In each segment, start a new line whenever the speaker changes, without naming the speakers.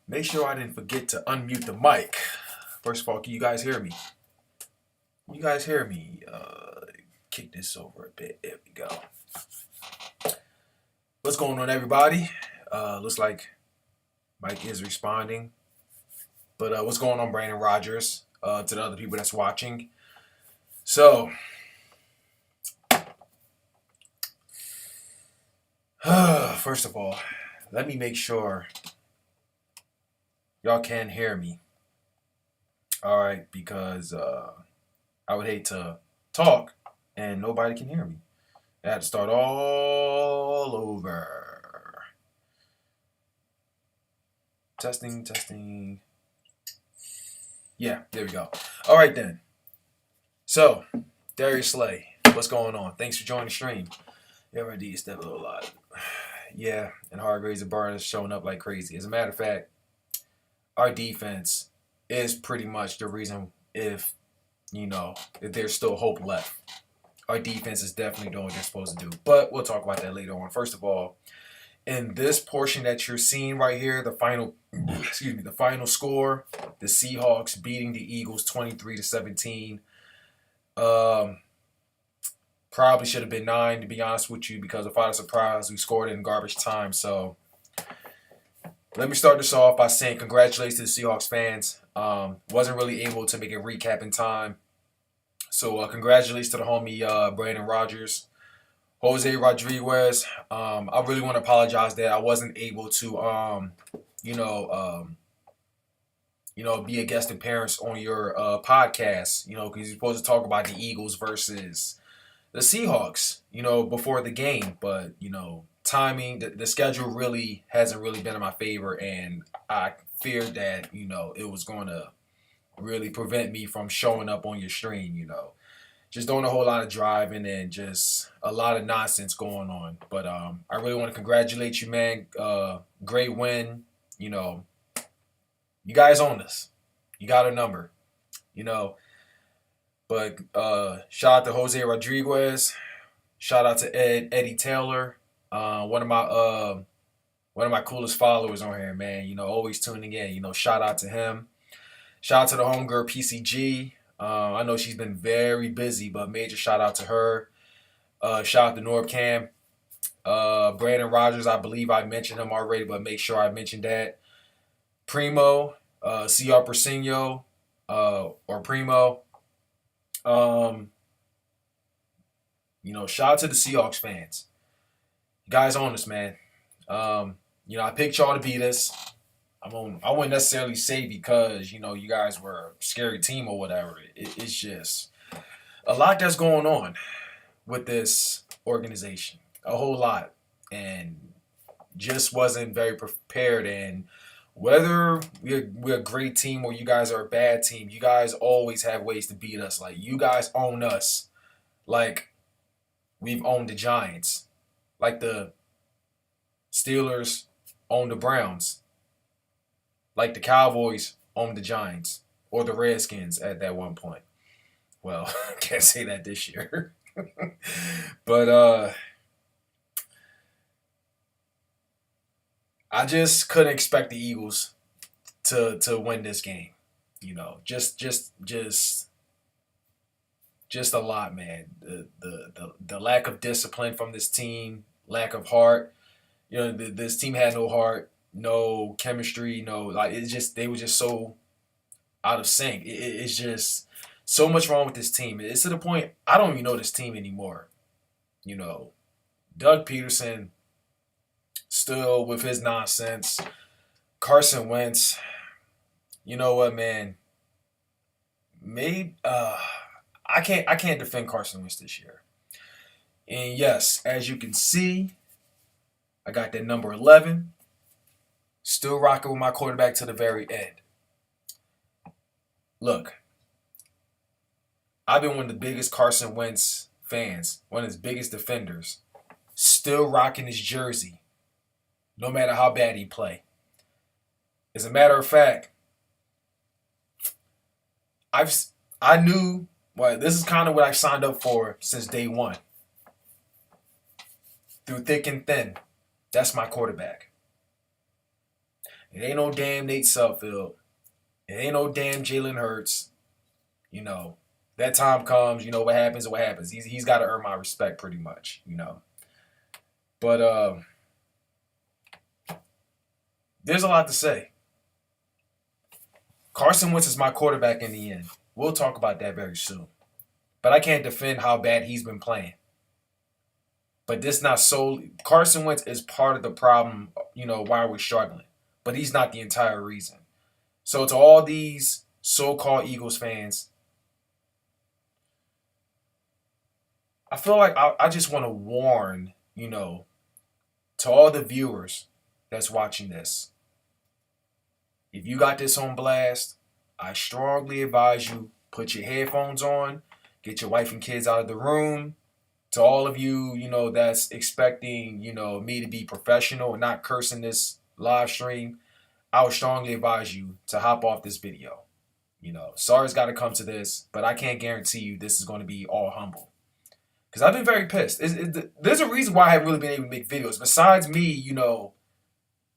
Make sure I didn't forget to unmute the mic. First of all, can you guys hear me? You guys hear me? Kick this over a bit. There we go. What's going on, everybody? Looks like Mike is responding. But what's going on, Brandon Rogers? To the other people that's watching. So, first of all, let me make sure y'all can hear me. All right, because I would hate to talk and nobody can hear me. I had to start all over. Testing. Yeah, there we go. All right then. So, Darius Slay, what's going on? Thanks for joining the stream. RD step a little lot. Yeah, and Hargraves and Barnes showing up like crazy. As a matter of fact, our defense is pretty much the reason if there's still hope left. Our defense is definitely doing what they're supposed to do. But we'll talk about that later on. First of all, in this portion that you're seeing right here, the final score, the Seahawks beating the Eagles 23-17. Probably should have been 9, to be honest with you, because if I was surprised, we scored in garbage time. So let me start this off by saying congratulations to the Seahawks fans. Wasn't really able to make a recap in time. So congratulations to the homie Brandon Rogers. Jose Rodriguez, I really want to apologize that I wasn't able to, be a guest appearance on your podcast, because you're supposed to talk about the Eagles versus the Seahawks, before the game. But, timing, the schedule really hasn't really been in my favor, and I feared that, it was going to really prevent me from showing up on your stream, Just doing a whole lot of driving and just a lot of nonsense going on. But I really want to congratulate you, man. Great win. You guys own us. You got a number. But shout out to Jose Rodriguez. Shout out to Eddie Taylor. One of my coolest followers on here, man. Always tuning in. Shout out to him. Shout out to the homegirl PCG. I know she's been very busy, but major shout out to her. Shout out to NorbCam. Brandon Rogers, I believe I mentioned him already, but make sure I mention that. Primo, CR Persino, or Primo. Shout out to the Seahawks fans. You guys own us, man. I picked y'all to beat us. I wouldn't necessarily say because, you guys were a scary team or whatever. It's just a lot that's going on with this organization. A whole lot. And just wasn't very prepared. And whether we're a great team or you guys are a bad team, you guys always have ways to beat us. Like, you guys own us like we've owned the Giants. Like the Steelers own the Browns. Like the Cowboys own the Giants or the Redskins at that one point. Well, can't say that this year. But I just couldn't expect the Eagles to win this game. Just a lot, man. The lack of discipline from this team, lack of heart. This team had no heart. No chemistry, they were just so out of sync. It's just so much wrong with this team. It's to the point I don't even know this team anymore. Doug Peterson still with his nonsense. Carson Wentz, you know what, man? Maybe I can't defend Carson Wentz this year. And yes, as you can see, I got that number 11. Still rocking with my quarterback to the very end. Look, I've been one of the biggest Carson Wentz fans, one of his biggest defenders. Still rocking his jersey, no matter how bad he play. As a matter of fact, I knew, this is kind of what I signed up for since day one. Through thick and thin, that's my quarterback. It ain't no damn Nate Sudfeld. It ain't no damn Jalen Hurts. You know, that time comes. You know what happens. What happens. He's got to earn my respect pretty much. You know, but there's a lot to say. Carson Wentz is my quarterback in the end. We'll talk about that very soon. But I can't defend how bad he's been playing. But this not solely Carson Wentz is part of the problem, you know, why we're struggling. But he's not the entire reason. So to all these so-called Eagles fans, I feel like I just want to warn, you know, to all the viewers that's watching this. If you got this on blast, I strongly advise you put your headphones on, get your wife and kids out of the room. To all of you, you know, that's expecting, you know, me to be professional and not cursing this live stream, I would strongly advise you to hop off this video. You know, sorry's got to come to this, but I can't guarantee you this is going to be all humble. Because I've been very pissed. There's a reason why I haven't really been able to make videos. Besides me, you know,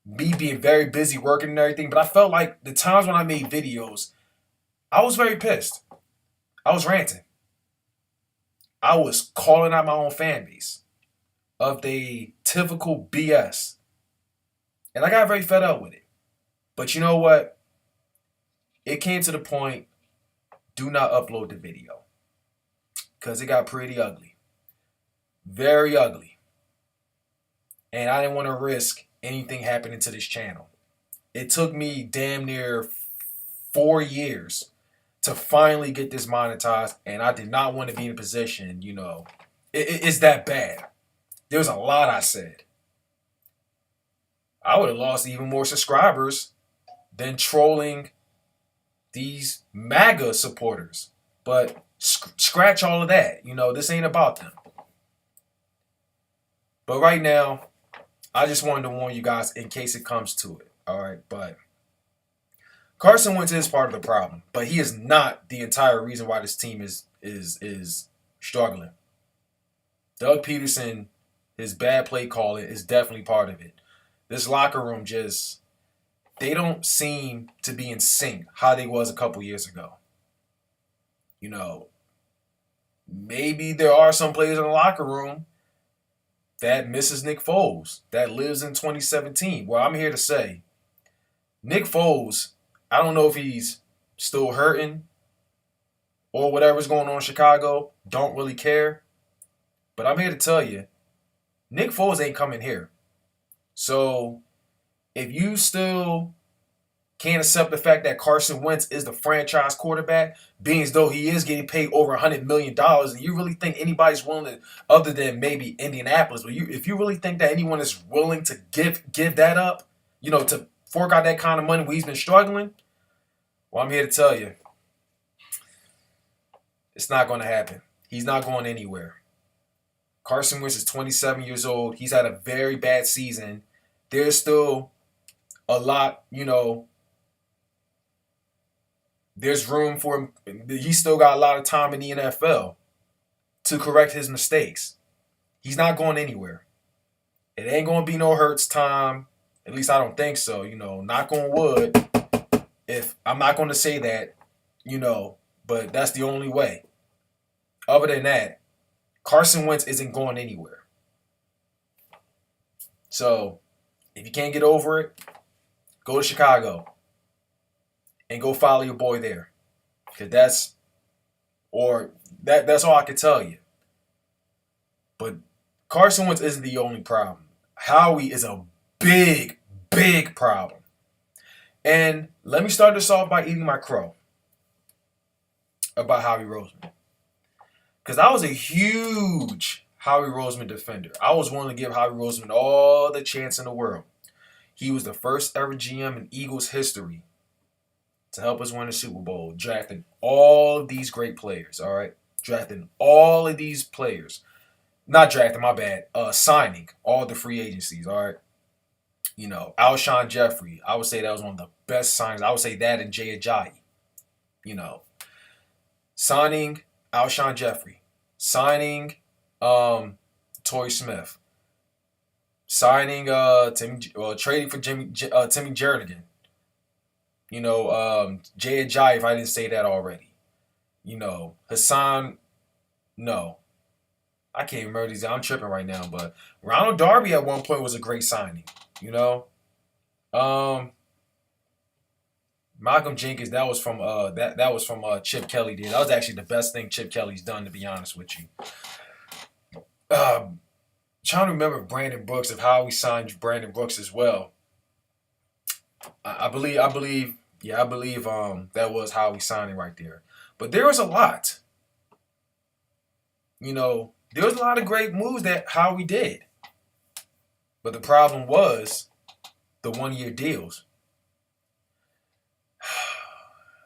me being very busy working and everything. But I felt like the times when I made videos, I was very pissed. I was ranting. I was calling out my own fan base of the typical BS. And I got very fed up with it. But you know what? It came to the point, do not upload the video. Because it got pretty ugly. Very ugly. And I didn't want to risk anything happening to this channel. It took me damn near 4 years to finally get this monetized, and I did not want to be in a position, you know, it's that bad. There's a lot I said. I would have lost even more subscribers than trolling these MAGA supporters. But scratch all of that. You know, this ain't about them. But right now, I just wanted to warn you guys in case it comes to it. All right, but Carson Wentz is part of the problem, but he is not the entire reason why this team is struggling. Doug Peterson, his bad play calling is definitely part of it. This locker room just, they don't seem to be in sync how they was a couple years ago. You know, maybe there are some players in the locker room that misses Nick Foles, that lives in 2017. Well, I'm here to say, Nick Foles, I don't know if he's still hurting or whatever's going on in Chicago. Don't really care. But I'm here to tell you, Nick Foles ain't coming here. So if you still can't accept the fact that Carson Wentz is the franchise quarterback, being as though he is getting paid over $100 million, and you really think anybody's willing to, other than maybe Indianapolis, but if you really think that anyone is willing to give that up, you know, to fork out that kind of money when he's been struggling, well, I'm here to tell you, it's not going to happen. He's not going anywhere. Carson Wentz is 27 years old. He's had a very bad season. There's still a lot, you know, there's room for him. He's still got a lot of time in the NFL to correct his mistakes. He's not going anywhere. It ain't going to be no Hurts time. At least I don't think so. You know, knock on wood. If I'm not going to say that, you know, but that's the only way. Other than that, Carson Wentz isn't going anywhere. So, if you can't get over it, go to Chicago and go follow your boy there. Because that's all I can tell you. But Carson Wentz isn't the only problem. Howie is a big, big problem. And let me start this off by eating my crow about Howie Roseman. Because I was a huge Howie Roseman defender. I was willing to give Howie Roseman all the chance in the world. He was the first ever GM in Eagles history to help us win a Super Bowl, drafting all of these great players, all right? Drafting all of these players. Not drafting, my bad. Signing all the free agencies, all right? You know, Alshon Jeffrey, I would say that was one of the best signings. I would say that and Jay Ajayi. You know, signing Alshon Jeffrey. Signing Torrey Smith. Signing trading for Timmy Jernigan. Jay Ajayi, if I didn't say that already. Hassan, no. I can't remember these. I'm tripping right now, but Ronald Darby at one point was a great signing. You know, um, Malcolm Jenkins, that was from Chip Kelly did. That was actually the best thing Chip Kelly's done, to be honest with you. Um, Trying to remember Brandon Brooks of how we signed Brandon Brooks as well. I believe that was how we signed him right there. But there was a lot. There was a lot of great moves that how we did. But the problem was the 1 year deals.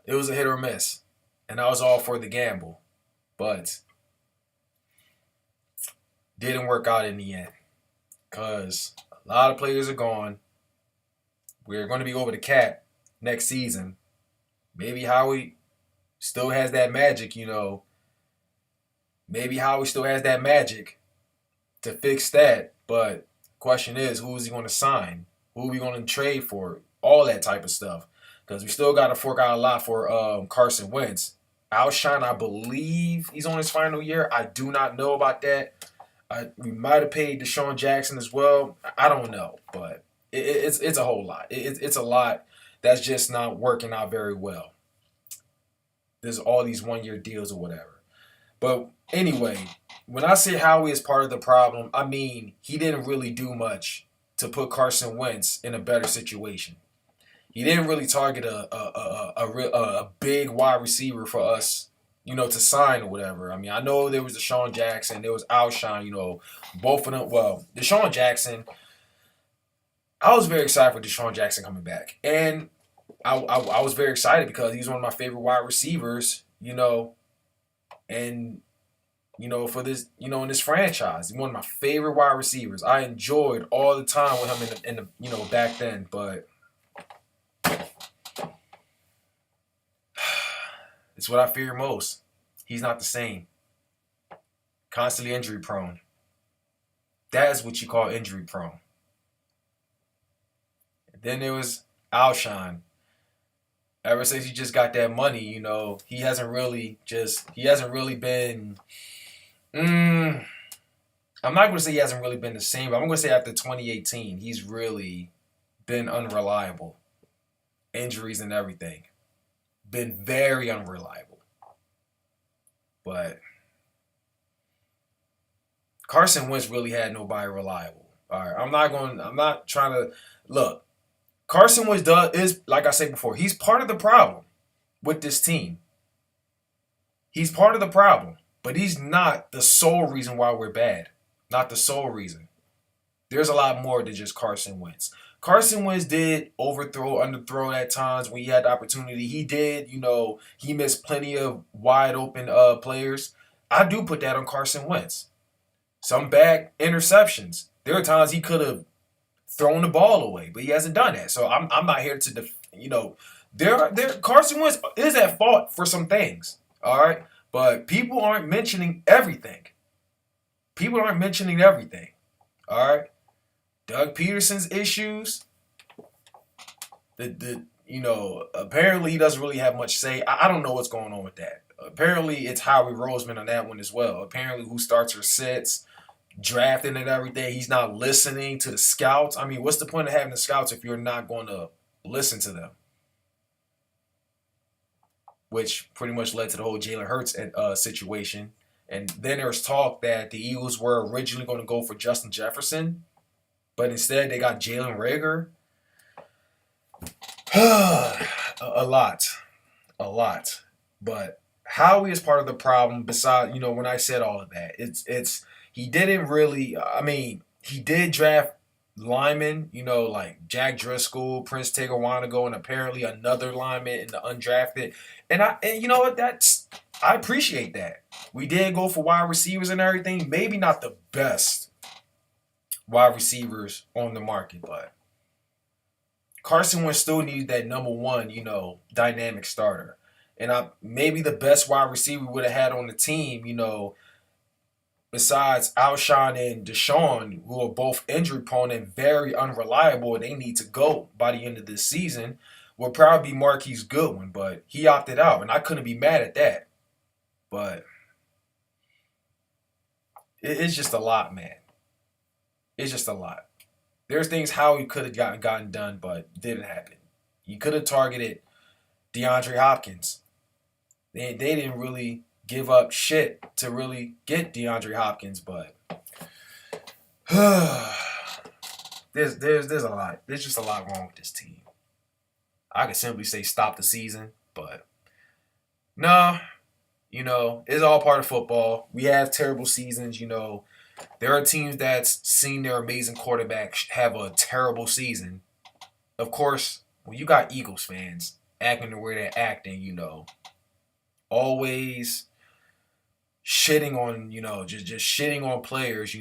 It was a hit or miss. And I was all for the gamble. But didn't work out in the end. Because a lot of players are gone. We're going to be over the cap next season. Maybe Howie still has that magic. Maybe Howie still has that magic to fix that. But question is, who is he going to sign? Who are we going to trade for? All that type of stuff. Because we still got to fork out a lot for Carson Wentz. Alshon, I believe he's on his final year. I do not know about that. We might have paid Deshaun Jackson as well. I don't know, but it's a whole lot. It's a lot that's just not working out very well. There's all these 1 year deals or whatever. But anyway, when I say Howie is part of the problem, I mean he didn't really do much to put Carson Wentz in a better situation. He didn't really target a big wide receiver for us, to sign or whatever. I mean, I know there was Deshaun Jackson, there was Alshon, both of them. Well, Deshaun Jackson, I was very excited for Deshaun Jackson coming back. And I was very excited because he's one of my favorite wide receivers, and for this, in this franchise, he's one of my favorite wide receivers. I enjoyed all the time with him in the back then, but it's what I fear most. He's not the same. Constantly injury prone. That is what you call injury prone. And then there was Alshon. Ever since he just got that money, he hasn't really been. I'm not going to say he hasn't really been the same, but I'm going to say after 2018, he's really been unreliable. Injuries and everything. Been very unreliable. But Carson Wentz really had nobody reliable. All right, I'm not trying to look. Carson Wentz is, like I said before, he's part of the problem with this team. He's part of the problem, but he's not the sole reason why we're bad. Not the sole reason. There's a lot more than just Carson Wentz. Carson Wentz did underthrow at times when he had the opportunity. He did, he missed plenty of wide open players. I do put that on Carson Wentz. Some bad interceptions. There are times he could have thrown the ball away, but he hasn't done that. So I'm not here to, Carson Wentz is at fault for some things. All right, but people aren't mentioning everything. All right. Doug Peterson's issues. Apparently he doesn't really have much say. I don't know what's going on with that. Apparently it's Howie Roseman on that one as well. Apparently who starts or sits, drafting and everything. He's not listening to the scouts. I mean, what's the point of having the scouts if you're not going to listen to them? Which pretty much led to the whole Jalen Hurts situation. And then there's talk that the Eagles were originally going to go for Justin Jefferson, but instead they got Jalen Reagor. a lot. But Howie is part of the problem. Besides, when I said all of that, it's he didn't really. I mean, he did draft linemen, like Jack Driscoll, Prince Tegawanago, and apparently another lineman in the undrafted. And you know what? I appreciate that. We did go for wide receivers and everything. Maybe not the best wide receivers on the market, but Carson Wentz still needed that number one, dynamic starter. And maybe the best wide receiver we would have had on the team, besides Alshon and Deshaun, who are both injury prone and very unreliable, and they need to go by the end of this season, would probably be Marquise Goodwin, but he opted out, and I couldn't be mad at that. But it's just a lot, man. It's just a lot. There's things how he could have gotten done, but didn't happen. He could have targeted DeAndre Hopkins. They didn't really give up shit to really get DeAndre Hopkins, but there's a lot. There's just a lot wrong with this team. I could simply say stop the season, but no, it's all part of football. We have terrible seasons. There are teams that's seen their amazing quarterback have a terrible season. Of course, when you got Eagles fans acting the way they're acting, always shitting on, just shitting on players.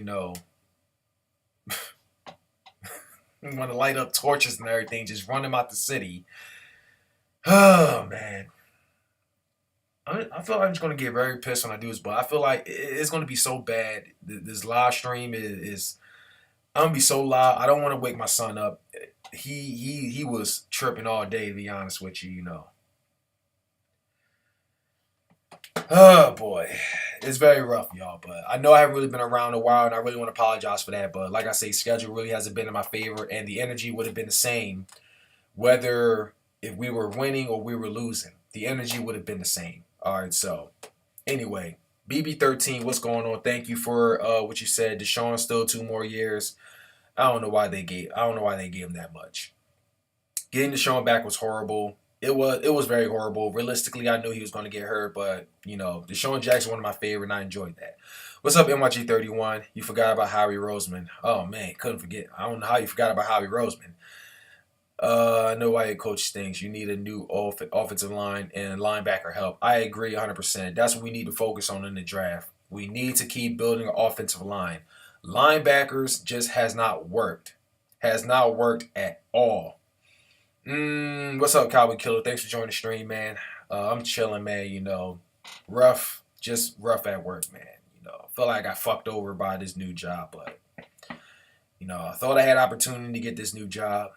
Want to light up torches and everything, just run them out the city. Oh, man. I feel like I'm just going to get very pissed when I do this, but I feel like it's going to be so bad. This live stream is I'm going to be so loud. I don't want to wake my son up. He was tripping all day, to be honest with you. Oh, boy. It's very rough, y'all, but I know I haven't really been around a while, and I really want to apologize for that, but like I say, schedule really hasn't been in my favor, and the energy would have been the same whether if we were winning or we were losing. The energy would have been the same. All right, so anyway, BB13, what's going on? Thank you for what you said. Deshaun still 2 more years. I don't know why they gave him that much. Getting Deshaun back was horrible. It was very horrible. Realistically, I knew he was going to get hurt, but Deshaun Jackson, one of my favorite, and I enjoyed that. What's up, NYG31? You forgot about Howie Roseman. Oh man, couldn't forget. I don't know how you forgot about Howie Roseman. I know why your coach thinks you need a new offensive line and linebacker help. I agree 100%. That's what we need to focus on in the draft. We need to keep building an offensive line. Linebackers just has not worked. Has not worked at all. What's up, Cowboy Killer? Thanks for joining the stream, man. I'm chilling, man. Rough at work, man. I feel like I got fucked over by this new job, but I thought I had opportunity to get this new job.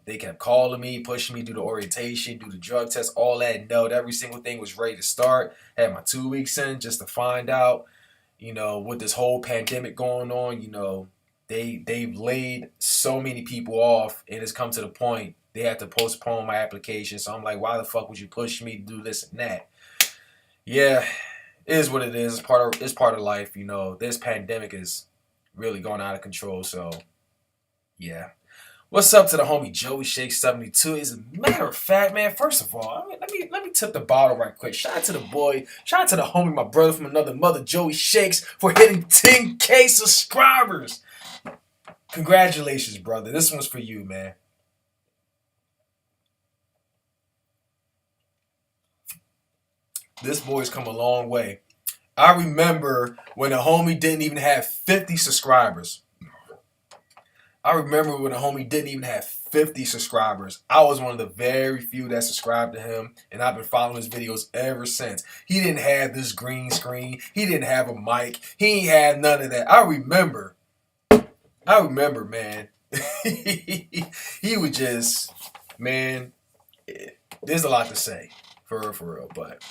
They kept calling me, pushing me, do the orientation, do the drug test, all that. No, every single thing was ready to start. Had my 2 weeks in just to find out, with this whole pandemic going on, they've laid so many people off, and it's come to the point they had to postpone my application. So I'm like, why the fuck would you push me to do this and that? Yeah, it is what it is. It's part of life. This pandemic is really going out of control. So yeah. What's up to the homie Joey Shake 72? As a matter of fact, man, first of all, let me tip the bottle right quick. Shout out to the boy, shout out to the homie, my brother from another mother, Joey Shakes, for hitting 10K subscribers. Congratulations, brother. This one's for you, man. This boy's come a long way. I remember when a homie didn't even have 50 subscribers. I was one of the very few that subscribed to him, and I've been following his videos ever since. He didn't have this green screen. He didn't have a mic. He ain't had none of that. I remember, man. He would just, man, there's a lot to say, for real, but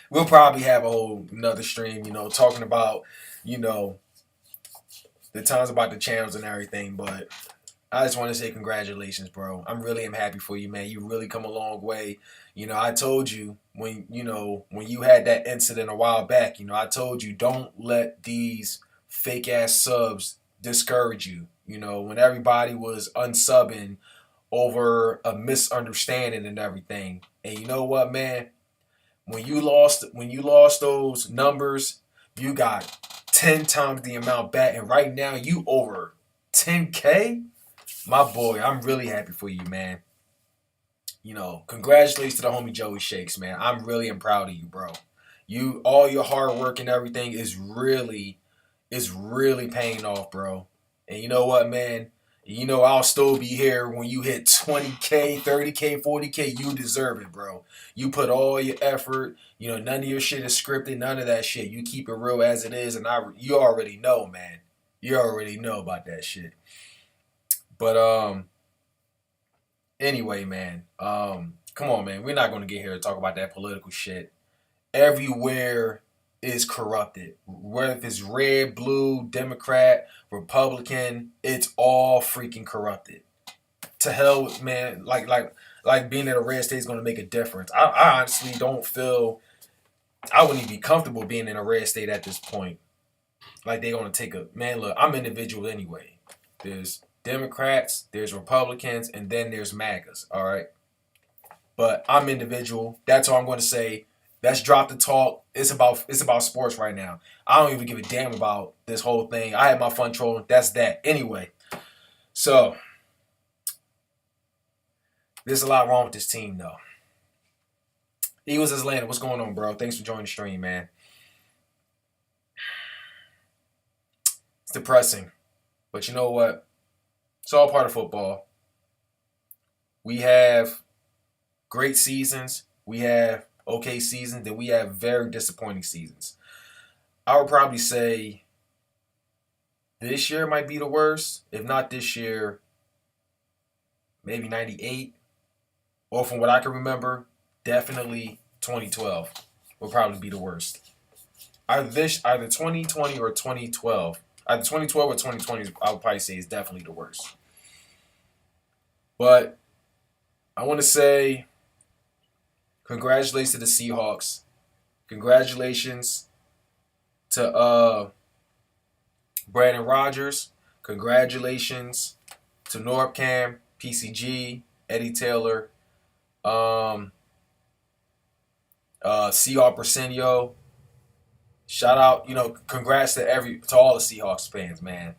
we'll probably have a whole another stream, talking about, the times about the channels and everything, but I just want to say congratulations, bro. I'm really am happy for you, man. You really come a long way. I told you when you had that incident a while back, I told you don't let these fake ass subs discourage you. When everybody was unsubbing over a misunderstanding and everything. And you know what, man? When you lost those numbers, you got 10 times the amount back, and right now you over 10K. My boy, I'm really happy for you, man. Congratulations to the homie Joey Shakes, man. I'm really proud of you, bro. All your hard work and everything is really paying off, bro. And you know what, man? I'll still be here when you hit 20K, 30K, 40K. You deserve it, bro. You put all your effort. None of your shit is scripted. None of that shit. You keep it real as it is, and you already know, man. You already know about that shit. But Anyway, man. Come on, man. We're not going to get here to talk about that political shit. Everywhere is corrupted. Whether it's red, blue, Democrat, Republican, it's all freaking corrupted. To hell with man. Like being in a red state is going to make a difference. I honestly don't feel I wouldn't even be comfortable being in a red state at this point. Like they're going to take a man. Look, I'm individual anyway. There's Democrats, there's Republicans, and then there's MAGAs. All right, but I'm individual. That's all I'm going to say. Let's drop the talk. It's about sports right now. I don't even give a damn about this whole thing. I had my fun trolling. That's that. Anyway, so there's a lot wrong with this team though. Eagles Atlanta, what's going on, bro? Thanks for joining the stream, man. It's depressing, but you know what? It's all part of football. We have great seasons. We have okay seasons. Then we have very disappointing seasons. I would probably say this year might be the worst. If not this year, maybe 98. Or from what I can remember, definitely 2012 will probably be the worst. Either 2020 or 2012. Either 2012 or 2020, I would probably say is definitely the worst. But I want to say congratulations to the Seahawks. Congratulations to Brandon Rodgers. Congratulations to Norcam, PCG, Eddie Taylor, CR Persenio. Shout out, congrats to all the Seahawks fans, man.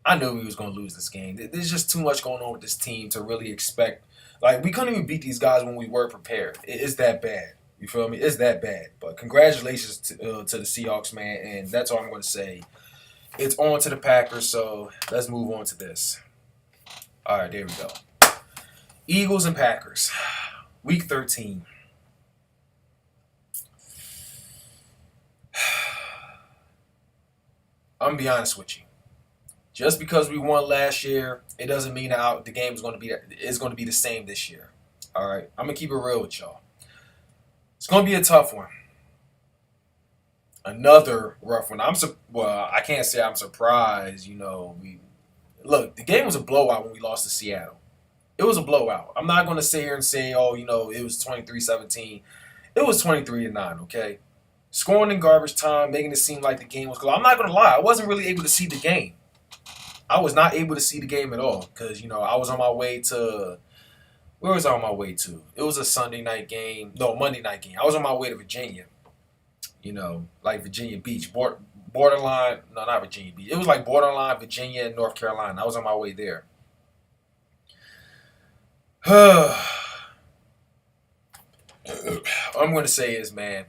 I knew we was gonna lose this game. There's just too much going on with this team to really expect. Like we couldn't even beat these guys when we were prepared. It's that bad. You feel me? It's that bad. But congratulations to the Seahawks, man. And that's all I'm going to say. It's on to the Packers. So let's move on to this. All right, there we go. Eagles and Packers, Week 13. I'm gonna be honest with you. Just because we won last year, it doesn't mean that the game is going to be the same this year. All right, I'm gonna keep it real with y'all. It's going to be a tough one. Another rough one. I can't say I'm surprised. The game was a blowout when we lost to Seattle. It was a blowout. I'm not going to sit here and say, it was 23-17. It was 23-9. Okay, scoring in garbage time, making it seem like the game was close. I'm not going to lie. I wasn't really able to see the game. I was not able to see the game at all because I was on my way to. Where was I on my way to? It was a Sunday night game. No, Monday night game. I was on my way to Virginia. Like Virginia Beach. Borderline. No, not Virginia Beach. It was like borderline Virginia and North Carolina. I was on my way there. All I'm going to say is, man,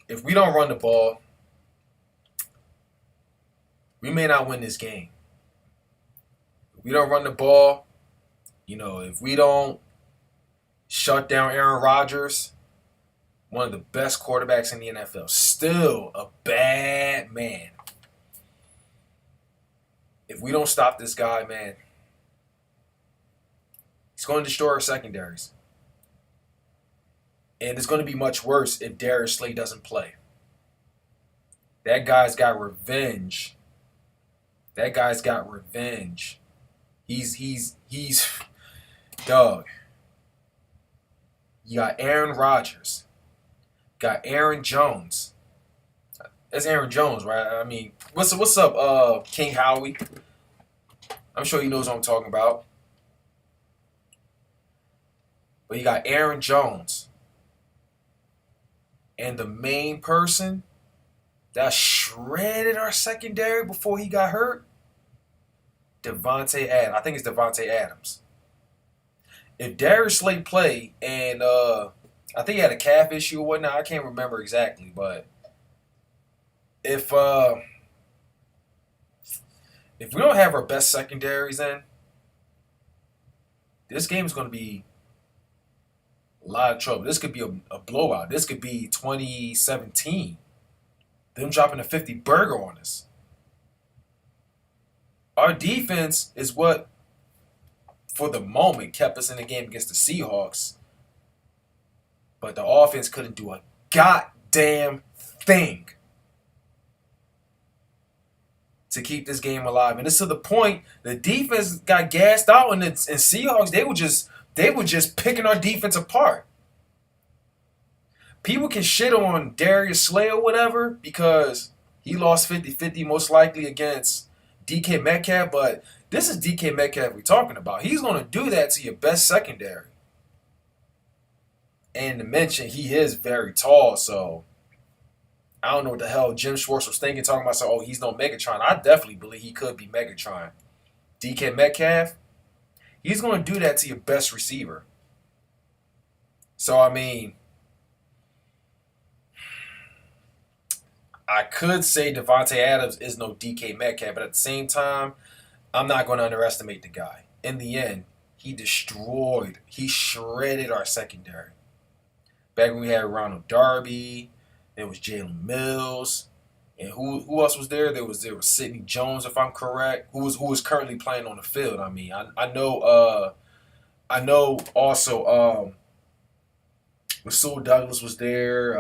if we don't run the ball, we may not win this game. If we don't run the ball, if we don't shut down Aaron Rodgers, one of the best quarterbacks in the NFL, still a bad man. If we don't stop this guy, man, he's going to destroy our secondaries. And it's going to be much worse if Darius Slay doesn't play. That guy's got revenge. He's dog. You got Aaron Rodgers. Got Aaron Jones. That's Aaron Jones, right? I mean, what's up, King Howie? I'm sure he knows what I'm talking about. But you got Aaron Jones. And the main person that shredded our secondary before he got hurt, Devontae Adams. I think it's Devontae Adams. If Darius Slay played and I think he had a calf issue or whatnot, I can't remember exactly, but if we don't have our best secondaries in, this game is going to be a lot of trouble. This could be a blowout. This could be 2017. Them dropping a 50 burger on us. Our defense is what, for the moment, kept us in the game against the Seahawks. But the offense couldn't do a goddamn thing to keep this game alive. And it's to the point the defense got gassed out, and Seahawks, they were just picking our defense apart. People can shit on Darius Slay or whatever because he lost 50-50 most likely against DK Metcalf, but this is DK Metcalf we're talking about. He's going to do that to your best secondary. And to mention, he is very tall, so I don't know what the hell Jim Schwartz was thinking, talking about, oh, he's no Megatron. I definitely believe he could be Megatron. DK Metcalf, he's going to do that to your best receiver. So, I mean, I could say Devontae Adams is no DK Metcalf, but at the same time, I'm not going to underestimate the guy. In the end, he shredded our secondary. Back when we had Ronald Darby, there was Jalen Mills, and who else was there? There was Sidney Jones, if I'm correct, who was currently playing on the field. I mean, I know also Rasul Douglas was there.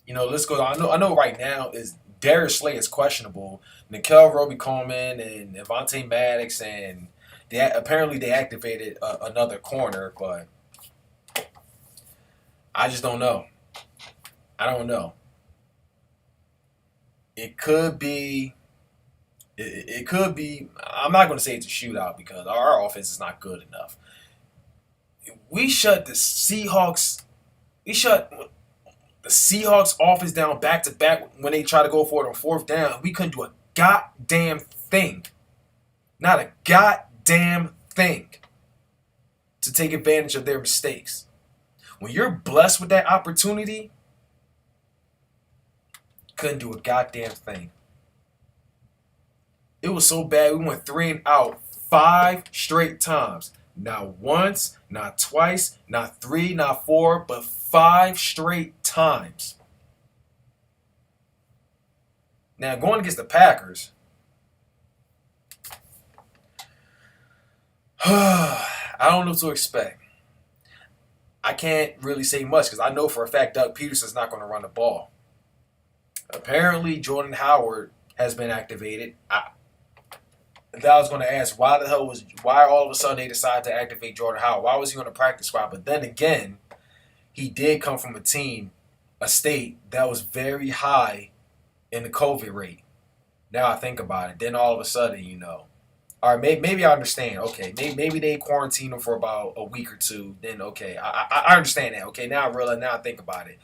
Let's go. I know right now is Darius Slay is questionable. Nickel Roby-Coleman and Avonte Maddox, and apparently they activated another corner, but I just don't know. I don't know. It could be. It could be. I'm not going to say it's a shootout because our offense is not good enough. We shut the Seahawks. We shut the Seahawks offense down back to back when they try to go for it on fourth down. We couldn't do a goddamn thing. Not a goddamn thing to take advantage of their mistakes. When you're blessed with that opportunity, couldn't do a goddamn thing. It was so bad, we went 3 and out 5 straight times. Not once, not twice, not 3, not 4, but 5 straight times. Now, going against the Packers, I don't know what to expect. I can't really say much because I know for a fact Doug Peterson's not going to run the ball. Apparently, Jordan Howard has been activated. I was going to ask why all of a sudden they decided to activate Jordan Howard? Why was he on the practice squad? But then again, he did come from a state that was very high in the COVID rate. Now I think about it. Then all of a sudden, all right, maybe I understand. Okay, maybe they quarantined him for about a week or two. Then, okay, I understand that. Okay, now I think about it.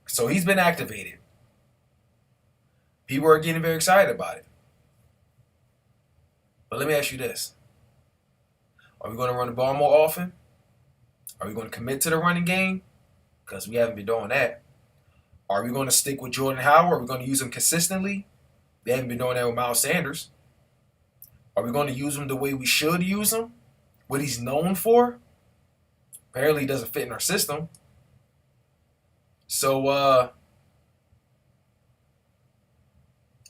So he's been activated. People are getting very excited about it. But let me ask you this. Are we going to run the ball more often? Are we going to commit to the running game? Because we haven't been doing that. Are we going to stick with Jordan Howard? Are we going to use him consistently? We haven't been doing that with Miles Sanders. Are we going to use him the way we should use him? What he's known for? Apparently he doesn't fit in our system. So,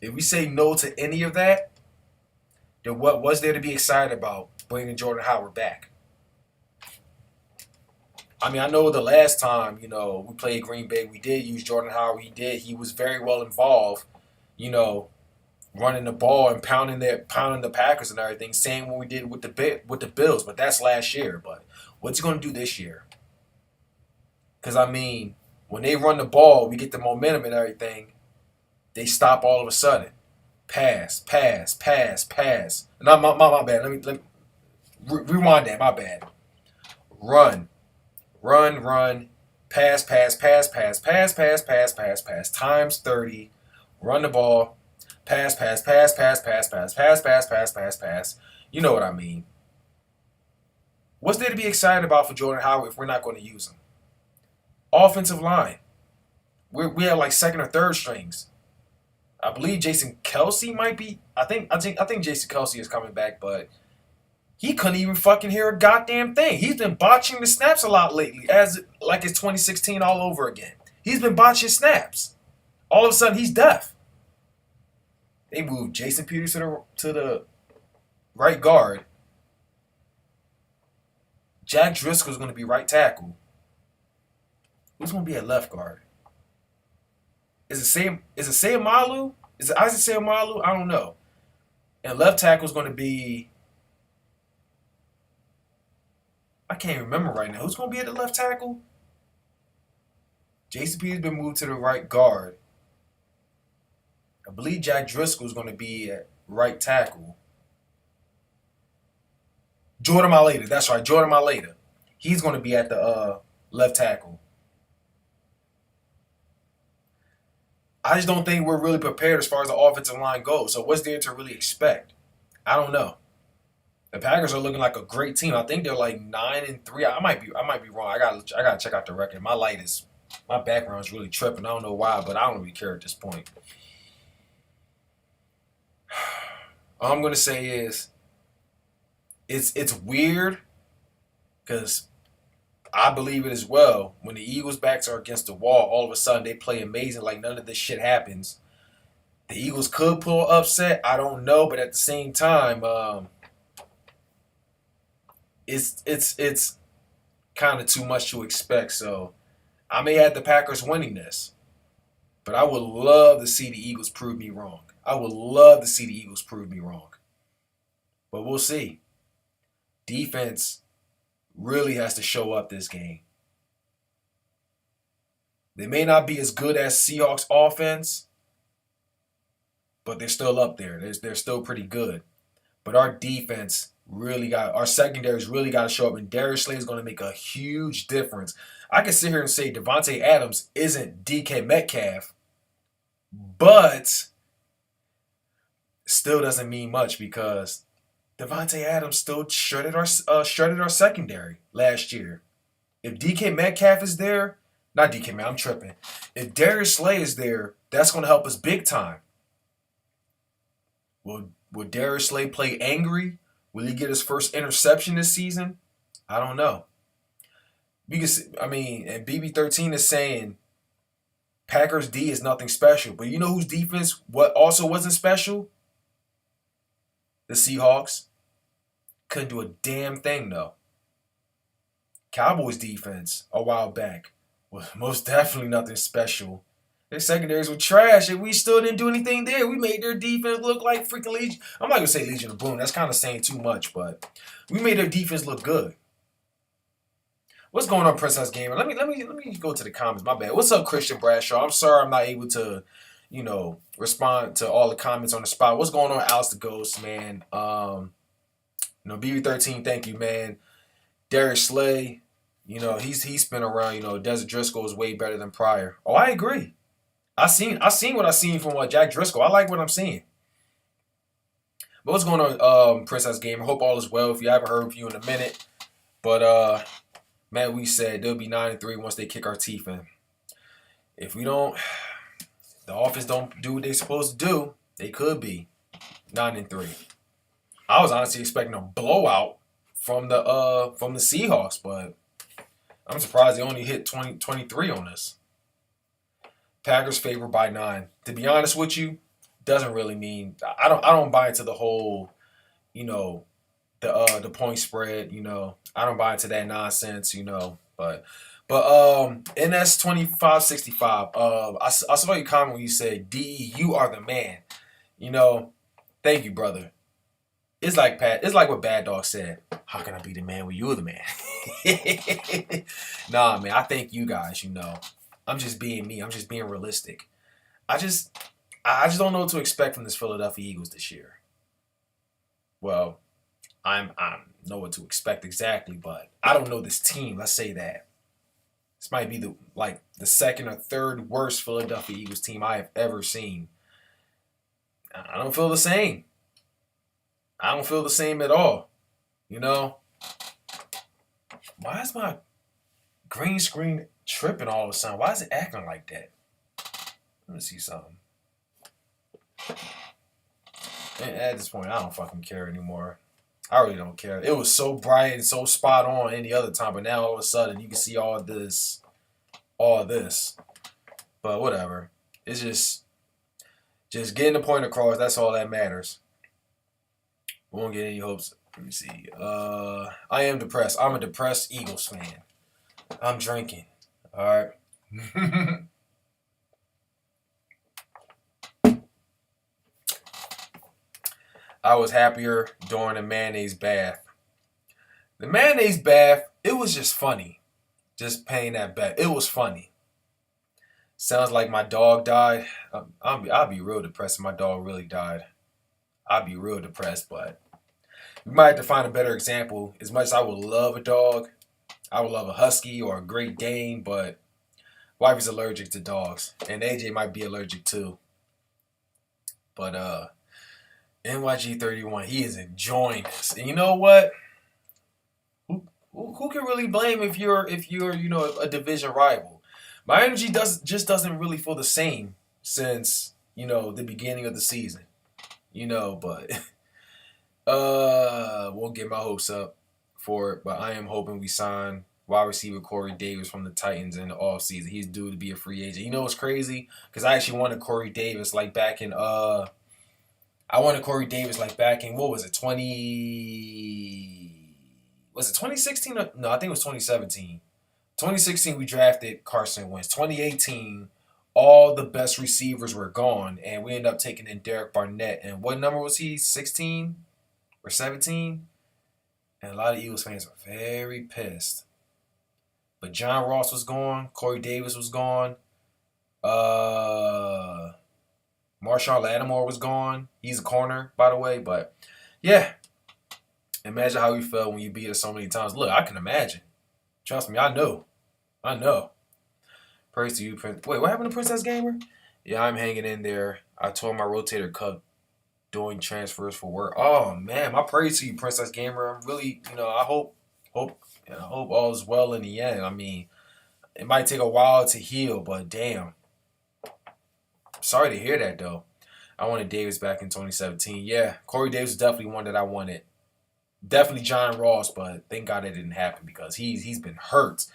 if we say no to any of that, then what was there to be excited about bringing Jordan Howard back? I mean, I know the last time, we played Green Bay, we did use Jordan Howard. He was very well involved, running the ball and pounding the Packers and everything. Same what we did with the Bills, but that's last year. But what's he going to do this year? Because, I mean, when they run the ball, we get the momentum and everything. They stop all of a sudden. Pass. No, my bad. Let me rewind that. My bad. Run. Pass. Times 30. Run the ball. Pass. You know what I mean. What's there to be excited about for Jordan Howard if we're not going to use him? Offensive line. We have like second or third strings. I believe Jason Kelce might be. I think Jason Kelce is coming back, but he couldn't even fucking hear a goddamn thing. He's been botching the snaps a lot lately, like it's 2016 all over again. He's been botching snaps. All of a sudden, he's deaf. They moved Jason Peters to the right guard. Jack Driscoll's going to be right tackle. Who's going to be at left guard? Is it Sam? Is it Sayamalu? Is it Isaac Sayamalu? I don't know. And left tackle is going to be. I can't remember right now. Who's going to be at the left tackle? Jason Peters been moved to the right guard. I believe Jack Driscoll is going to be at right tackle. Jordan Mailata. That's right, Jordan Mailata. He's going to be at the left tackle. I just don't think we're really prepared as far as the offensive line goes. So what's there to really expect? I don't know. The Packers are looking like a great team. I think they're like 9-3. I might be wrong. I gotta check out the record. My background's really tripping. I don't know why, but I don't really care at this point. All I'm gonna say is it's weird because I believe it as well. When the Eagles' backs are against the wall, all of a sudden they play amazing like none of this shit happens. The Eagles could pull an upset. I don't know, but at the same time, it's kind of too much to expect. So I may have the Packers winning this, but I would love to see the Eagles prove me wrong. I would love to see the Eagles prove me wrong. But we'll see. Defense really has to show up this game. They may not be as good as Seahawks offense, but they're still up there. They're still pretty good. But our defense our secondaries really got to show up, and Darius Slay is going to make a huge difference. I can sit here and say Devontae Adams isn't DK Metcalf, but still doesn't mean much because Devontae Adams still shredded our secondary last year. If DK Metcalf is there, not DK man, I'm tripping. If Darius Slay is there, that's going to help us big time. Will Darius Slay play angry? Will he get his first interception this season? I don't know. Because and BB13 is saying Packers D is nothing special, but you know whose defense also wasn't special? The Seahawks. Couldn't do a damn thing, though. Cowboys defense a while back was most definitely nothing special. Their secondaries were trash, and we still didn't do anything there. We made their defense look like freaking Legion. I'm not going to say Legion of Boom. That's kind of saying too much, but we made their defense look good. What's going on, Princess Gamer? Let me go to the comments. My bad. What's up, Christian Bradshaw? I'm sorry I'm not able to, respond to all the comments on the spot. What's going on, Alice the Ghost, man? BB13, thank you, man. Darius Slay, he's been around. Desert Driscoll is way better than Pryor. Oh, I agree. I seen what I seen from Jack Driscoll. I like what I'm seeing. But what's going on, Princess Gamer? Hope all is well. If you haven't heard from you in a minute, but Matt, we said they'll be 9-3 once they kick our teeth in. If the offense don't do what they're supposed to do, they could be 9-3. I was honestly expecting a blowout from the Seahawks, but I'm surprised they only hit 23 on this. Packers favored by 9. To be honest with you, doesn't really mean I don't buy into the whole, the point spread. I don't buy into that nonsense. But NS 2565. I saw your comment when you said DE, you are the man. Thank you, brother. It's like what Bad Dog said. How can I be the man when you're the man? Nah, man. I thank you guys. I'm just being me. I'm just being realistic. I just don't know what to expect from this Philadelphia Eagles this year. Well, I know what to expect exactly, but I don't know this team. Let's say that. This might be the second or third worst Philadelphia Eagles team I have ever seen. I don't feel the same. I don't feel the same at all. Why is my green screen tripping all of a sudden? Why is it acting like that? Let me see something. And at this point, I don't fucking care anymore. I really don't care. It was so bright and so spot on any other time, but now all of a sudden you can see all this. But whatever. It's just Just getting the point across. That's all that matters. We won't get any hopes. Let me see. I am depressed. I'm a depressed Eagles fan. I'm drinking. All right. I was happier during the mayonnaise bath. The mayonnaise bath, it was just funny. Just paying that bet. It was funny. Sounds like my dog died. I'll be real depressed if my dog really died. I'd be real depressed, but we might have to find a better example. As much as I would love a dog, I would love a husky or a Great Dane, but wife is allergic to dogs, and AJ might be allergic too. But NYG31, he is enjoying this, and you know what? Who can really blame if you're a division rival? My energy doesn't really feel the same since the beginning of the season, but won't get my hopes up for it. But I am hoping we sign wide receiver Corey Davis from the Titans in the offseason. He's due to be a free agent. You know what's crazy? Because I actually wanted Corey Davis back in what was it, 2016? No, I think it was 2017. 2016 we drafted Carson Wentz. 2018 all the best receivers were gone, and we ended up taking in Derek Barnett. And what number was he? 16 or 17? And a lot of Eagles fans were very pissed. But John Ross was gone. Corey Davis was gone. Marshawn Lattimore was gone. He's a corner, by the way. But, yeah. Imagine how you felt when you beat us so many times. Look, I can imagine. Trust me, I know. Praise to you, Prince. Wait, what happened to Princess Gamer? Yeah, I'm hanging in there. I tore my rotator cuff doing transfers for work. Oh, man, my praise to you, Princess Gamer. I'm really, I hope all is well in the end. I mean, it might take a while to heal, but damn. Sorry to hear that, though. I wanted Davis back in 2017. Yeah, Corey Davis is definitely one that I wanted. Definitely John Ross, but thank God it didn't happen because he's been hurt.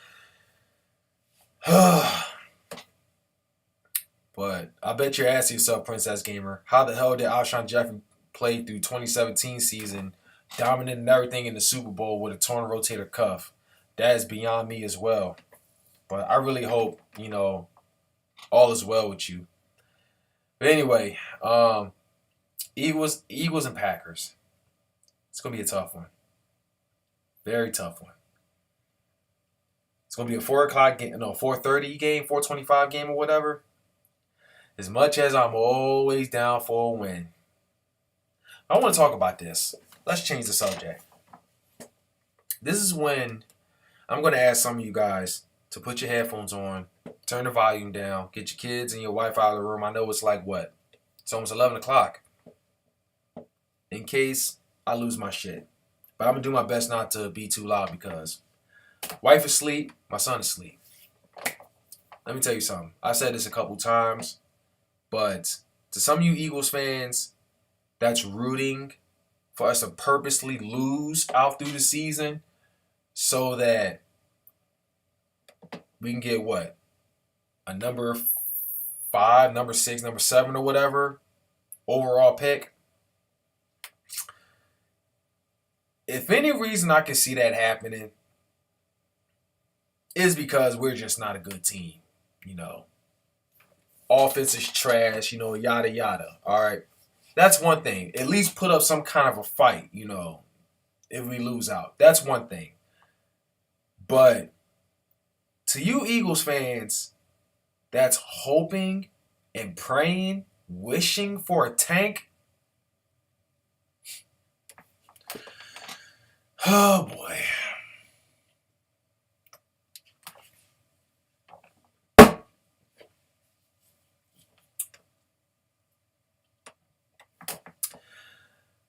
But I bet you're asking yourself, Princess Gamer, how the hell did Alshon Jeffrey play through 2017 season, dominating everything in the Super Bowl with a torn rotator cuff? That is beyond me as well. But I really hope, all is well with you. But anyway, Eagles and Packers. It's going to be a tough one. Very tough one. It's going to be a 4 o'clock game, 4:30 game, 4:25 game or whatever. As much as I'm always down for a win, I want to talk about this. Let's change the subject. This is when I'm going to ask some of you guys to put your headphones on, turn the volume down, get your kids and your wife out of the room. I know it's like what? It's almost 11 o'clock. In case I lose my shit. But I'm going to do my best not to be too loud because wife is asleep, my son is asleep. Let me tell you something. I've said this a couple times, but to some of you Eagles fans that's rooting for us to purposely lose out through the season so that we can get what? A number 5, number 6, number 7 or whatever overall pick. If any reason I can see that happening is because we're just not a good team. Offense is trash, yada, yada. All right. That's one thing. At least put up some kind of a fight, if we lose out. That's one thing. But to you Eagles fans that's hoping and praying, wishing for a tank, oh boy.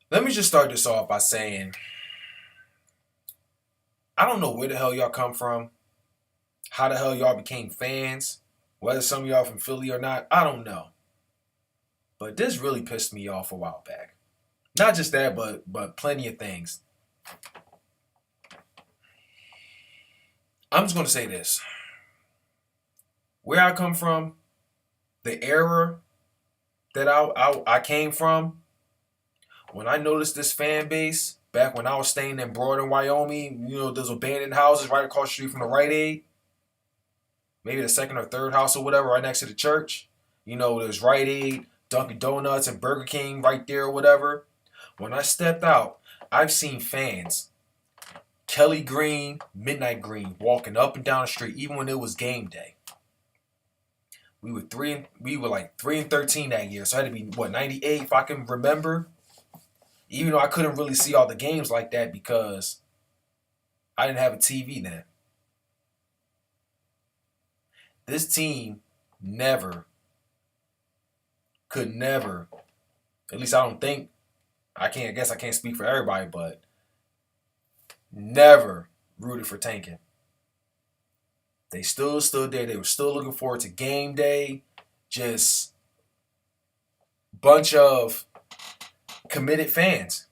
Let me just start this off by saying, I don't know where the hell y'all come from, how the hell y'all became fans, whether some of y'all from Philly or not, I don't know. But this really pissed me off a while back. Not just that, but plenty of things. I'm just going to say this. Where I come from, the era that I came from, when I noticed this fan base back when I was staying in Broad in Wyoming, those abandoned houses right across the street from the Rite Aid, maybe the second or third house or whatever, right next to the church. There's Rite Aid, Dunkin' Donuts, and Burger King right there or whatever. When I stepped out, I've seen fans, Kelly Green, Midnight Green, walking up and down the street, even when it was game day. We were like 3-13 that year, so I had to be 98 if I can remember. Even though I couldn't really see all the games like that because I didn't have a TV then. This team could never, at least I don't think, I guess I can't speak for everybody, but never rooted for tanking. They still stood there. They were still looking forward to game day. Just bunch of committed fans.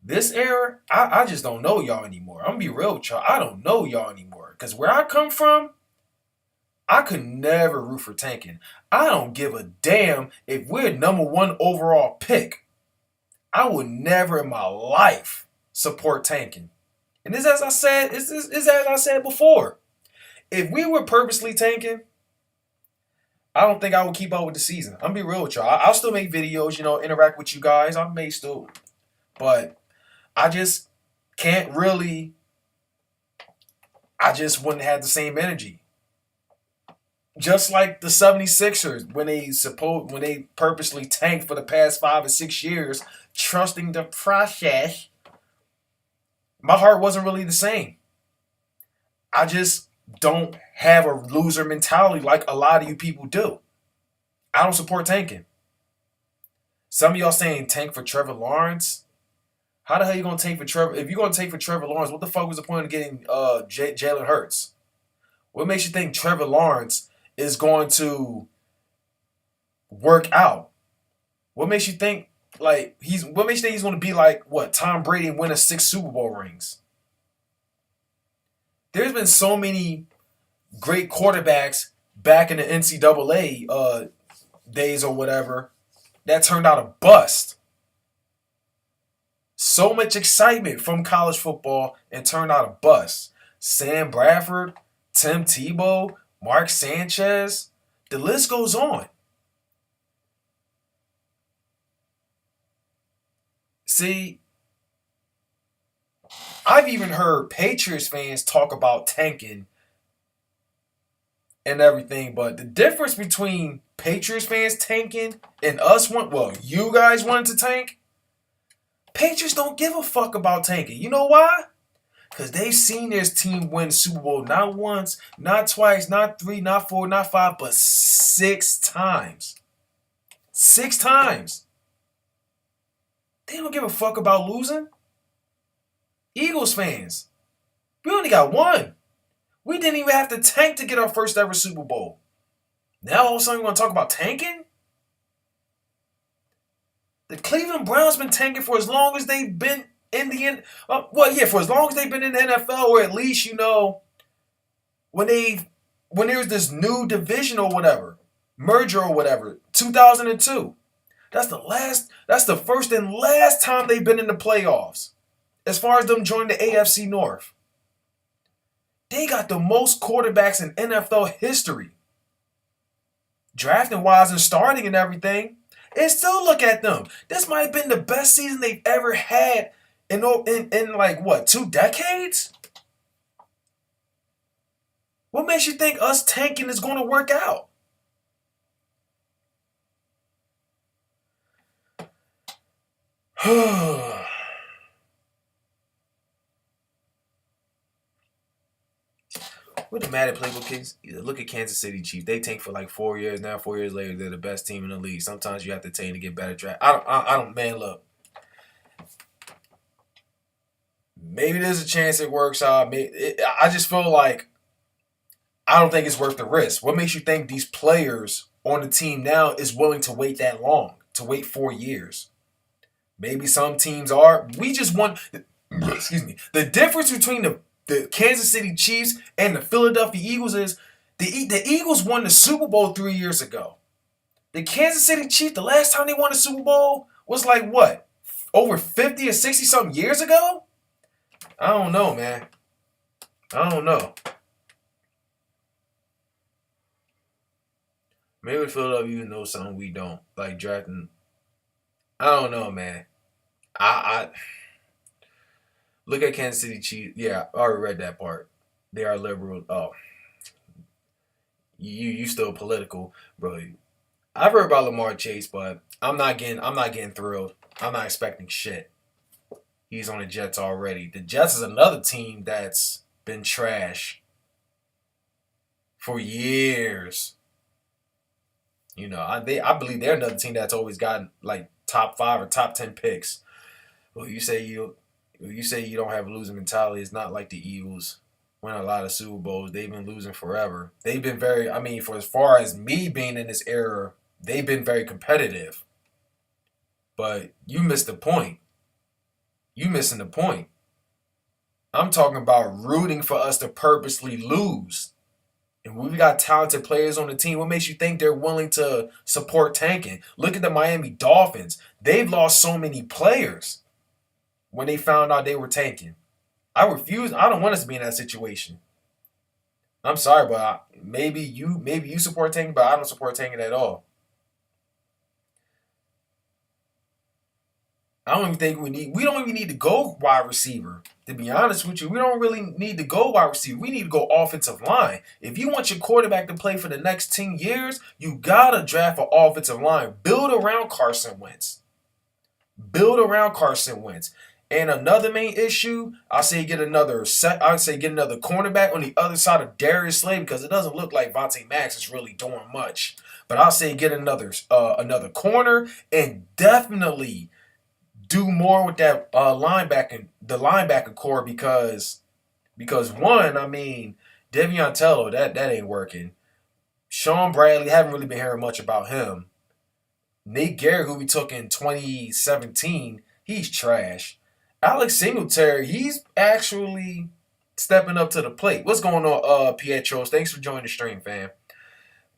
This era, I just don't know y'all anymore. I'm going to be real with y'all. I don't know y'all anymore. Because where I come from, I could never root for tanking. I don't give a damn if we're number 1 overall pick. I would never in my life support tanking. And this, as I said, is as I said before. If we were purposely tanking, I don't think I would keep up with the season. I'm gonna be real with y'all. I'll still make videos, interact with you guys. I may still, but I just can't really. I just wouldn't have the same energy. Just like the 76ers when they purposely tanked for the past 5 or 6 years, trusting the process. My heart wasn't really the same. I just don't have a loser mentality like a lot of you people do. I don't support tanking. Some of y'all saying tank for Trevor Lawrence. How the hell are you going to tank for Trevor? If you're going to tank for Trevor Lawrence, what the fuck was the point of getting Jalen Hurts? What makes you think Trevor Lawrence is going to work out? What makes you think what makes you think he's going to be like Tom Brady and win 6 Super Bowl rings? There's been so many great quarterbacks back in the NCAA days or whatever that turned out a bust. So much excitement from college football and turned out a bust. Sam Bradford, Tim Tebow, Mark Sanchez, the list goes on. See, I've even heard Patriots fans talk about tanking and everything, but the difference between Patriots fans tanking and us you guys wanting to tank, Patriots don't give a fuck about tanking. You know why? Because they've seen their team win Super Bowl not once, not twice, not 3, not 4, not 5, but 6 times. 6 times. They don't give a fuck about losing. Eagles fans, we only got 1. We didn't even have to tank to get our first ever Super Bowl. Now all of a sudden we're going to talk about tanking? The Cleveland Browns been tanking for as long as they've been in the for as long as they've been in the NFL, or at least when there was this new division or whatever, merger or whatever, 2002. That's the first and last time they've been in the playoffs. As far as them joining the AFC North. They got the most quarterbacks in NFL history. Drafting wise and starting and everything. And still look at them. This might have been the best season they've ever had in 2 decades? What makes you think us tanking is going to work out? With the Madden playbook kids, look at Kansas City Chiefs. They tank for 4 years now. 4 years later, they're the best team in the league. Sometimes you have to tank to get better draft. Look. Maybe there's a chance it works out. I just feel like I don't think it's worth the risk. What makes you think these players on the team now is willing to wait that long, to wait 4 years? Maybe some teams are. We just want, excuse me, the difference between the Kansas City Chiefs and the Philadelphia Eagles is the Eagles won the Super Bowl 3 years ago. The Kansas City Chiefs, the last time they won a Super Bowl was like what? Over 50 or 60 something years ago? I don't know, man. I don't know. Maybe Philadelphia knows something we don't. Like drafting. I don't know, man. I look at Kansas City Chiefs. Yeah, I already read that part. They are liberal. Oh, you still political, bro. I've heard about Lamar Chase, but I'm not getting thrilled. I'm not expecting shit. He's on the Jets already. The Jets is another team that's been trash for years. I believe they're another team that's always gotten like top 5 or top 10 picks. Well, you say you don't have a losing mentality. It's not like the Eagles win a lot of Super Bowls. They've been losing forever. They've been very. I mean, for as far as me being in this era, they've been very competitive. But you missed the point. You missing the point. I'm talking about rooting for us to purposely lose. And we've got talented players on the team. What makes you think they're willing to support tanking? Look at the Miami Dolphins. They've lost so many players when they found out they were tanking. I refuse. I don't want us to be in that situation. I'm sorry, but maybe you support tanking, but I don't support tanking at all. I don't even think we don't even need to go wide receiver. To be honest with you, we don't really need to go wide receiver. We need to go offensive line. If you want your quarterback to play for the next 10 years, you gotta draft an offensive line. Build around Carson Wentz. Build around Carson Wentz. And another main issue, I'd say get another cornerback on the other side of Darius Slay because it doesn't look like Vontae Max is really doing much. But I'll say get another corner and definitely do more with that the linebacker core because one, I mean, Devion Tello, that ain't working. Sean Bradley, haven't really been hearing much about him. Nate Garrett, who we took in 2017, he's trash. Alex Singletary, he's actually stepping up to the plate. What's going on, Pietros? Thanks for joining the stream, fam.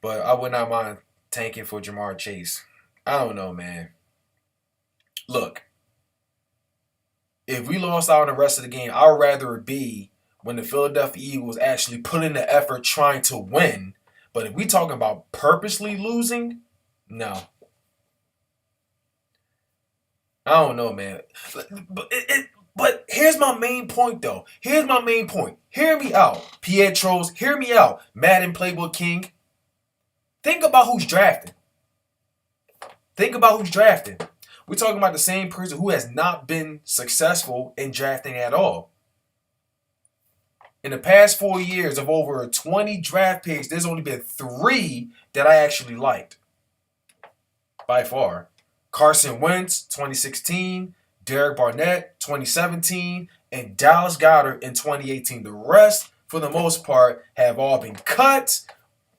But I would not mind tanking for Jamar Chase. I don't know, man. Look, if we lost out on the rest of the game, I'd rather it be when the Philadelphia Eagles actually put in the effort trying to win. But if we talking about purposely losing, no. I don't know, man. But here's my main point, though. Here's my main point. Hear me out. Pietros, hear me out. Madden Playbook King. Think about who's drafting. Think about who's drafting. We're talking about the same person who has not been successful in drafting at all. In the past 4 years of over 20 draft picks, there's only been 3 that I actually liked. By far. Carson Wentz, 2016, Derek Barnett, 2017, and Dallas Goedert in 2018. The rest, for the most part, have all been cut,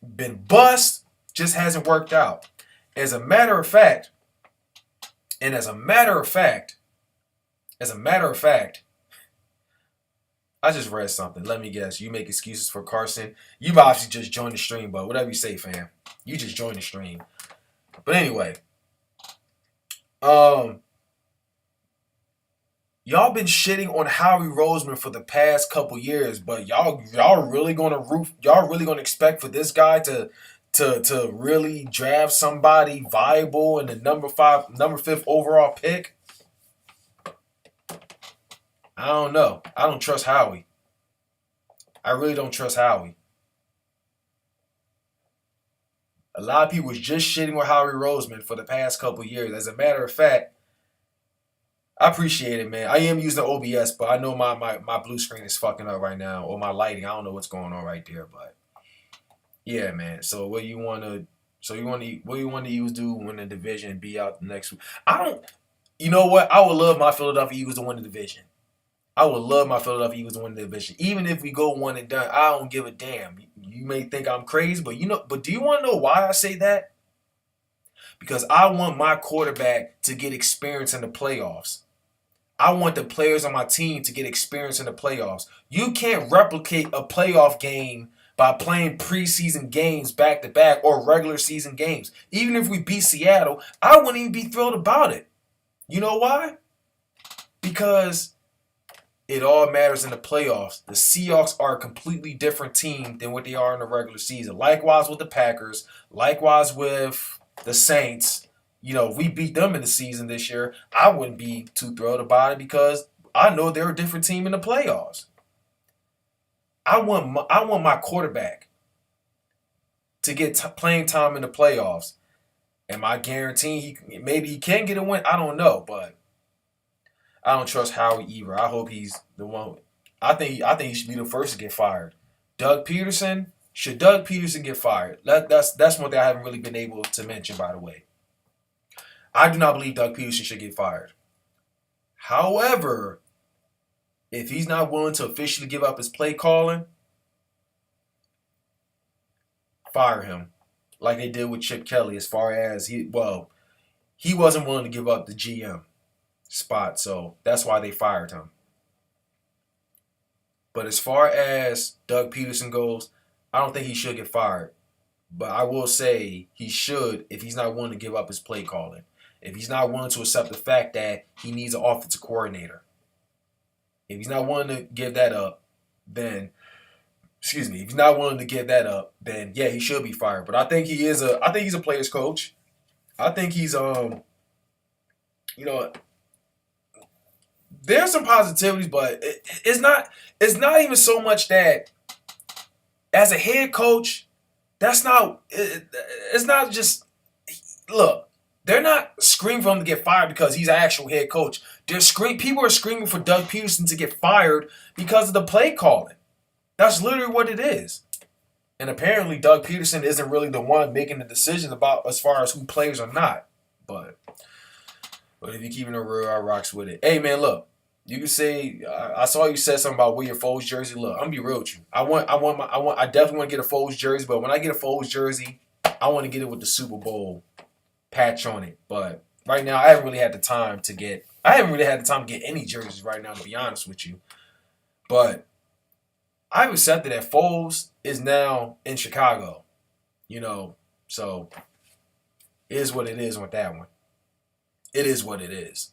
been bust, just hasn't worked out. As a matter of fact, I just read something. Let me guess. You make excuses for Carson. You obviously just joined the stream, but whatever you say, fam. You just joined the stream. But anyway, y'all been shitting on Howie Roseman for the past couple years, but y'all really gonna expect for this guy to really draft somebody viable in the number 5th overall pick? I don't know. I don't trust Howie. I really don't trust Howie. A lot of people was just shitting with Howie Roseman for the past couple years. As a matter of fact, I appreciate it, man. I am using OBS, but I know my blue screen is fucking up right now, or my lighting. I don't know what's going on right there, but yeah, man. So what you want the Eagles do win the division and be out the next week? You know what? I would love my Philadelphia Eagles to win the division. I would love my Philadelphia Eagles to win the division. Even if we go one and done, I don't give a damn. You may think I'm crazy, but do you want to know why I say that? Because I want my quarterback to get experience in the playoffs. I want the players on my team to get experience in the playoffs. You can't replicate a playoff game by playing preseason games back to back or regular season games. Even if we beat Seattle, I wouldn't even be thrilled about it. You know why? Because it all matters in the playoffs. The Seahawks are a completely different team than what they are in the regular season. Likewise with the Packers. Likewise with the Saints. You know, if we beat them in the season this year, I wouldn't be too thrilled about it because I know they're a different team in the playoffs. I want my quarterback to get playing time in the playoffs. Am I guaranteeing maybe he can get a win? I don't know, but I don't trust Howie either. I hope he's the one. I think he should be the first to get fired. Doug Peterson, should Doug Peterson get fired? That's one thing I haven't really been able to mention, by the way. I do not believe Doug Peterson should get fired. However, if he's not willing to officially give up his play calling, fire him. Like they did with Chip Kelly as far as he wasn't willing to give up the GM spot, so that's why they fired him. But as far as Doug Peterson goes, I don't think he should get fired. But I will say he should if he's not willing to give up his play calling. If he's not willing to accept the fact that he needs an offensive coordinator. If he's not willing to give that up, then if he's not willing to give that up, then yeah, he should be fired. But I think he's a player's coach. I think he's there's some positivities, but it's not even so much that as a head coach, it's not just look. They're not screaming for him to get fired because he's an actual head coach. People are screaming for Doug Peterson to get fired because of the play calling. That's literally what it is. And apparently Doug Peterson isn't really the one making the decision about as far as who plays or not. But if you're keeping it real, I rocks with it. Hey man, look. You can say I saw you said something about wear your Foles jersey. Look, I'm gonna be real with you. I definitely want to get a Foles jersey, but when I get a Foles jersey, I want to get it with the Super Bowl patch on it. But right now I haven't really had the time to get any jerseys right now, to be honest with you. But I've accepted that Foles is now in Chicago. So it is what it is with that one. It is what it is.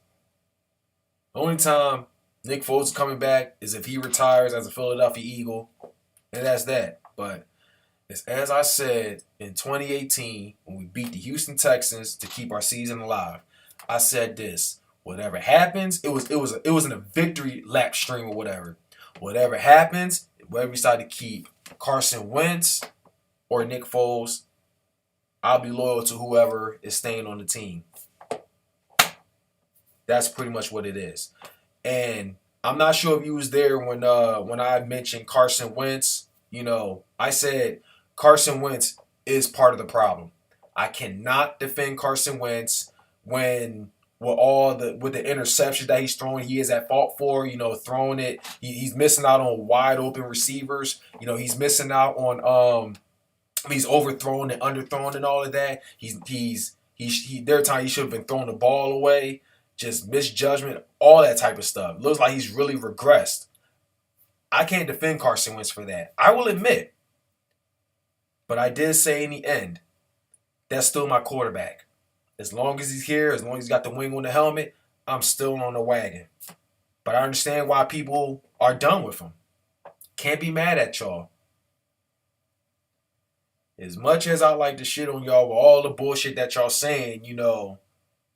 The only time Nick Foles is coming back is if he retires as a Philadelphia Eagle, and that's that. But it's as I said in 2018 when we beat the Houston Texans to keep our season alive. I said this: whatever happens, it was in a victory lap stream or whatever. Whatever happens, whether we decide to keep Carson Wentz or Nick Foles, I'll be loyal to whoever is staying on the team. That's pretty much what it is. And I'm not sure if you was there when I mentioned Carson Wentz. I said Carson Wentz is part of the problem. I cannot defend Carson Wentz when with the interceptions that he's throwing, he is at fault for. Throwing it, he's missing out on wide open receivers. He's missing out on he's overthrown and underthrown and all of that. There are times he should have been throwing the ball away. Just misjudgment, all that type of stuff. Looks like he's really regressed. I can't defend Carson Wentz for that. I will admit. But I did say in the end, that's still my quarterback. As long as he's here, as long as he's got the wing on the helmet, I'm still on the wagon. But I understand why people are done with him. Can't be mad at y'all. As much as I like to shit on y'all with all the bullshit that y'all saying,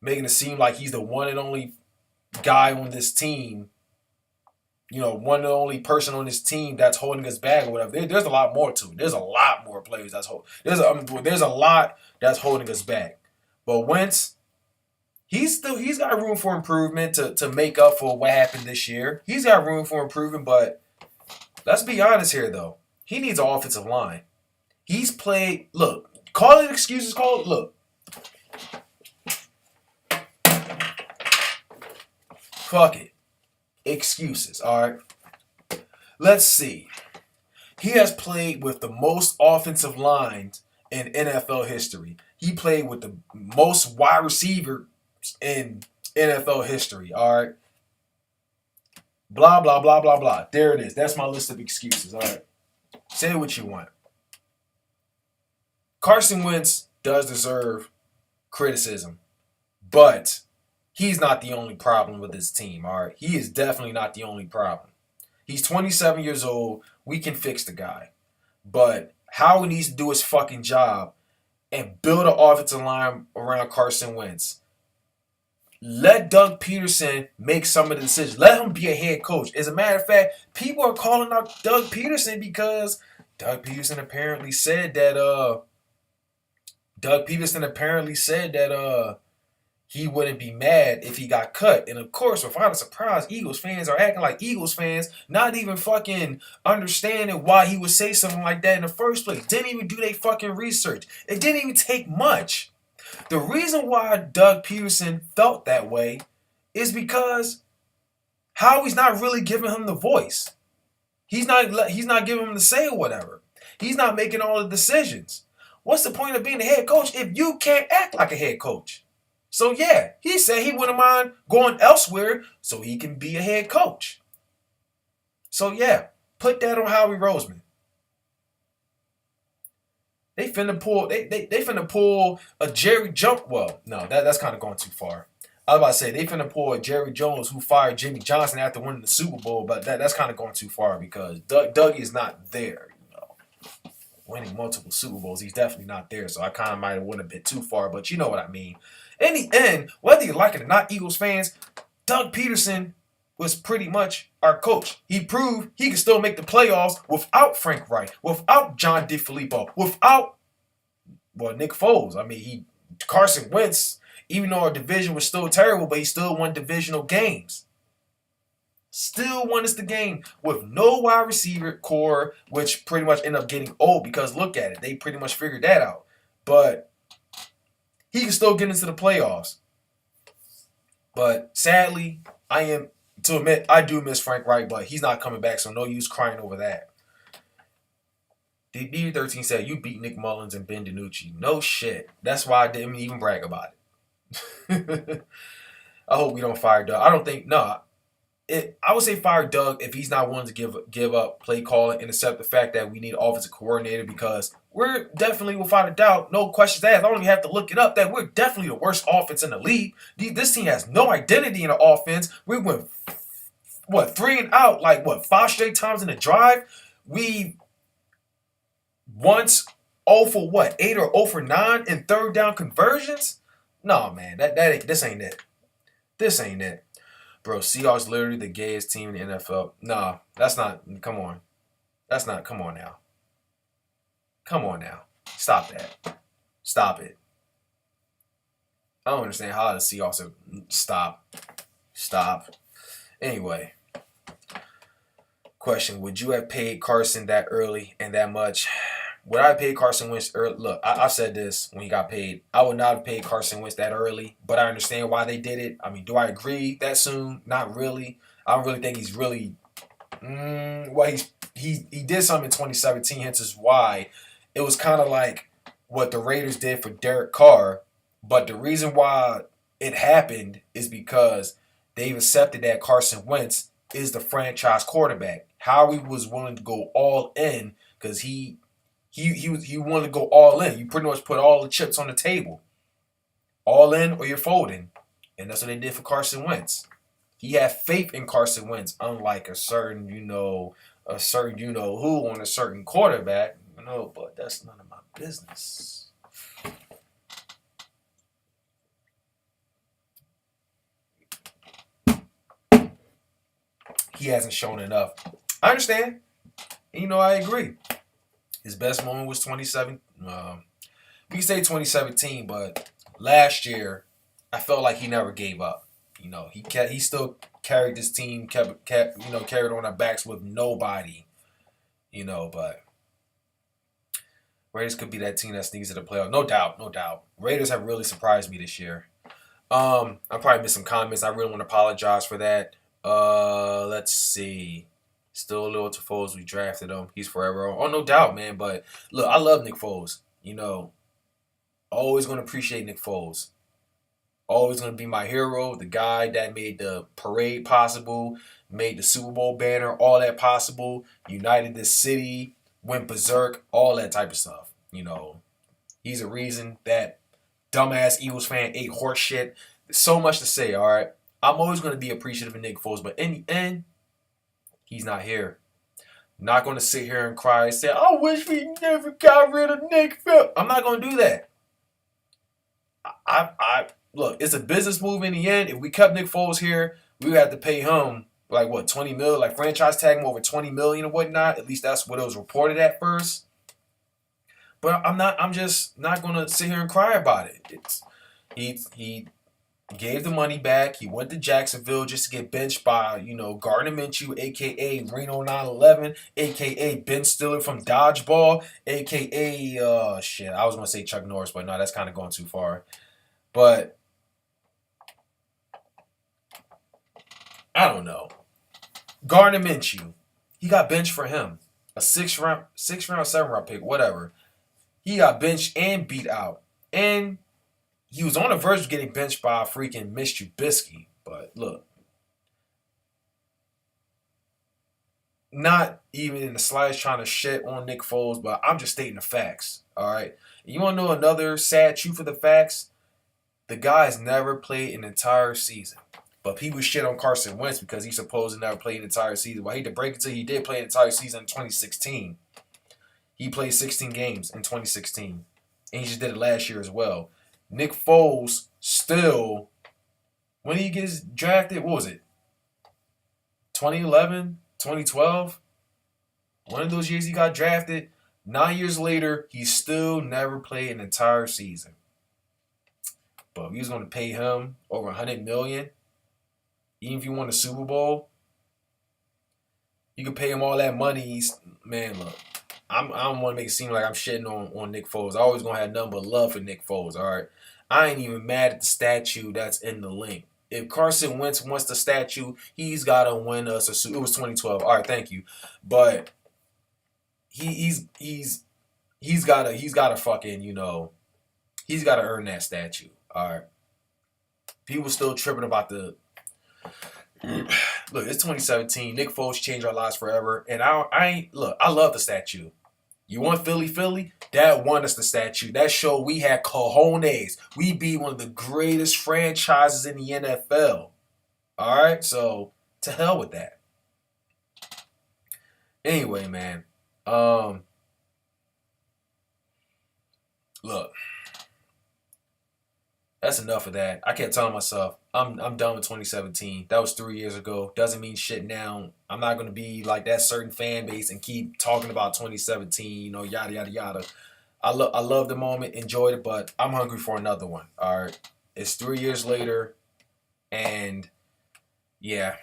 making it seem like he's the one and only guy on this team, one and only person on this team that's holding us back or whatever. There's a lot more to it. There's a lot more players that's there's a lot that's holding us back. But Wentz, he's got room for improvement to make up for what happened this year. He's got room for improvement, but let's be honest here though. He needs an offensive line. He's played. Look, call it excuses. Look. Fuck it. Excuses, all right? Let's see. He has played with the most offensive lines in NFL history. He played with the most wide receiver in NFL history, all right? Blah, blah, blah, blah, blah. There it is. That's my list of excuses, all right? Say what you want. Carson Wentz does deserve criticism, but he's not the only problem with this team, all right? He is definitely not the only problem. He's 27 years old. We can fix the guy. But how he needs to do his fucking job and build an offensive line around Carson Wentz. Let Doug Peterson make some of the decisions. Let him be a head coach. As a matter of fact, people are calling out Doug Peterson because Doug Peterson apparently said that he wouldn't be mad if he got cut. And of course, without a surprise, Eagles fans are acting like Eagles fans, not even fucking understanding why he would say something like that in the first place. Didn't even do their fucking research. It didn't even take much. The reason why Doug Peterson felt that way is because Howie's not really giving him the voice. He's not giving him the say or whatever. He's not making all the decisions. What's the point of being a head coach if you can't act like a head coach? So yeah, he said he wouldn't mind going elsewhere so he can be a head coach. So yeah, put that on Howie Roseman. They finna pull a Jerry Jones. Well, no, that's kind of going too far. I was about to say they finna pull a Jerry Jones who fired Jimmy Johnson after winning the Super Bowl, but that's kind of going too far because Dougie is not there. Winning multiple Super Bowls, he's definitely not there. So I kind of might have went a bit too far, but you know what I mean. In the end, whether you like it or not, Eagles fans, Doug Peterson was pretty much our coach. He proved he could still make the playoffs without Frank Reich, without John DeFilippo, without, Nick Foles. I mean, Carson Wentz, even though our division was still terrible, but he still won divisional games. Still won us the game with no wide receiver core, which pretty much ended up getting old because look at it. They pretty much figured that out. But he can still get into the playoffs. But sadly, I do miss Frank Reich, but he's not coming back, so no use crying over that. DB13 said, you beat Nick Mullins and Ben DiNucci. No shit. That's why I didn't even brag about it. I hope we don't fire Doug. I don't think, no. I would say fire Doug if he's not willing to give up play calling and accept the fact that we need an offensive coordinator because we're definitely, without a doubt, no questions asked. I don't even have to look it up, that we're definitely the worst offense in the league. This team has no identity in the offense. We went, 3 and out, 5 straight times in the drive? We once 0 for 8 or 0 for 9 in third down conversions? No, man, this ain't it. This ain't it. Bro, Seahawks literally the gayest team in the NFL. Nah, that's not. Come on. That's not. Come on now. Come on now. Stop that. Stop it. I don't understand how the Seahawks are. Stop. Anyway. Question. Would you have paid Carson that early and that much? Would I have paid Carson Wentz early? Look, I said this when he got paid. I would not have paid Carson Wentz that early, but I understand why they did it. I mean, do I agree that soon? Not really. I don't really think he's really. He did something in 2017, hence is why. It was kind of like what the Raiders did for Derek Carr, but the reason why it happened is because they've accepted that Carson Wentz is the franchise quarterback. Howie was willing to go all in because he wanted to go all in. You pretty much put all the chips on the table. All in or you're folding. And that's what they did for Carson Wentz. He had faith in Carson Wentz, unlike a certain who on a certain quarterback. But that's none of my business. He hasn't shown enough. I understand. And, I agree. His best moment was 2017. We can say 2017, but last year, I felt like he never gave up. He still carried this team, carried on our backs with nobody. But Raiders could be that team that sneaks to the playoffs. No doubt. Raiders have really surprised me this year. I probably missed some comments. I really want to apologize for that. Let's see. Still a little to Foles. We drafted him. He's forever on. Oh, no doubt, man. But look, I love Nick Foles. Always going to appreciate Nick Foles. Always going to be my hero. The guy that made the parade possible, made the Super Bowl banner, all that possible. United the city, went berserk, all that type of stuff. He's a reason that dumbass Eagles fan ate horse shit. There's so much to say, all right? I'm always going to be appreciative of Nick Foles, but in the end, he's not here. I'm not going to sit here and cry and say, I wish we never got rid of Nick Foles. I'm not going to do that. I look, it's a business move in the end. If we kept Nick Foles here, we would have to pay him like what, 20 mil, like franchise tag him over 20 million or whatnot. At least that's what it was reported at first. But I'm just not gonna sit here and cry about it. He gave the money back. He went to Jacksonville just to get benched by, Gardner Minshew, aka Reno 911, aka Ben Stiller from Dodgeball, aka shit. I was gonna say Chuck Norris, but no, that's kind of going too far. But I don't know. Gardner Minshew, he got benched for him. A 7 round pick, whatever. He got benched and beat out. And he was on the verge of getting benched by a freaking Mitch Trubisky. But look, not even in the slightest trying to shit on Nick Foles, but I'm just stating the facts. All right. You want to know another sad truth of the facts? The guy has never played an entire season. But people shit on Carson Wentz because he supposed to never play an entire season. Well, I hate to break it to you, he did play an entire season in 2016. He played 16 games in 2016. And he just did it last year as well. Nick Foles still, when he gets drafted, what was it? 2011, 2012? One of those years he got drafted. 9 years later, he still never played an entire season. But we was going to pay him over $100 million, even if he won the Super Bowl, you could pay him all that money. Man, look, I don't want to make it seem like I'm shitting on Nick Foles. I always going to have nothing but love for Nick Foles, all right? I ain't even mad at the statue that's in the link. If Carson Wentz wants the statue, he's got to win us a Super. It was 2012. All right, thank you. But he's got to fucking, he's got to earn that statue, all right? People still tripping about the... Look, it's 2017. Nick Foles changed our lives forever. And I love the statue. You want Philly? That won us the statue. That showed we had cojones. We beat one of the greatest franchises in the NFL. All right? So, to hell with that. Anyway, man. Look. That's enough of that. I kept telling myself, I'm done with 2017. That was 3 years ago. Doesn't mean shit now. I'm not going to be like that certain fan base and keep talking about 2017, yada, yada, yada. I love the moment, enjoyed it, but I'm hungry for another one. All right. It's 3 years later, and yeah,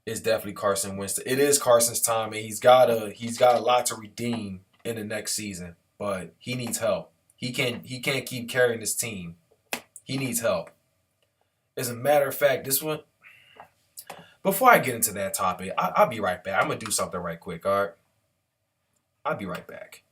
it's definitely Carson Wentz. It is Carson's time, and he's got a lot to redeem in the next season, but he needs help. He can't keep carrying this team. He needs help. As a matter of fact, this one, before I get into that topic, I'll be right back. I'm going to do something right quick, all right? I'll be right back.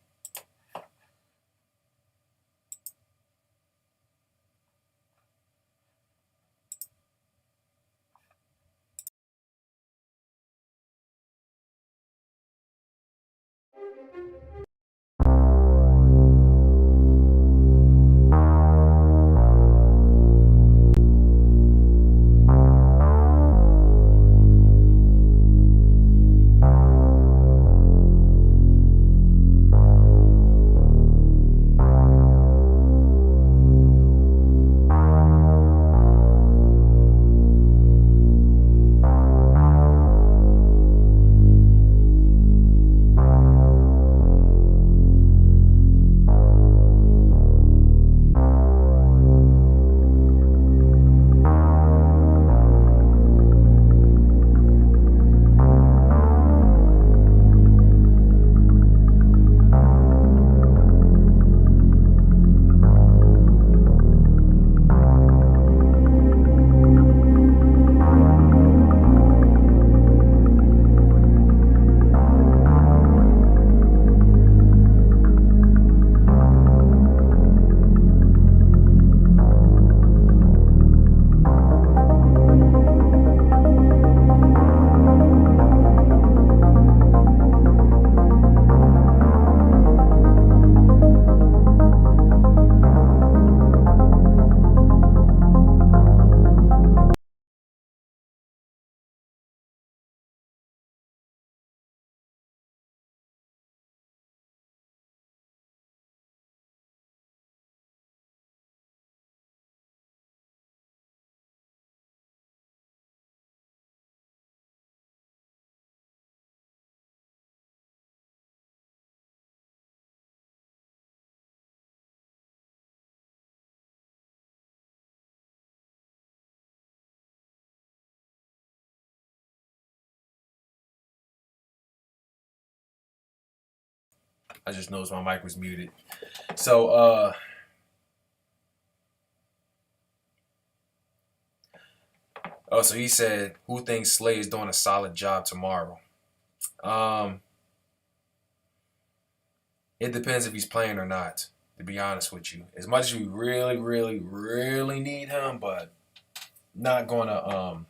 I just noticed my mic was muted. So, so he said, who thinks Slay is doing a solid job tomorrow? Um, it depends if he's playing or not, to be honest with you. As much as we really, really, really need him, but not gonna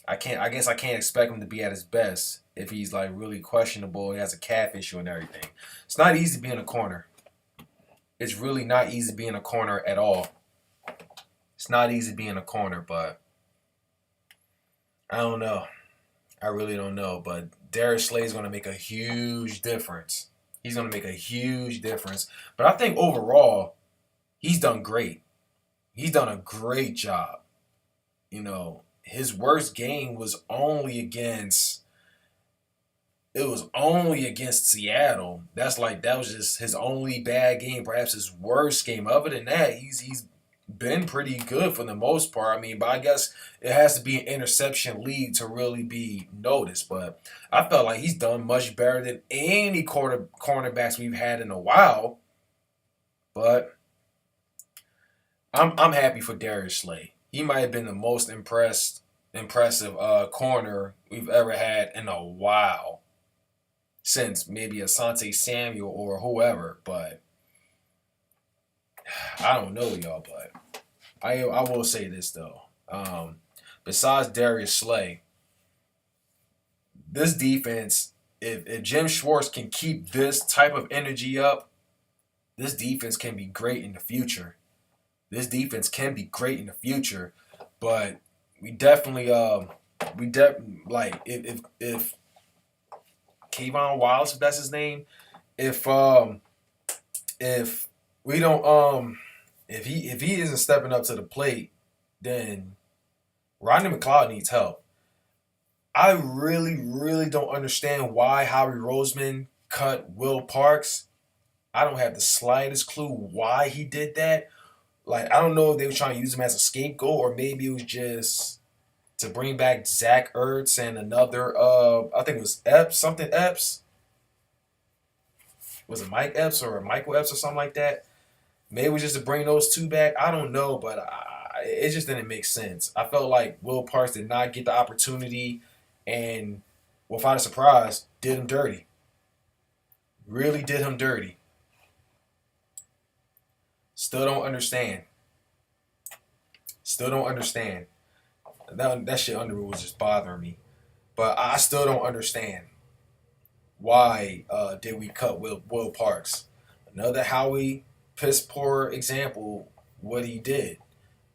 I guess I can't expect him to be at his best if he's like really questionable, he has a calf issue and everything. It's not easy to be in a corner. It's really not easy to be in a corner at all. It's not easy to be in a corner, but I don't know. I really don't know. But Darius Slay is going to make a huge difference. He's going to make a huge difference. But I think overall, he's done great. He's done a great job. You know, his worst game was only against Seattle. That was just his only bad game, perhaps his worst game. Other than that, he's been pretty good for the most part. I mean, but I guess it has to be an interception league to really be noticed. But I felt like he's done much better than any cornerbacks we've had in a while. But I'm happy for Darius Slay. He might have been the most impressive corner we've ever had in a while, since maybe Asante Samuel or whoever. But I don't know, y'all. But I will say this though. Besides Darius Slay, this defense, if Jim Schwartz can keep this type of energy up, this defense can be great in the future. This defense can be great in the future, but we definitely like if Kayvon Wallace, if that's his name, if we don't if he isn't stepping up to the plate, then Rodney McLeod needs help. I really, really don't understand why Howie Roseman cut Will Parks. I don't have the slightest clue why he did that. Like, I don't know if they were trying to use him as a scapegoat or maybe it was just to bring back Zach Ertz and another, I think it was Epps. Was it Mike Epps or Michael Epps or something like that? Maybe it was just to bring those two back. I don't know, but it just didn't make sense. I felt like Will Parks did not get the opportunity and, without a surprise, did him dirty. Really did him dirty. Still don't understand. That shit under was just bothering me. But I still don't understand why did we cut Will Parks. Another Howie piss poor example what he did.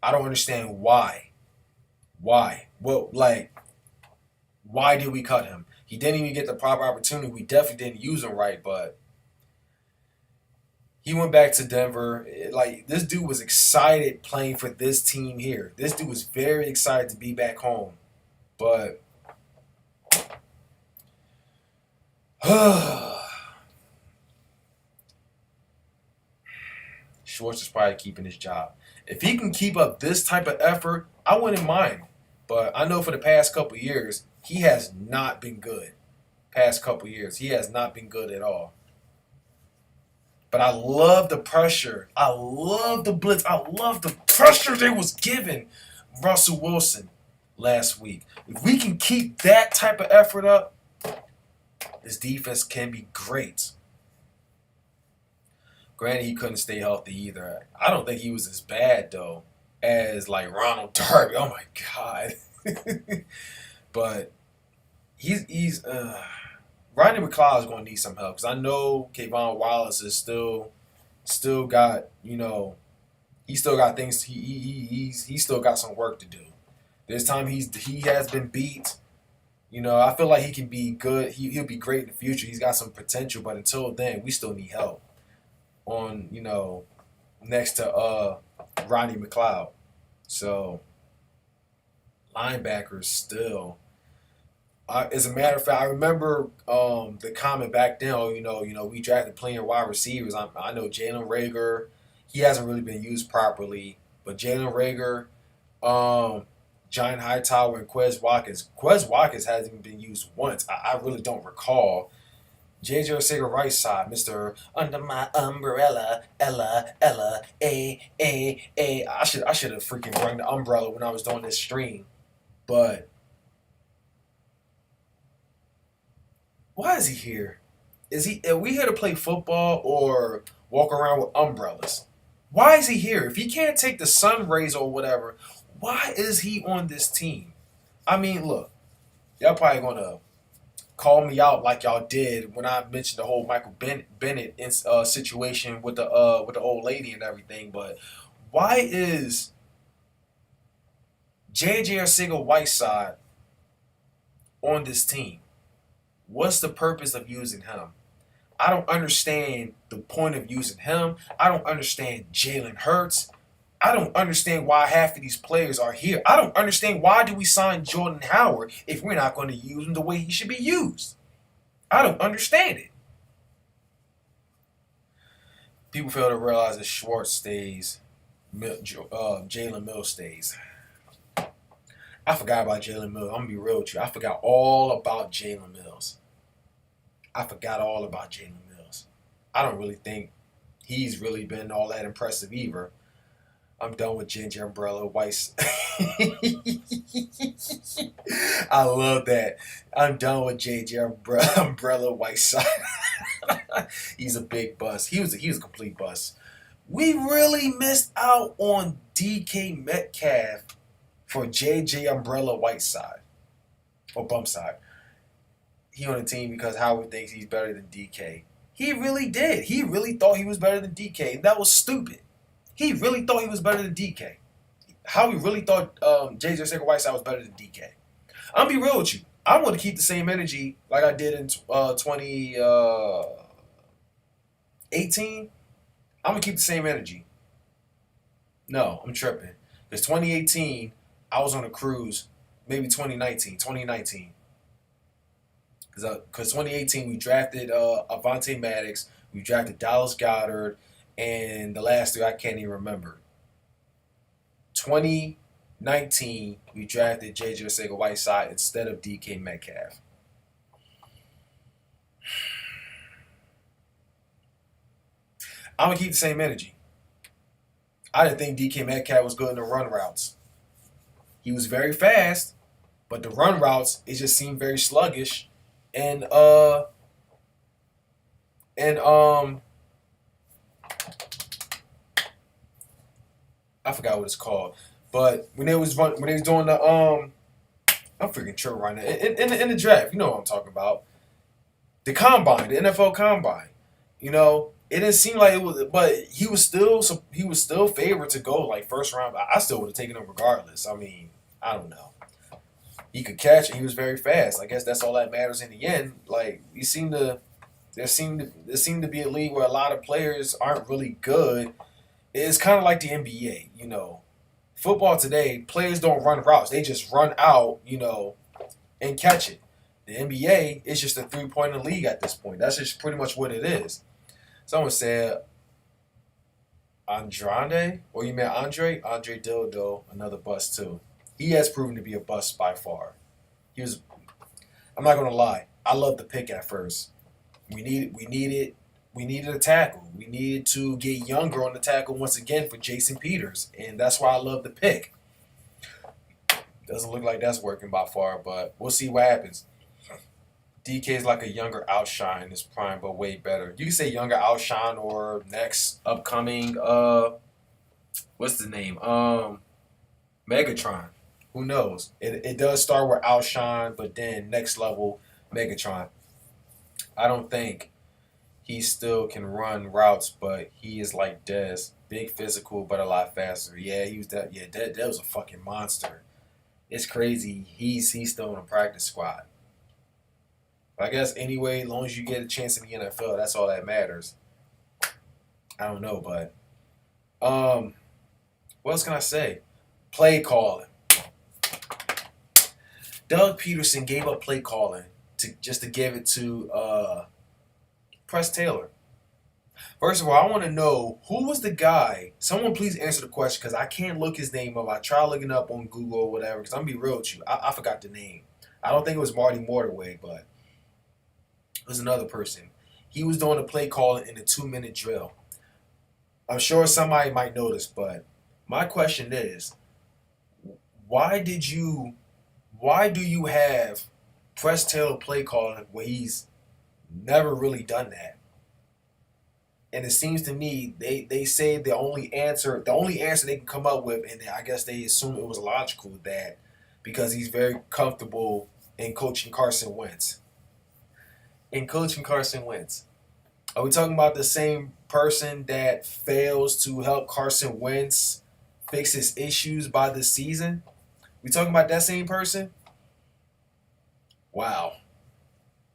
I don't understand why. Why? Well, like, why did we cut him? He didn't even get the proper opportunity. We definitely didn't use him right, but he went back to Denver. Like, this dude was excited playing for this team here. This dude was very excited to be back home. But Schwartz is probably keeping his job. If he can keep up this type of effort, I wouldn't mind. But I know for the past couple of years, he has not been good. He has not been good at all. But I love the pressure. I love the blitz. I love the pressure they was giving Russell Wilson last week. If we can keep that type of effort up, this defense can be great. Granted, he couldn't stay healthy either. I don't think he was as bad, though, as, like, Ronald Darby. Oh, my God. But he's Rodney McLeod is going to need some help because I know Kayvon Wallace is still got, he still got things. He still got some work to do. This time he has been beat. I feel like he can be good. He'll be great in the future. He's got some potential, but until then, we still need help. On next to Rodney McLeod, so linebackers still. As a matter of fact, I remember the comment back then. We drafted playing wide receivers. I know Jalen Reagor, he hasn't really been used properly, but Jalen Reagor, Giant Hightower, and Quez Watkins. Quez Watkins hasn't even been used once. I really don't recall. JJ Arcega right side, Mr. Under My Umbrella, Ella, A. I should have freaking rung the umbrella when I was doing this stream. But why is he here? Are we here to play football or walk around with umbrellas? Why is he here? If he can't take the sun rays or whatever, why is he on this team? I mean, look, y'all probably gonna call me out like y'all did when I mentioned the whole Michael Bennett situation with the old lady and everything. But why is JJ Arcega Whiteside on this team? What's the purpose of using him? I don't understand the point of using him. I don't understand Jalen Hurts. I don't understand why half of these players are here. I don't understand why do we sign Jordan Howard if we're not going to use him the way he should be used. I don't understand it. People fail to realize that Schwartz stays, Jalen Mills stays. I forgot about Jalen Mills. I'm going to be real with you. I forgot all about Jalen Mills. I forgot all about Jalen Mills. I don't really think he's really been all that impressive either. I'm done with Ginger Umbrella White. I love that. I'm done with JJ Umbrella Whiteside. He's a big bust. He was a complete bust. We really missed out on DK Metcalf for JJ Umbrella Whiteside or Bumpside. He on the team because Howard thinks he's better than DK. He really did. He really thought he was better than DK. That was stupid. He really thought he was better than DK. How he really thought JJ Arcega Whiteside was better than DK. I'm gonna be real with you. I want to keep the same energy like I did in 2018. I'm gonna keep the same energy. No, I'm tripping. Because 2018, I was on a cruise. Maybe 2019. Because 2018, we drafted Avonte Maddox. We drafted Dallas Goedert. And the last three, I can't even remember. 2019, we drafted JJ Arcega Whiteside instead of DK Metcalf. I'm going to keep the same energy. I didn't think DK Metcalf was good in the run routes. He was very fast, but the run routes, it just seemed very sluggish. And I forgot what it's called. But when they was doing the I'm freaking tripping right now. In the draft, you know what I'm talking about. The combine, the NFL combine. You know, it didn't seem like it was, but he was still favored to go like first round. I still would have taken him regardless. I mean, I don't know. He could catch and he was very fast. I guess that's all that matters in the end. Like there seemed to be a league where a lot of players aren't really good. It's kind of like the NBA, you know. Football today, players don't run routes. They just run out, you know, and catch it. The NBA is just a three-pointer league at this point. That's just pretty much what it is. Someone said Andrade, or you meant Andre? Andre Dildo, another bust too. He has proven to be a bust by far. I'm not gonna lie, I loved the pick at first. We needed a tackle. We needed to get younger on the tackle once again for Jason Peters, and that's why I love the pick. Doesn't look like that's working by far, but we'll see what happens. DK is like a younger outshine in his prime, but way better. You can say younger outshine or next upcoming what's the name? Megatron. Who knows? It does start with outshine, but then next level Megatron. I don't think he still can run routes, but he is like Dez. Big physical, but a lot faster. Yeah, he was that. Yeah, that was a fucking monster. It's crazy. He's still in a practice squad. But I guess anyway, as long as you get a chance in the NFL, that's all that matters. I don't know, but what else can I say? Play calling. Doug Peterson gave up play calling just to give it to Press Taylor. First of all, I want to know who was the guy. Someone please answer the question because I can't look his name up. I try looking up on Google or whatever because I'm going to be real with you. I forgot the name. I don't think it was Marty Mortaway, but was another person. He was doing a play calling in a 2 minute drill. I'm sure somebody might notice, but my question is, why did you why do you have Press Taylor play calling where he's never really done that? And it seems to me they say the only answer they can come up with, and I guess they assume it was logical, that because he's very comfortable in coaching Carson Wentz. In coaching Carson Wentz. Are we talking about the same person that fails to help Carson Wentz fix his issues by this season? We talking about that same person? Wow.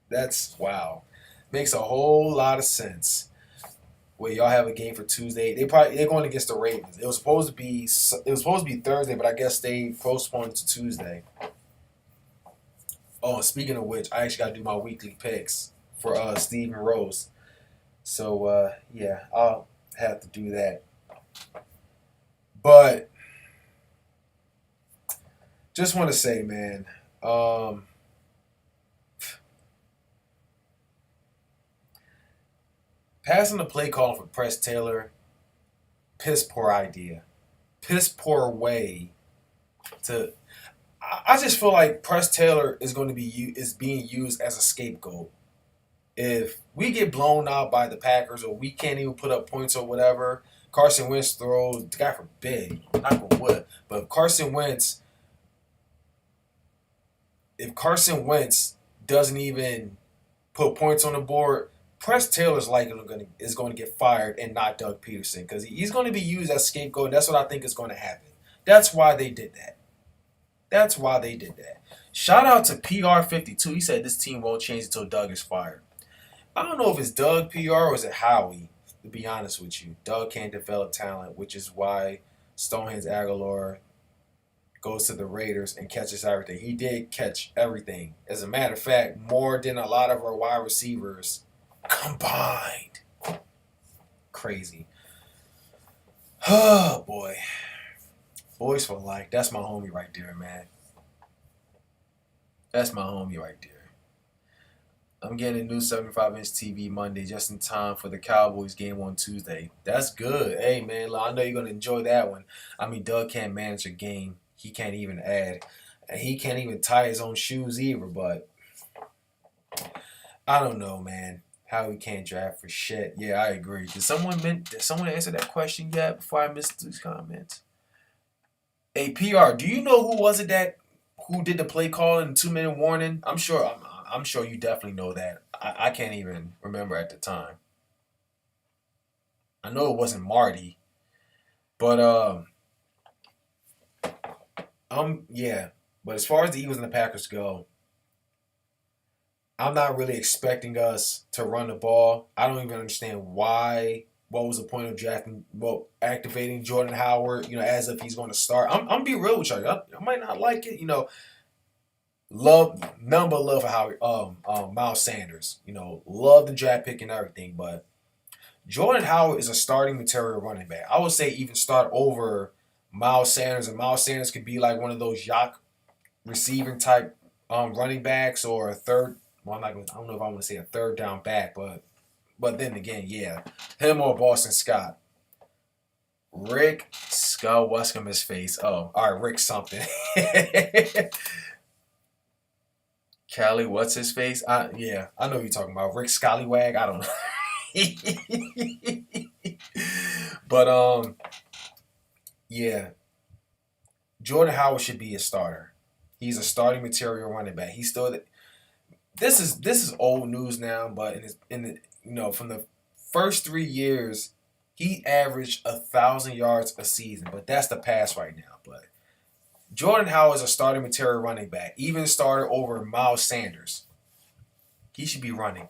That's wow. Makes a whole lot of sense. Where y'all have a game for Tuesday. They're going against the Ravens. It was supposed to be Thursday, but I guess they postponed it to Tuesday. Oh, speaking of which, I actually got to do my weekly picks for Steven Rose. So yeah, I'll have to do that. But just want to say, man, passing the play call for Press Taylor, piss poor idea, piss poor way to. I just feel like Press Taylor is being used as a scapegoat. If we get blown out by the Packers or we can't even put up points or whatever, Carson Wentz throws. God forbid, knock on wood. But if Carson Wentz doesn't even put points on the board, Press Taylor's is going to get fired and not Doug Peterson, because he's going to be used as scapegoat. That's what I think is going to happen. That's why they did that. That's why they did that. Shout out to PR52. He said this team won't change until Doug is fired. I don't know if it's Doug PR or is it Howie, to be honest with you. Doug can't develop talent, which is why Stonehands Aguilar goes to the Raiders and catches everything. He did catch everything. As a matter of fact, more than a lot of our wide receivers combined. Crazy. Oh, boy. Boys for life. That's my homie right there, man. That's my homie right there. I'm getting a new 75-inch TV Monday just in time for the Cowboys game on Tuesday. That's good. Hey, man, I know you're going to enjoy that one. I mean, Doug can't manage a game. He can't even add. And he can't even tie his own shoes either, but I don't know, man. How he can't draft for shit. Yeah, I agree. Did someone answer that question yet before I missed these comments? Hey, PR, do you know who did the play call and 2 minute warning? I'm sure you definitely know that. I can't even remember at the time. I know it wasn't Marty, but yeah. But as far as the Eagles and the Packers go, I'm not really expecting us to run the ball. I don't even understand why. What was the point of activating Jordan Howard? As if he's going to start. I'm gonna be real with you. I might not like it. Love for Howard. Miles Sanders. Love the draft pick and everything, but Jordan Howard is a starting material running back. I would say even start over Miles Sanders, and Miles Sanders could be like one of those yacht receiving type running backs, or a third. Well, I don't know if I want to say a third down back, but then again, yeah, him or Boston Scott. Rick Scott, what's his face? Oh, all right, Rick something. Callie, what's his face? Yeah, I know who you're talking about. Rick Scallywag. I don't know. But yeah, Jordan Howard should be a starter. He's a starting material running back. He's still. This is old news now, but from the first 3 years, he averaged 1,000 yards a season. But that's the pass right now. But Jordan Howard is a starting material running back, even starter over Miles Sanders. He should be running.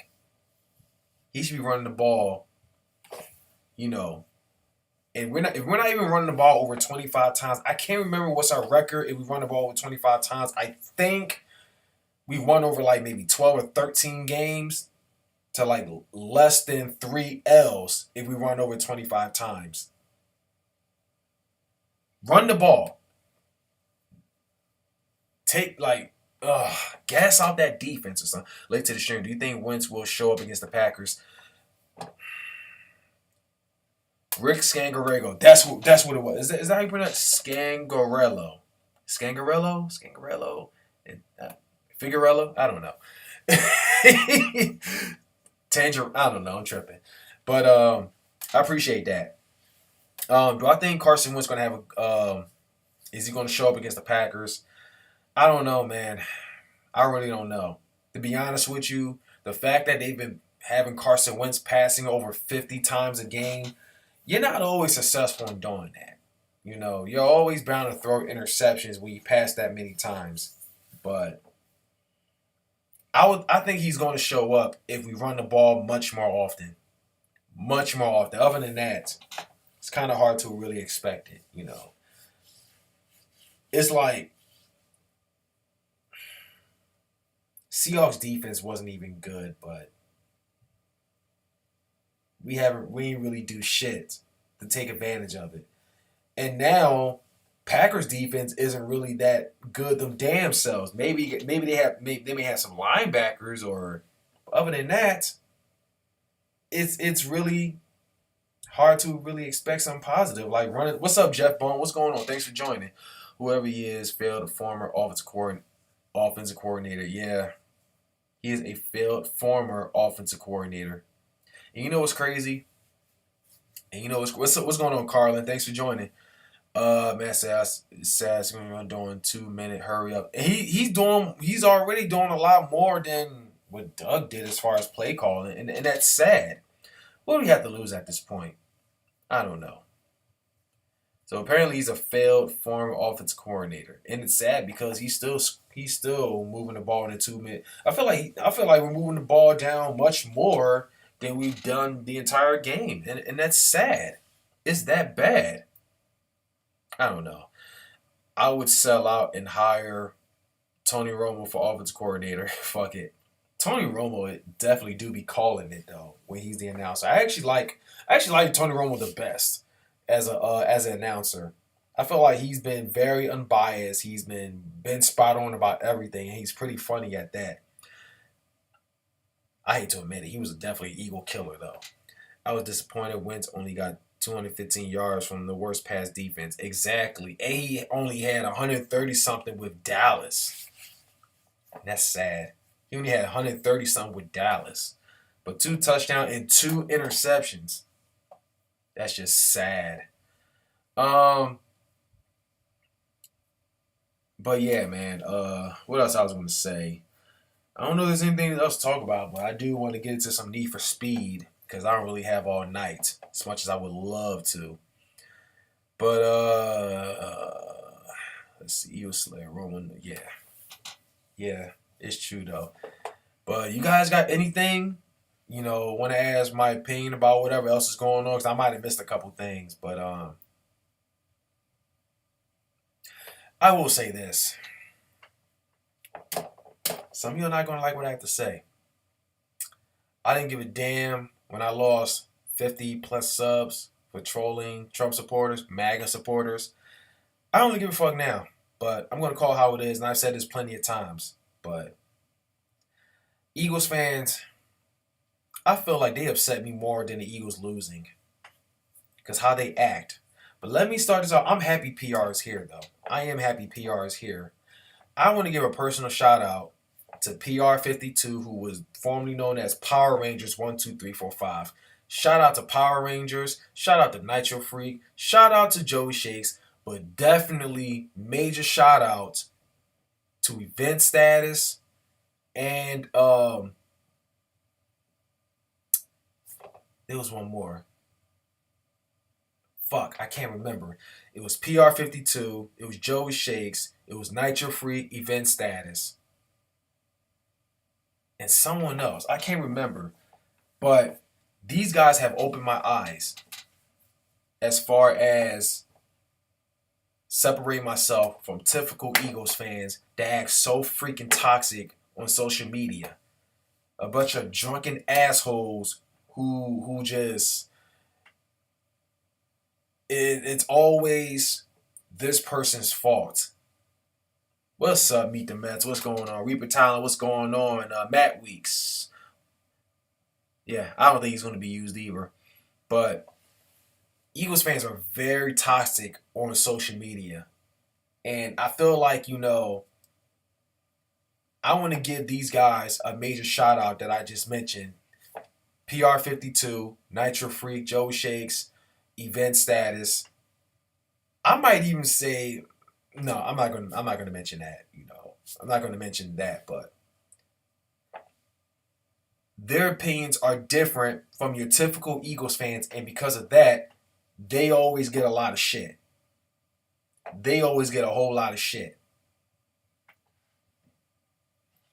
He should be running the ball. And if we're not even running the ball over 25 times, I can't remember what's our record if we run the ball over 25 times. I think we won over like maybe 12 or 13 games to like less than 3 L's if we run over 25 times. Run the ball. gas out that defense or something. Late to the stream. Do you think Wentz will show up against the Packers? Rick Scangarello. That's what it was. Is that how you pronounce Scangarello? Scangarello? Figuarello? I don't know. Tanger. I don't know. I'm tripping. But I appreciate that. Do I think Carson Wentz gonna have a? Is he gonna show up against the Packers? I don't know, man. I really don't know. To be honest with you, the fact that they've been having Carson Wentz passing over 50 times a game, you're not always successful in doing that. You're always bound to throw interceptions when you pass that many times. But I think he's going to show up if we run the ball much more often. Much more often. Other than that, it's kind of hard to really expect it. It's like Seahawks defense wasn't even good, but we didn't really do shit to take advantage of it. And now Packers defense isn't really that good them damn selves. Maybe they may have some linebackers, or other than that, it's really hard to really expect something positive. Like running. What's up, Jeff Bone? What's going on? Thanks for joining. Whoever he is, failed former offensive coordinator. Yeah, he is a failed former offensive coordinator. And you know what's crazy? And you know what's going on, Carlin? Thanks for joining. Man, says we're doing 2 minute hurry up. And he's already doing a lot more than what Doug did as far as play calling, and that's sad. What do we have to lose at this point? I don't know. So apparently he's a failed former offensive coordinator, and it's sad because he's still moving the ball in a 2 minute. I feel like we're moving the ball down much more than we've done the entire game, and that's sad. It's that bad. I don't know. I would sell out and hire Tony Romo for offensive coordinator. Fuck it. Tony Romo would definitely do be calling it though when he's the announcer. I actually like Tony Romo the best as an announcer. I feel like he's been very unbiased. He's been spot on about everything, and he's pretty funny at that. I hate to admit it, he was definitely an Eagle killer though. I was disappointed Wentz only got 215 yards from the worst pass defense. Exactly. And he only had 130 something with Dallas. That's sad. He only had 130 something with Dallas. But 2 touchdowns and 2 interceptions. That's just sad. Um, but yeah, man. What else I was gonna say? I don't know if there's anything else to talk about, but I do want to get into some Need for Speed because I don't really have all night as much as I would love to. But let's see, Eagle Slayer Roman. Yeah, it's true though. But you guys got anything? Want to ask my opinion about whatever else is going on? Because I might have missed a couple things, but I will say this. Some of you are not gonna like what I have to say. I didn't give a damn when I lost 50 plus subs for trolling Trump supporters, MAGA supporters. I don't really give a fuck now, but I'm gonna call it how it is, and I've said this plenty of times. But Eagles fans, I feel like they upset me more than the Eagles losing, because how they act. But let me start this off. I'm happy PR is here, though. I am happy PR is here. I want to give a personal shout out to PR52, who was formerly known as Power Rangers 12345. Shout out to Power Rangers. Shout out to Nitro Freak. Shout out to Joey Shakes. But definitely major shout out to Event Status and there was one more. Fuck, I can't remember. It was PR52. It was Joey Shakes. It was Nitro Freak, Event Status, and someone else. I can't remember. But these guys have opened my eyes as far as separating myself from typical Eagles fans that act so freaking toxic on social media. A bunch of drunken assholes who just it's always this person's fault. What's up, Meet the Mets? What's going on? Reaper Talent, what's going on? Matt Weeks. Yeah, I don't think he's going to be used either. But Eagles fans are very toxic on social media. And I feel like, I want to give these guys a major shout out that I just mentioned. PR52, Nitro Freak, Joe Shakes, Event Status. I might even say, no, I'm not gonna mention that, I'm not gonna mention that, but their opinions are different from your typical Eagles fans, and because of that, they always get a lot of shit. They always get a whole lot of shit.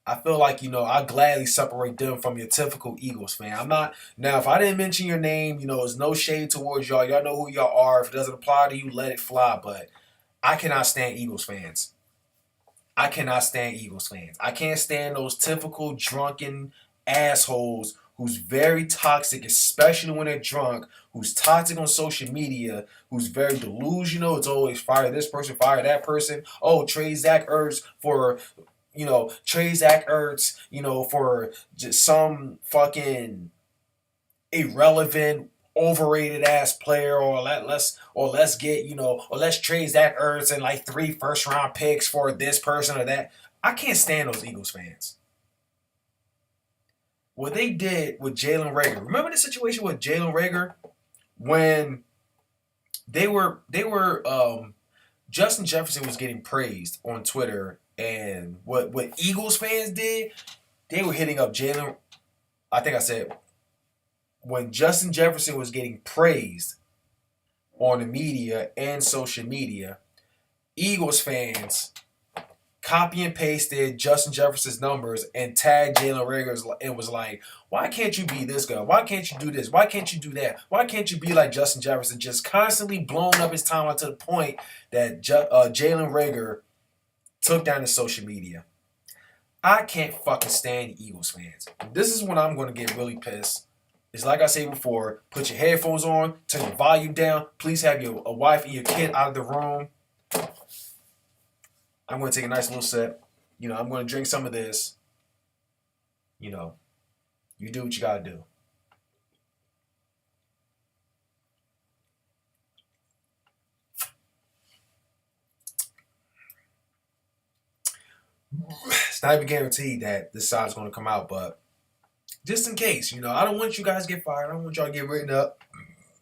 I feel like, I gladly separate them from your typical Eagles fan. I'm not, now, if I didn't mention your name, it's no shade towards y'all. Y'all know who y'all are. If it doesn't apply to you, let it fly. But I cannot stand Eagles fans. I cannot stand Eagles fans. I can't stand those typical drunken assholes who's very toxic, especially when they're drunk, who's toxic on social media, who's very delusional. It's always fire this person, fire that person. Oh, trade Zach Ertz for, trade Zach Ertz, for just some fucking irrelevant, overrated ass player, or let's get, or let's trade Zach Ertz and like 3 first round picks for this person or that. I can't stand those Eagles fans. What they did with Jalen Reagor. Remember the situation with Jalen Reagor when they were Justin Jefferson was getting praised on Twitter, and what Eagles fans did, they were hitting up Jalen. I think I said when Justin Jefferson was getting praised on the media and social media, Eagles fans copy and pasted Justin Jefferson's numbers and tagged Jalen Reagor and was like, why can't you be this guy? Why can't you do this? Why can't you do that? Why can't you be like Justin Jefferson? Just constantly blowing up his timeline to the point that Jalen Reagor took down his social media. I can't fucking stand Eagles fans. This is when I'm going to get really pissed. It's like I said before, put your headphones on, turn your volume down. Please have your wife and your kid out of the room. I'm going to take a nice little sip. I'm going to drink some of this. You do what you got to do. It's not even guaranteed that this side's going to come out, but just in case, I don't want you guys to get fired. I don't want y'all to get written up.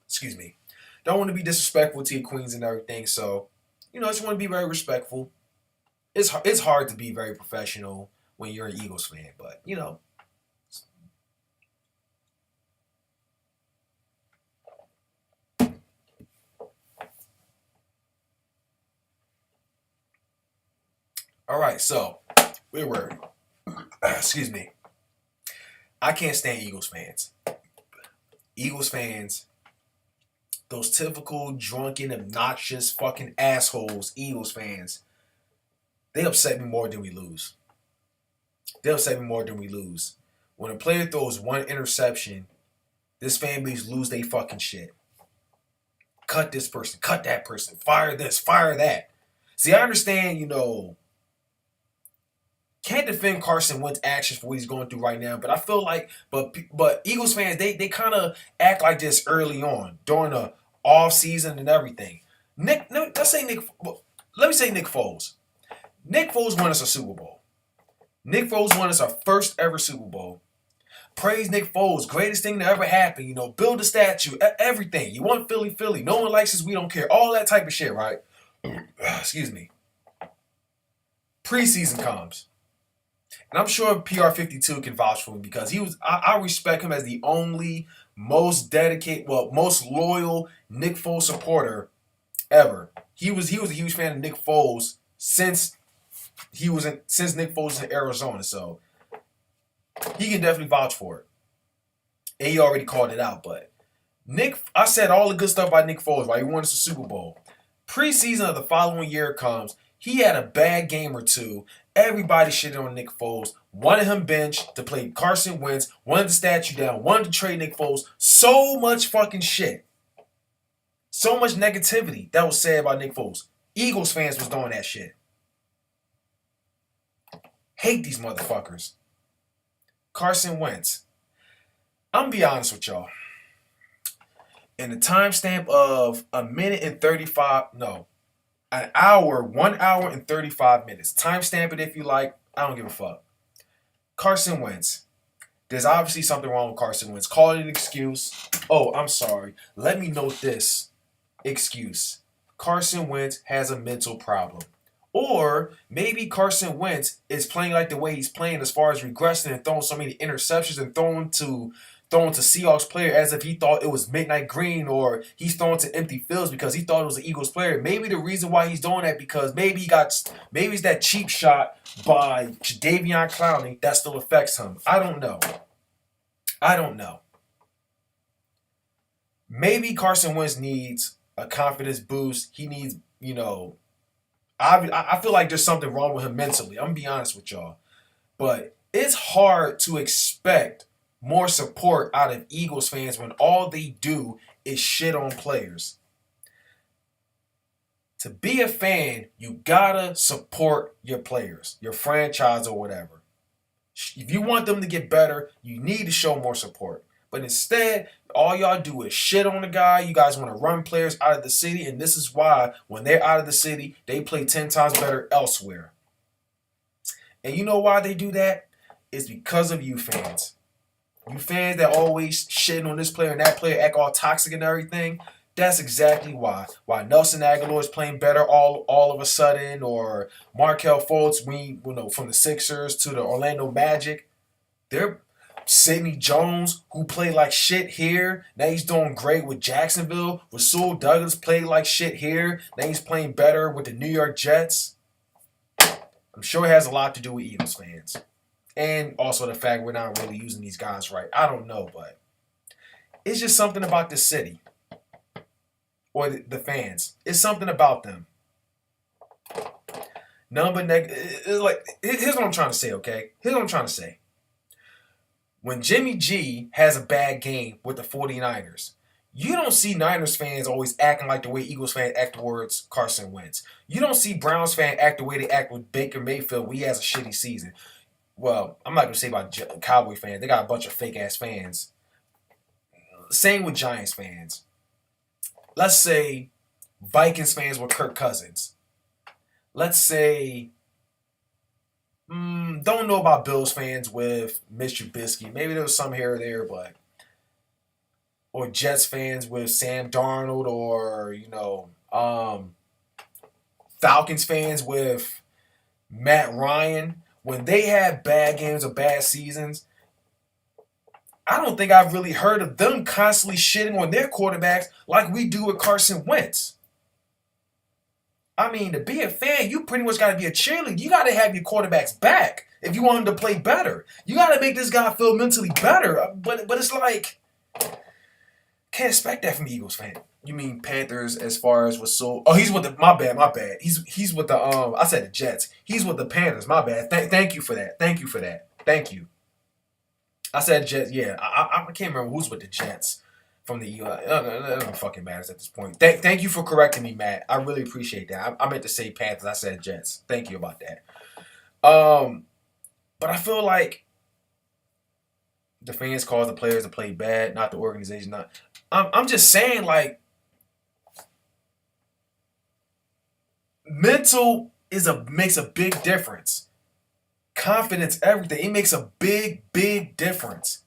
Excuse me. Don't want to be disrespectful to your queens and everything. So, I just want to be very respectful. It's hard to be very professional when you're an Eagles fan, but, All right, so, where were we? Excuse me. I can't stand Eagles fans. Eagles fans, those typical drunken, obnoxious fucking assholes, Eagles fans, they upset me more than we lose. They upset me more than we lose. When a player throws one interception, this fan base lose they fucking shit. Cut this person, cut that person, fire this, fire that. See, I understand, can't defend Carson Wentz's actions for what he's going through right now, but I feel like, but Eagles fans, they kind of act like this early on during the off season and everything. Let me say Nick Foles. Nick Foles won us a Super Bowl. Nick Foles won us our first ever Super Bowl. Praise Nick Foles, greatest thing to ever happen. Build a statue, everything. You want Philly, Philly. No one likes us, we don't care. All that type of shit, right? Excuse me. Preseason comes. And I'm sure PR52 can vouch for him because I respect him as the only most dedicated, most loyal Nick Foles supporter ever. He was a huge fan of Nick Foles since Nick Foles was in Arizona, so he can definitely vouch for it. And he already called it out, but I said all the good stuff about Nick Foles, right? He won us a Super Bowl. Preseason of the following year comes, he had a bad game or two. Everybody shitted on Nick Foles. Wanted him benched to play Carson Wentz. Wanted the statue down. Wanted to trade Nick Foles. So much fucking shit. So much negativity that was said about Nick Foles. Eagles fans was doing that shit. Hate these motherfuckers. Carson Wentz. I'm gonna be honest with y'all. In the timestamp of a minute and 35, no, an hour, 1 hour and 35 minutes. Timestamp it if you like. I don't give a fuck. Carson Wentz. There's obviously something wrong with Carson Wentz. Call it an excuse. Oh, I'm sorry. Let me note this excuse. Carson Wentz has a mental problem. Or maybe Carson Wentz is playing like the way he's playing as far as regressing and throwing so many interceptions and throwing to Seahawks player as if he thought it was midnight green, or he's throwing to empty fields because he thought it was an Eagles player. Maybe the reason why he's doing that because maybe it's that cheap shot by Jadeveon Clowney that still affects him. I don't know. Maybe Carson Wentz needs a confidence boost. He needs, I feel like there's something wrong with him mentally. I'm going to be honest with y'all. But it's hard to expect more support out of Eagles fans when all they do is shit on players. To be a fan, you gotta support your players, your franchise or whatever. If you want them to get better, you need to show more support. But instead, all y'all do is shit on the guy. You guys want to run players out of the city, and this is why when they're out of the city, they play 10 times better elsewhere. And you know why they do that? It's because of you fans. You fans that always shitting on this player and that player, act all toxic and everything. That's exactly why. Why Nelson Aguilar is playing better all of a sudden, or Markelle Fultz, from the Sixers to the Orlando Magic. They're Sidney Jones, who played like shit here. Now he's doing great with Jacksonville. Rasul Douglas played like shit here. Now he's playing better with the New York Jets. I'm sure it has a lot to do with Eagles fans. And also the fact we're not really using these guys right. I don't know, but it's just something about the city. Or the fans. It's something about them. None but here's what I'm trying to say, okay? Here's what I'm trying to say. When Jimmy G has a bad game with the 49ers, you don't see Niners fans always acting like the way Eagles fans act towards Carson Wentz. You don't see Browns fans act the way they act with Baker Mayfield when he has a shitty season. Well, I'm not going to say about Cowboy fans. They got a bunch of fake-ass fans. Same with Giants fans. Let's say Vikings fans with Kirk Cousins. Let's say, don't know about Bills fans with Mitch Trubisky. Maybe there was some here or there, but... Or Jets fans with Sam Darnold, or, Falcons fans with Matt Ryan. When they have bad games or bad seasons, I don't think I've really heard of them constantly shitting on their quarterbacks like we do with Carson Wentz. I mean, to be a fan, you pretty much got to be a cheerleader. You got to have your quarterbacks back if you want him to play better. You got to make this guy feel mentally better. But it's like, can't expect that from Eagles fan. You mean Panthers as far as what's so... Oh, he's with the... My bad. He's with the... I said the Jets. He's with the Panthers. My bad. Thank you for that. Thank you. I said Jets. Yeah, I can't remember who's with the Jets from the... It doesn't fucking matter at this point. Thank you for correcting me, Matt. I really appreciate that. I meant to say Panthers. I said Jets. Thank you about that. But I feel like the fans cause the players to play bad, not the organization. I'm just saying, like, mental makes a big difference. Confidence, everything. It makes a big, big difference.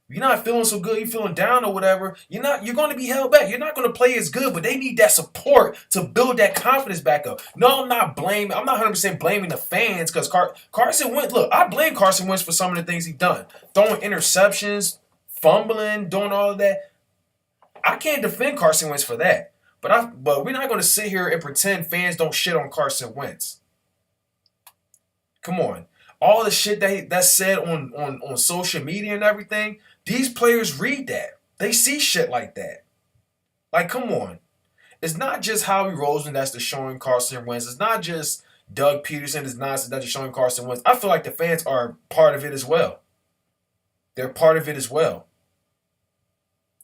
If you're not feeling so good, you're feeling down or whatever, you're going to be held back. You're not going to play as good, but they need that support to build that confidence back up. No, I'm not 100% blaming the fans, because Carson Wentz, look, I blame Carson Wentz for some of the things he's done. Throwing interceptions, fumbling, doing all of that. I can't defend Carson Wentz for that. But we're not going to sit here and pretend fans don't shit on Carson Wentz. Come on. All the shit that's said on social media and everything, these players read that. They see shit like that. Like, come on. It's not just Howie Roseman that's destroying Carson Wentz. It's not just Doug Peterson that's destroying Carson Wentz. I feel like the fans are part of it as well. They're part of it as well.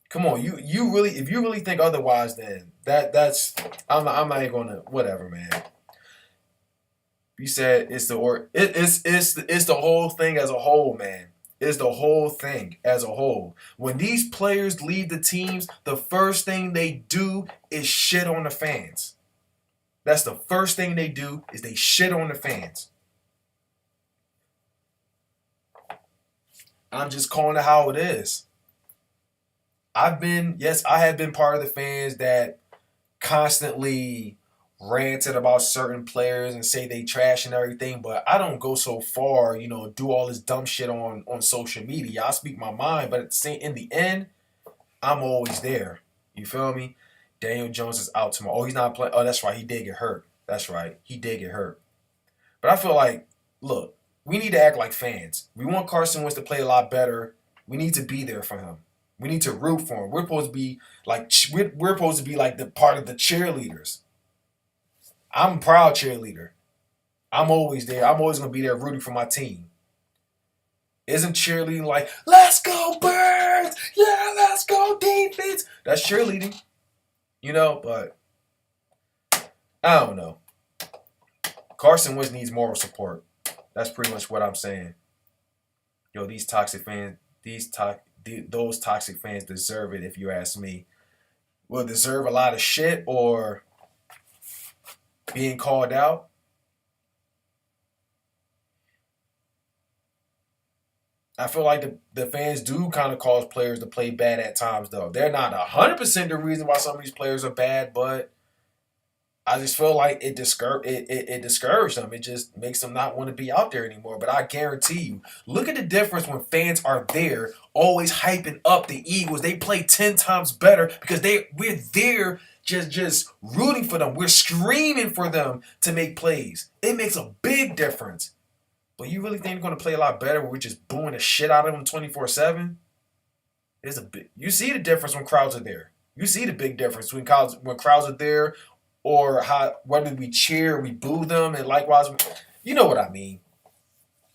Come on, you really, if you really think otherwise, then that's I'm not even gonna, whatever, man. You said it's the it's the whole thing as a whole, man. It's the whole thing as a whole. When these players leave the teams, the first thing they do is shit on the fans. That's the first thing they do is they shit on the fans. I'm just calling it how it is. I have been part of the fans that constantly ranted about certain players and say they trash and everything, but I don't go so far, do all this dumb shit on social media. I speak my mind, but in the end, I'm always there. You feel me? Daniel Jones is out tomorrow. Oh, he's not playing. Oh, that's right. He did get hurt. That's right. He did get hurt. But I feel like, look, we need to act like fans. We want Carson Wentz to play a lot better. We need to be there for him. We need to root for him. We're supposed to be like the part of the cheerleaders. I'm a proud cheerleader. I'm always there. I'm always gonna be there rooting for my team. Isn't cheerleading like, let's go Birds? Yeah, let's go defense. That's cheerleading. But I don't know. Carson Wentz needs moral support. That's pretty much what I'm saying. These toxic fans, those toxic fans deserve it, if you ask me. Will deserve a lot of shit or being called out? I feel like the fans do kind of cause players to play bad at times, though. They're not 100% the reason why some of these players are bad, but I just feel like it discouraged them. It just makes them not want to be out there anymore. But I guarantee you, look at the difference when fans are there, always hyping up the Eagles. They play 10 times better because we're there just rooting for them. We're screaming for them to make plays. It makes a big difference. But you really think they're going to play a lot better when we're just booing the shit out of them 24/7? You see the difference when crowds are there. You see the big difference when crowds are there, or whether we cheer, we boo them, and likewise, you know what I mean.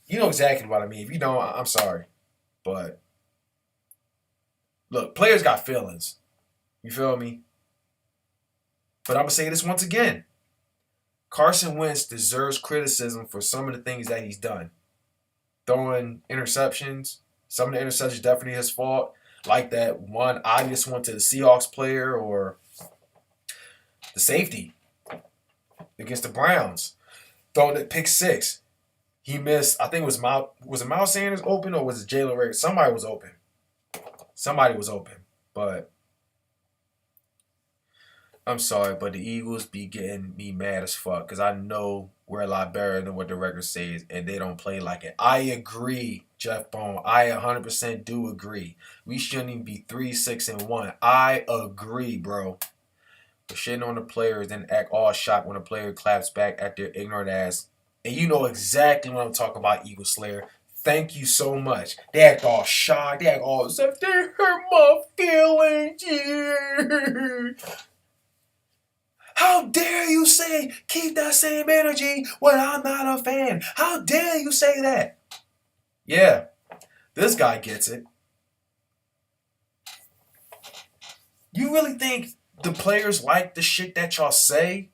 You know exactly what I mean. If you don't, I'm sorry. But look, players got feelings. You feel me? But I'm going to say this once again. Carson Wentz deserves criticism for some of the things that he's done. Throwing interceptions. Some of the interceptions definitely his fault. Like that one obvious one to the Seahawks player, or the safety against the Browns. Throwing that pick six. He missed, I think it was it Miles Sanders open, or was it Jalen Rager? Somebody was open. But I'm sorry, but the Eagles be getting me mad as fuck because I know we're a lot better than what the record says, and they don't play like it. I agree, Jeff Bone. I 100% do agree. We shouldn't even be 3-6-1. I agree, bro. But shitting on the players, then act all shocked when a player claps back at their ignorant ass. And you know exactly what I'm talking about, Eagle Slayer. Thank you so much. They act all shocked. They act all as if they hurt my feelings. Yeah. How dare you say keep that same energy when I'm not a fan? How dare you say that? Yeah, this guy gets it. You really think the players like the shit that y'all say?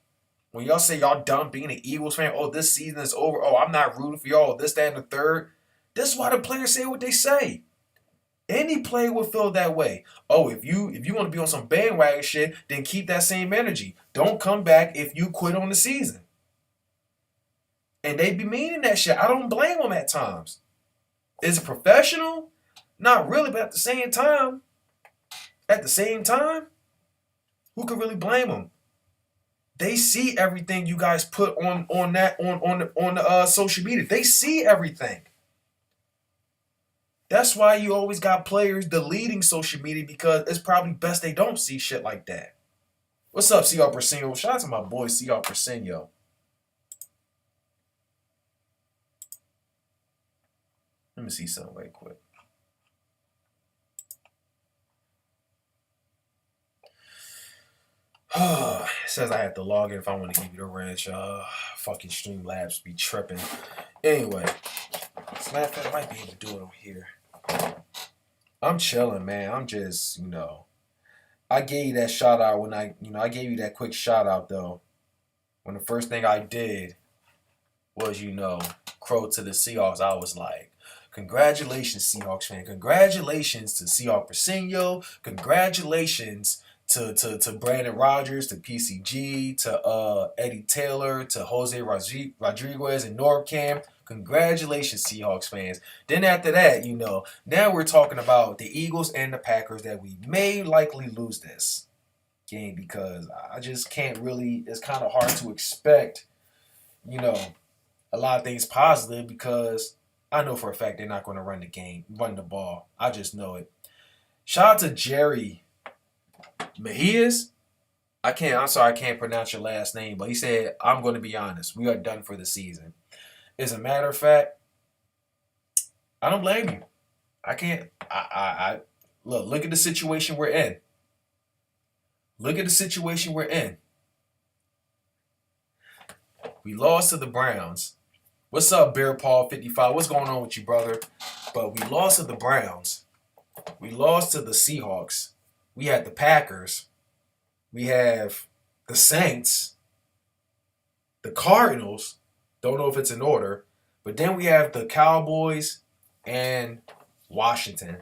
When y'all say y'all done being an Eagles fan, oh, this season is over, oh, I'm not rooting for y'all, this, that, and the third. This is why the players say what they say. Any player will feel that way. Oh, if you want to be on some bandwagon shit, then keep that same energy. Don't come back if you quit on the season. And they be meaning that shit. I don't blame them at times. Is it professional? Not really, but at the same time, who could really blame them? They see everything you guys put on the social media. They see everything. That's why you always got players deleting social media, because it's probably best they don't see shit like that. What's up, C.R. Persinho? Shout out to my boy, C.R. Persinho. Let me see something right quick. It says I have to log in if I want to give you the wrench. Fucking Streamlabs be tripping. Anyway, as a matter of fact, I might be able to do it on here. I'm chilling, man. I'm just, I gave you that shout out I gave you that quick shout out though. When the first thing I did was, crow to the Seahawks, I was like, congratulations, Seahawks fan. Congratulations to Seahawks Presidio. Congratulations to Brandon Rogers, to PCG, to Eddie Taylor, to Jose Rodriguez and Norcam. Congratulations, Seahawks fans. Then after that, now we're talking about the Eagles and the Packers that we may likely lose this game because I just can't really, it's kind of hard to expect, a lot of things positive because I know for a fact they're not going to run the ball. I just know it. Shout out to Jerry Mejias. I'm sorry, I can't pronounce your last name, but he said, I'm going to be honest. We are done for the season. As a matter of fact, I don't blame you. I can't. Look at the situation we're in. Look at the situation we're in. We lost to the Browns. What's up, Bear Paul 55? What's going on with you, brother? But we lost to the Browns. We lost to the Seahawks. We had the Packers. We have the Saints. The Cardinals. Don't know if it's in order. But then we have the Cowboys and Washington.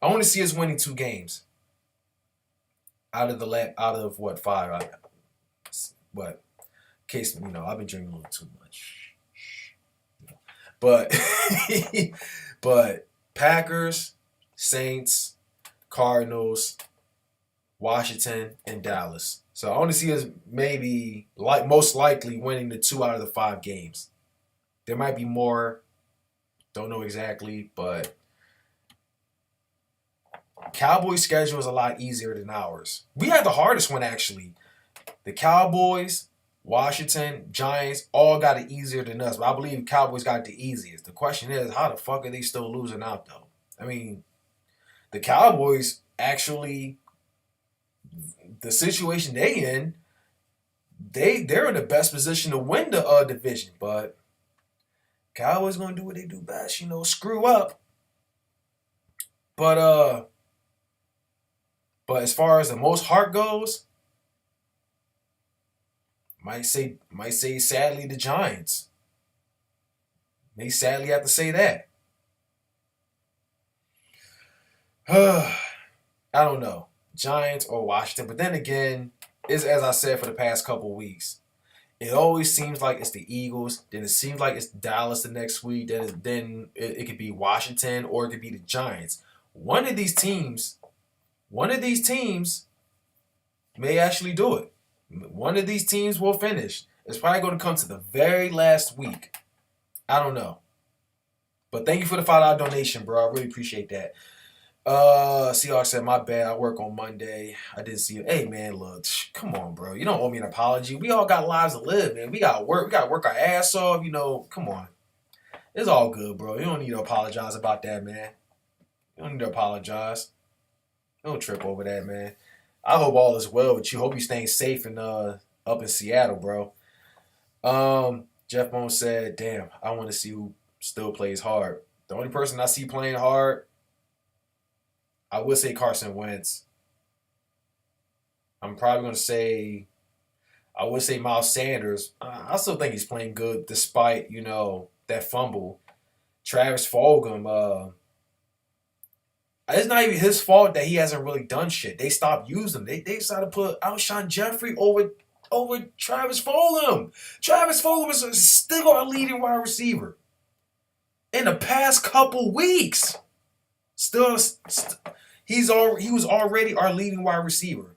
I want to see us winning 2 games. Out of what, 5? Case, I've been drinking a little too much. But but Packers, Saints, Cardinals, Washington, and Dallas. So I want to see us maybe most likely winning the 2 out of the 5 games. There might be more. Don't know exactly, but Cowboys' schedule is a lot easier than ours. We had the hardest one, actually. The Cowboys, Washington, Giants all got it easier than us. But I believe Cowboys got the easiest. The question is, how the fuck are they still losing out, though? I mean, the Cowboys actually, the situation they in, they're in the best position to win the division. But Cowboys going to do what they do best, screw up. But as far as the most heart goes, might say sadly the Giants. May sadly have to say that. I don't know. Giants or Washington. But then again, it's as I said for the past couple of weeks. It always seems like it's the Eagles. Then it seems like it's Dallas the next week. Then it could be Washington or it could be the Giants. One of these teams may actually do it. One of these teams will finish. It's probably going to come to the very last week. I don't know. But thank you for the $5 donation, bro. I really appreciate that. Seahawks said, my bad. I work on Monday. I didn't see you. Hey, man, look. Come on, bro. You don't owe me an apology. We all got lives to live, man. We got to work. We got to work our ass off. Come on. It's all good, bro. You don't need to apologize about that, man. You don't need to apologize. Don't trip over that, man. I hope all is well with you. Hope you staying safe and up in Seattle, bro. Jeff Bones said, damn, I want to see who still plays hard. The only person I see playing hard, I would say Carson Wentz. I'm probably going to say, I would say Miles Sanders. I still think he's playing good despite, that fumble. Travis Fulgham, it's not even his fault that he hasn't really done shit. They stopped using him. They decided to put Alshon Jeffrey over Travis Fulgham. Travis Fulgham is still our leading wide receiver. In the past couple weeks. He was already our leading wide receiver.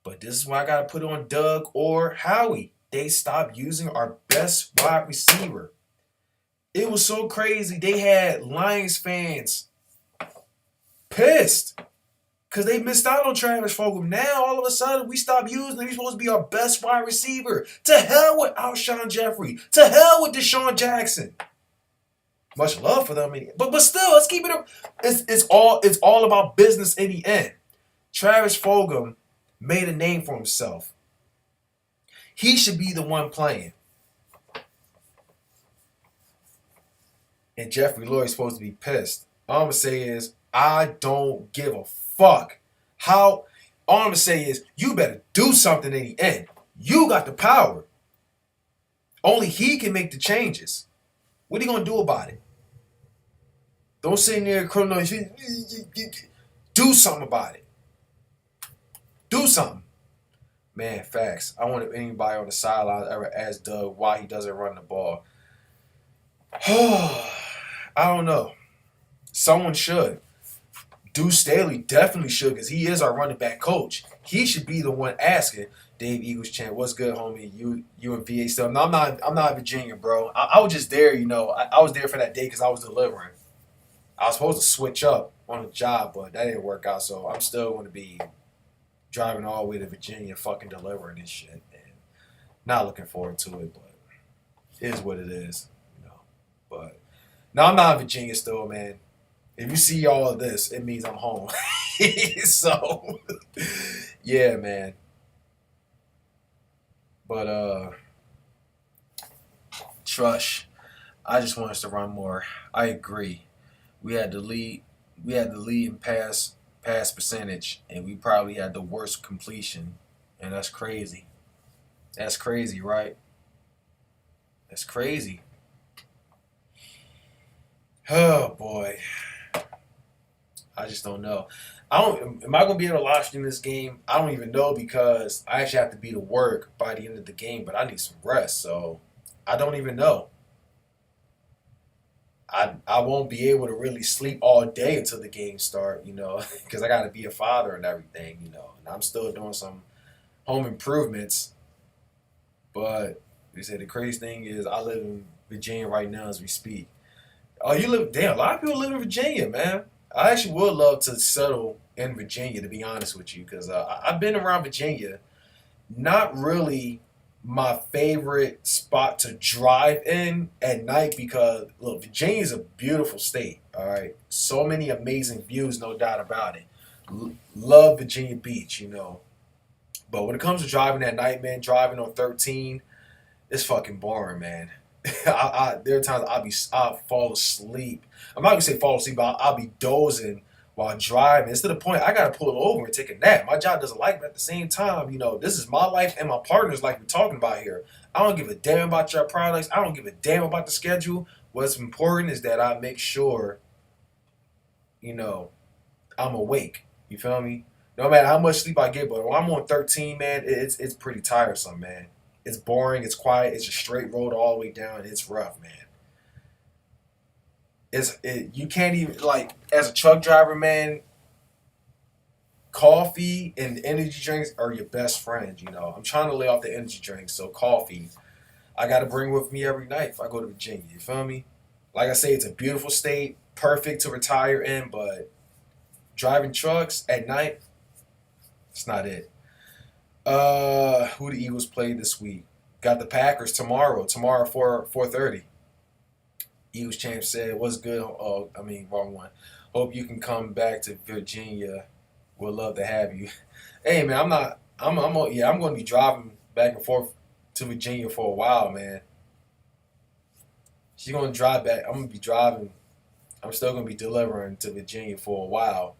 But this is why I got to put on Doug or Howie. They stopped using our best wide receiver. It was so crazy. They had Lions fans pissed because they missed out on Travis Fulgham. Now, all of a sudden, we stopped using him. He's supposed to be our best wide receiver. To hell with Alshon Jeffrey. To hell with Deshaun Jackson. Much love for them. But still, let's keep it up. It's all about business in the end. Travis Fulgham made a name for himself. He should be the one playing. And Jeffrey Lloyd's supposed to be pissed. All I'm going to say is, I don't give a fuck. All I'm going to say is, you better do something in the end. You got the power. Only he can make the changes. What are you gonna do about it? Don't sit in there criminal. Do something about it. Do something. Man, facts. I wonder if anybody on the sideline ever asked Doug why he doesn't run the ball. I don't know. Someone should. Deuce Staley definitely should because he is our running back coach. He should be the one asking. Dave Eagles chant, what's good, homie? You and VA stuff. No, I'm not Virginia, bro. I was just there, I was there for that day because I was delivering. I was supposed to switch up on the job, but that didn't work out. So I'm still going to be driving all the way to Virginia, fucking delivering this shit, and not looking forward to it. But it is what it is. But no, I'm not in Virginia still, man. If you see all of this, it means I'm home. So, yeah, man. But Trush, I just want us to run more. I agree. We had the lead. We had the lead in pass percentage, and we probably had the worst completion, and that's crazy. That's crazy, right? That's crazy. Oh boy, I just don't know. I don't. Am I gonna be able to live stream this game? I don't even know because I actually have to be to work by the end of the game, but I need some rest, so I don't even know. I won't be able to really sleep all day until the game start, because I got to be a father and everything. And I'm still doing some home improvements, but they said the crazy thing is I live in Virginia right now as we speak. Oh, you live? Damn, a lot of people live in Virginia, man. I actually would love to settle in Virginia, to be honest with you, because I've been around Virginia. Not really my favorite spot to drive in at night because look, Virginia is a beautiful state. All right, so many amazing views, no doubt about it. Love Virginia Beach. But when it comes to driving at night, man, driving on 13, it's fucking boring, man. There are times I'll fall asleep. I'm not gonna say fall asleep, but I'll be dozing while driving. It's to the point I gotta pull over and take a nap. My job doesn't like me at the same time. This is my life and my partner's life we're talking about here. I don't give a damn about your products. I don't give a damn about the schedule. What's important is that I make sure, you know, I'm awake. You feel me? No matter how much sleep I get, but when I'm on 13, man, it's pretty tiresome, man. It's boring. It's quiet. It's a straight road all the way down. It's rough, man. You can't even like as a truck driver, man. Coffee and energy drinks are your best friends. I'm trying to lay off the energy drinks, so coffee I got to bring with me every night if I go to Virginia. You feel me? Like I say, it's a beautiful state, perfect to retire in, but driving trucks at night, it's not it. Who the Eagles play this week? Got the Packers tomorrow. Tomorrow 4:30. Eagles champ said, "What's good?" Oh, I mean, wrong one. Hope you can come back to Virginia. Would love to have you. Hey, man, I'm not. Yeah, I'm going to be driving back and forth to Virginia for a while, man. She's going to drive back. I'm going to be driving. I'm still going to be delivering to Virginia for a while.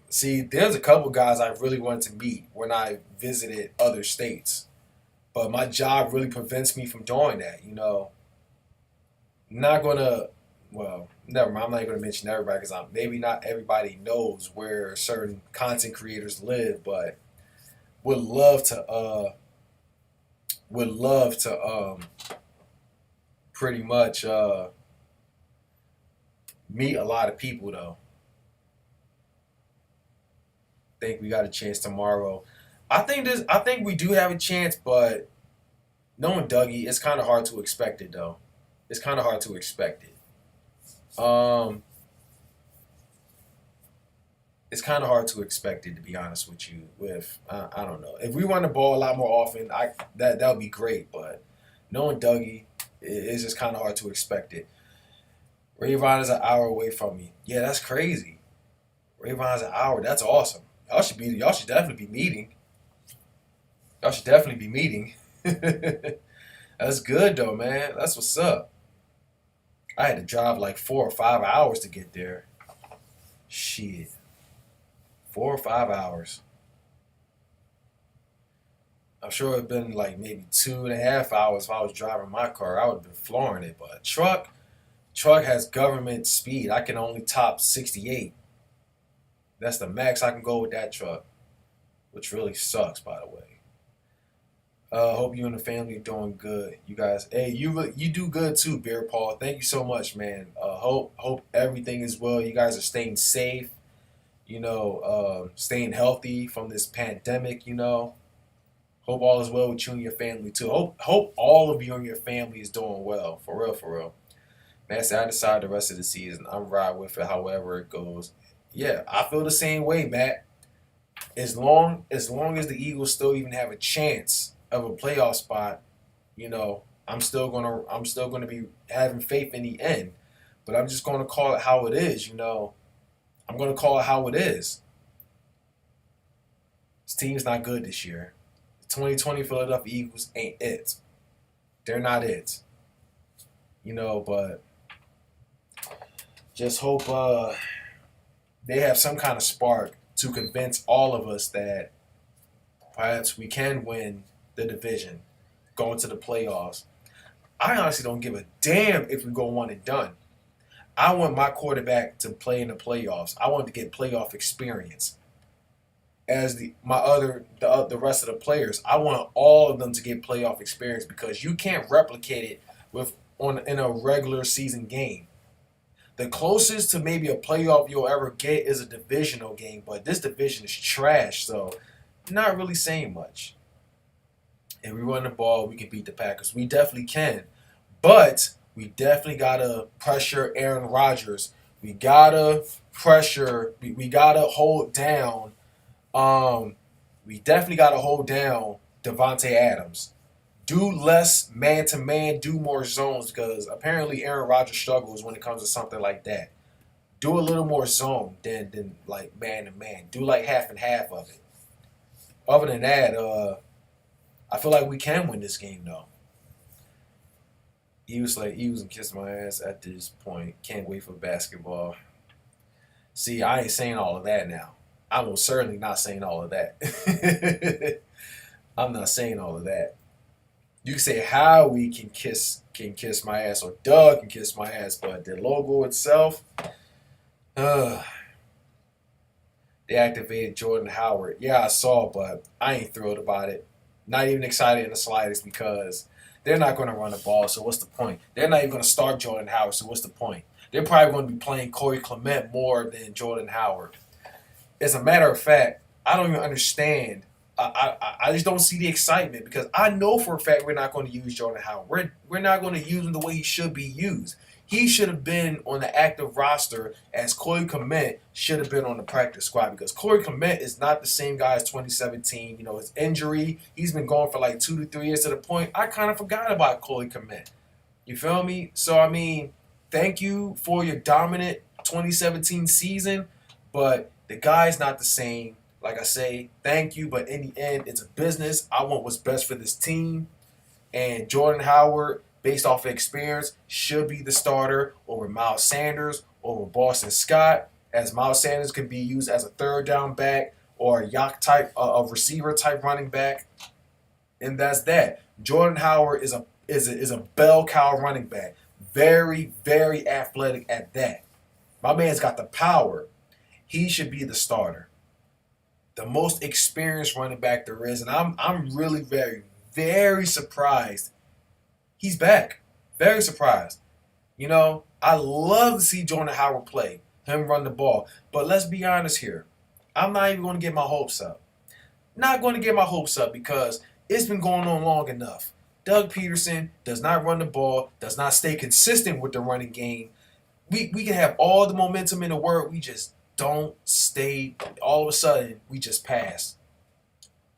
See, there's a couple guys I really wanted to meet when I visited other states, but my job really prevents me from doing that. Not gonna. Well, never mind. I'm not going to mention everybody because maybe not everybody knows where certain content creators live, but would love to. Would love to. Pretty much meet a lot of people though. Think we got a chance tomorrow. I think we do have a chance, but knowing Dougie, it's kind of hard to expect it though. It's kind of hard to expect it. It's kind of hard to expect it to be honest with you. With I don't know if we run the ball a lot more often, that would be great. But knowing Dougie, it's just kind of hard to expect it. Rayvon is an hour away from me. Yeah, that's crazy. Rayvon's an hour. That's awesome. Y'all should definitely be meeting. Y'all should definitely be meeting. That's good though, man. That's what's up. I had to drive like 4 or 5 hours to get there. Shit. 4 or 5 hours. I'm sure it'd been like maybe 2.5 hours if I was driving my car. I would have been flooring it. But a truck has government speed. I can only top 68. That's the max I can go with that truck, which really sucks, by the way. Hope you and the family are doing good. You guys, hey, you do good too, Beer Paul. Thank you so much, man. Hope everything is well. You guys are staying safe. Staying healthy from this pandemic. Hope all is well with you and your family too. Hope all of you and your family is doing well. For real, for real. Man, say I decide the rest of the season. I'm right with it, however it goes. Yeah, I feel the same way, Matt. As long as the Eagles still even have a chance of a playoff spot, I'm still gonna be having faith in the end. But I'm just gonna call it how it is. I'm gonna call it how it is. This team's not good this year. The 2020 Philadelphia Eagles ain't it. They're not it. But just hope they have some kind of spark to convince all of us that perhaps we can win the division, go into the playoffs. I honestly don't give a damn if we go one and done. I want my quarterback to play in the playoffs. I want to get playoff experience. As the rest of the players, I want all of them to get playoff experience because you can't replicate it in a regular season game. The closest to maybe a playoff you'll ever get is a divisional game, but this division is trash, so not really saying much. And we run the ball, we can beat the Packers. We definitely can. But we definitely gotta pressure Aaron Rodgers. We gotta pressure. We gotta hold down. We definitely gotta hold down Devontae Adams. Do less man to man. Do more zones because apparently Aaron Rodgers struggles when it comes to something like that. Do a little more zone than like man to man. Do like half and half of it. Other than that, I feel like we can win this game though. He was and kissed my ass at this point. Can't wait for basketball. See, I ain't saying all of that now. I'm most certainly not saying all of that. I'm not saying all of that. You can say Howie can kiss my ass or Doug can kiss my ass, but the logo itself, they activated Jordan Howard. Yeah, I saw, but I ain't thrilled about it. Not even excited in the slightest because they're not going to run the ball, so what's the point? They're not even going to start Jordan Howard, so what's the point? They're probably going to be playing Corey Clement more than Jordan Howard. As a matter of fact, I don't even understand. I just don't see the excitement because I know for a fact we're not going to use Jordan Howard. We're not going to use him the way he should be used. He should have been on the active roster as Corey Clement should have been on the practice squad because Corey Clement is not the same guy as 2017. His injury, he's been gone for like 2 to 3 years to the point I kind of forgot about Corey Clement. You feel me? So, I mean, thank you for your dominant 2017 season, but the guy's not the same. Like I say, thank you, but in the end, it's a business. I want what's best for this team. And Jordan Howard, based off of experience, should be the starter over Miles Sanders, over Boston Scott, as Miles Sanders can be used as a third down back or a a receiver type running back. And that's that. Jordan Howard is a bell cow running back. Very, very athletic at that. My man's got the power. He should be the starter. The most experienced running back there is, and I'm really very, very surprised he's back. Very surprised. I love to see Jordan Howard play, him run the ball. But let's be honest here. I'm not even going to get my hopes up. Not going to get my hopes up because it's been going on long enough. Doug Peterson does not run the ball, does not stay consistent with the running game. We can have all the momentum in the world. We just don't stay. All of a sudden, we just pass.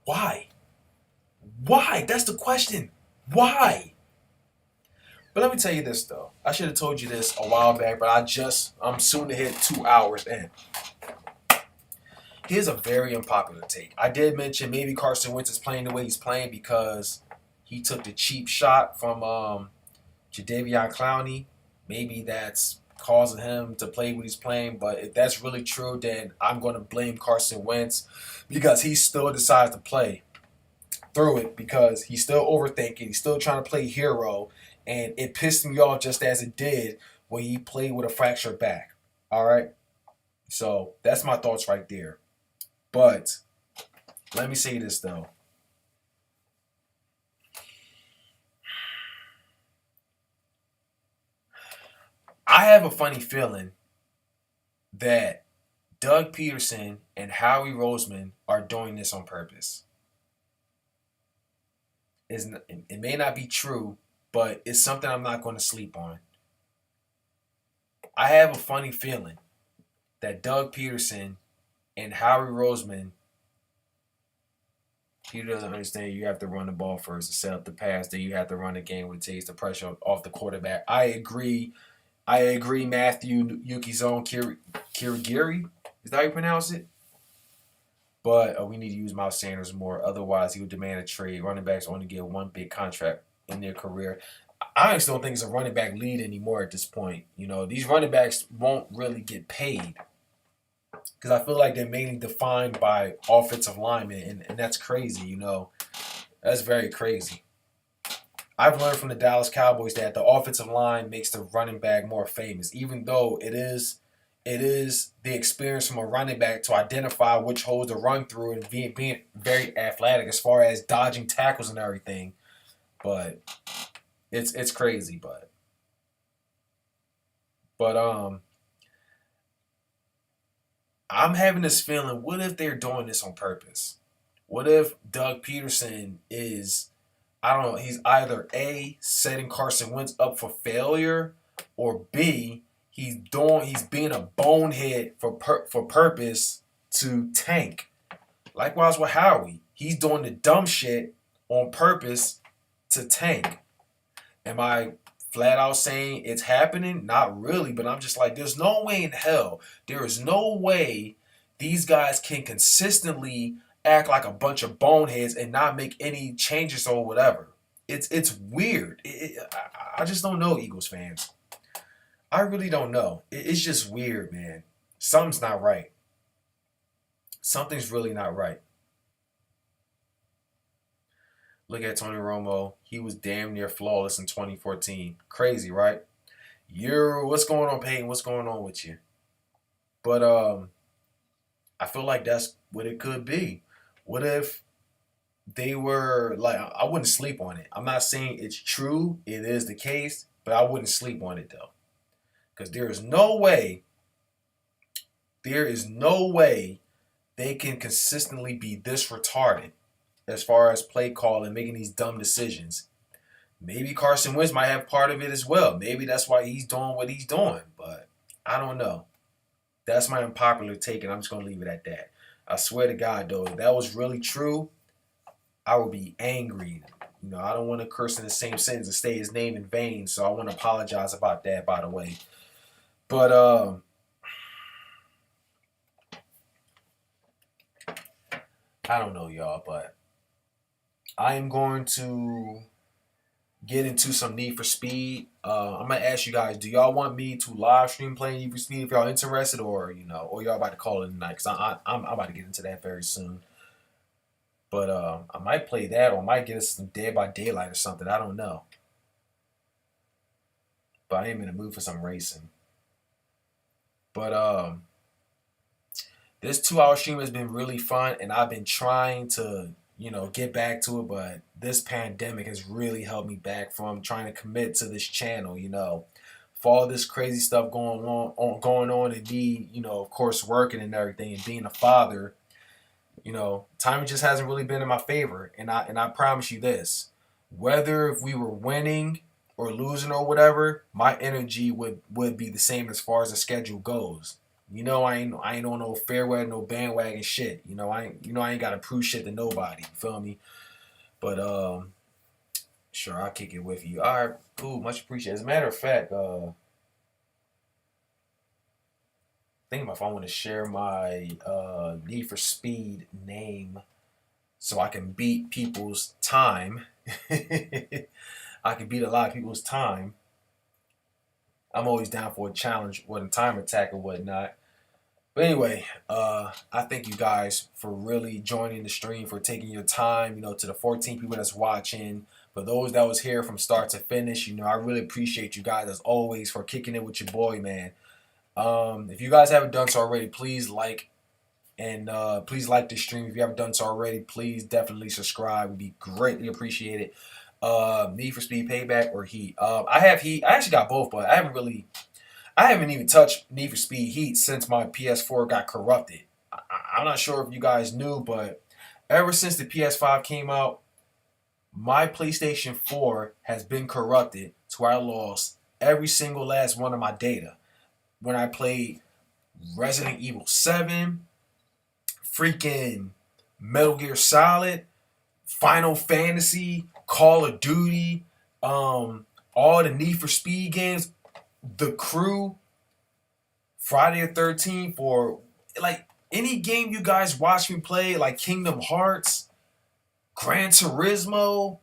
Why? Why? That's the question. Why? But let me tell you this, though. I should have told you this a while back, but I'm soon to hit 2 hours in. Here's a very unpopular take. I did mention maybe Carson Wentz is playing the way he's playing because he took the cheap shot from Jadeveon Clowney. Maybe that's causing him to play what he's playing. But if that's really true, then I'm going to blame Carson Wentz because he still decides to play. through it because he's still overthinking. He's still trying to play hero, and it pissed me off just as it did when he played with a fractured back. All right, so that's my thoughts right there. But let me say this though. I have a funny feeling that Doug Peterson and Howie Roseman are doing this on purpose. It may not be true, but it's something I'm not going to sleep on. I have a funny feeling that Doug Peterson and Howie Roseman, Peter doesn't understand you have to run the ball first to set up the pass, then you have to run the game when it takes the pressure off the quarterback. I agree. Matthew Yuki's Kirigiri. Is that how you pronounce it? But we need to use Miles Sanders more. Otherwise, he would demand a trade. Running backs only get one big contract in their career. I just don't think it's a running back lead anymore at this point. You know, these running backs won't really get paid because I feel like they're mainly defined by offensive linemen, and that's crazy, you know. That's very crazy. I've learned from the Dallas Cowboys that the offensive line makes the running back more famous, even though it is the experience from a running back to identify which holes to run through and being very athletic as far as dodging tackles and everything. But it's crazy, but I'm having this feeling, what if they're doing this on purpose? What if Doug Peterson is, I don't know, he's either A, setting Carson Wentz up for failure, or B, he's being a bonehead for purpose to tank. Likewise with Howie. He's doing the dumb shit on purpose to tank. Am I flat out saying it's happening? Not really, but I'm just like, there's no way in hell, there is no way these guys can consistently act like a bunch of boneheads and not make any changes or whatever. It's weird. I just don't know, Eagles fans. I really don't know. It's just weird, man. Something's not right. Something's really not right. Look at Tony Romo. He was damn near flawless in 2014. Crazy, right? What's going on, Peyton? What's going on with you? But I feel like that's what it could be. What if they were like, I wouldn't sleep on it. I'm not saying it's true. It is the case, but I wouldn't sleep on it though. Because there is no way they can consistently be this retarded as far as play call and making these dumb decisions. Maybe Carson Wentz might have part of it as well. Maybe that's why he's doing what he's doing. But I don't know. That's my unpopular take, and I'm just going to leave it at that. I swear to God, though, if that was really true, I would be angry. You know, I don't want to curse in the same sentence and say his name in vain, so I want to apologize about that, by the way. But I don't know, y'all, but I am going to get into some Need for Speed. I'm gonna ask you guys: do y'all want me to live stream playing Need for Speed if y'all interested, or or y'all about to call it tonight? Cause I'm about to get into that very soon. But I might play that, or I might get us some Dead by Daylight or something. I don't know. But I am in the mood for some racing. But this 2 hour stream has been really fun, and I've been trying to get back to it, but this pandemic has really held me back from trying to commit to this channel, for all this crazy stuff going on and me, of course, working and everything and being a father, timing just hasn't really been in my favor. And I promise you this, whether if we were winning or losing or whatever, my energy would be the same as far as the schedule goes. I ain't on no fair weather, no bandwagon shit. I ain't gotta prove shit to nobody. You feel me? But sure, I'll kick it with you. All right, cool, much appreciated. As a matter of fact, thinking if I want to share my Need for Speed name so I can beat people's time. I can beat a lot of people's time. I'm always down for a challenge with a time attack or whatnot. But anyway, I thank you guys for really joining the stream, for taking your time, to the 14 people that's watching, for those that was here from start to finish, I really appreciate you guys as always for kicking it with your boy, man. If you guys haven't done so already, please like and please like the stream. If you haven't done so already, please definitely subscribe. It would be greatly appreciated. Need for Speed Payback or Heat. I have Heat. I actually got both, but I haven't even touched Need for Speed Heat since my PS4 got corrupted. I'm not sure if you guys knew, but ever since the PS5 came out, my PlayStation 4 has been corrupted to where I lost every single last one of my data. When I played Resident Evil 7, freaking Metal Gear Solid, Final Fantasy, Call of Duty, all the Need for Speed games, The Crew, Friday the 13th, or like any game you guys watch me play, like Kingdom Hearts, Gran Turismo,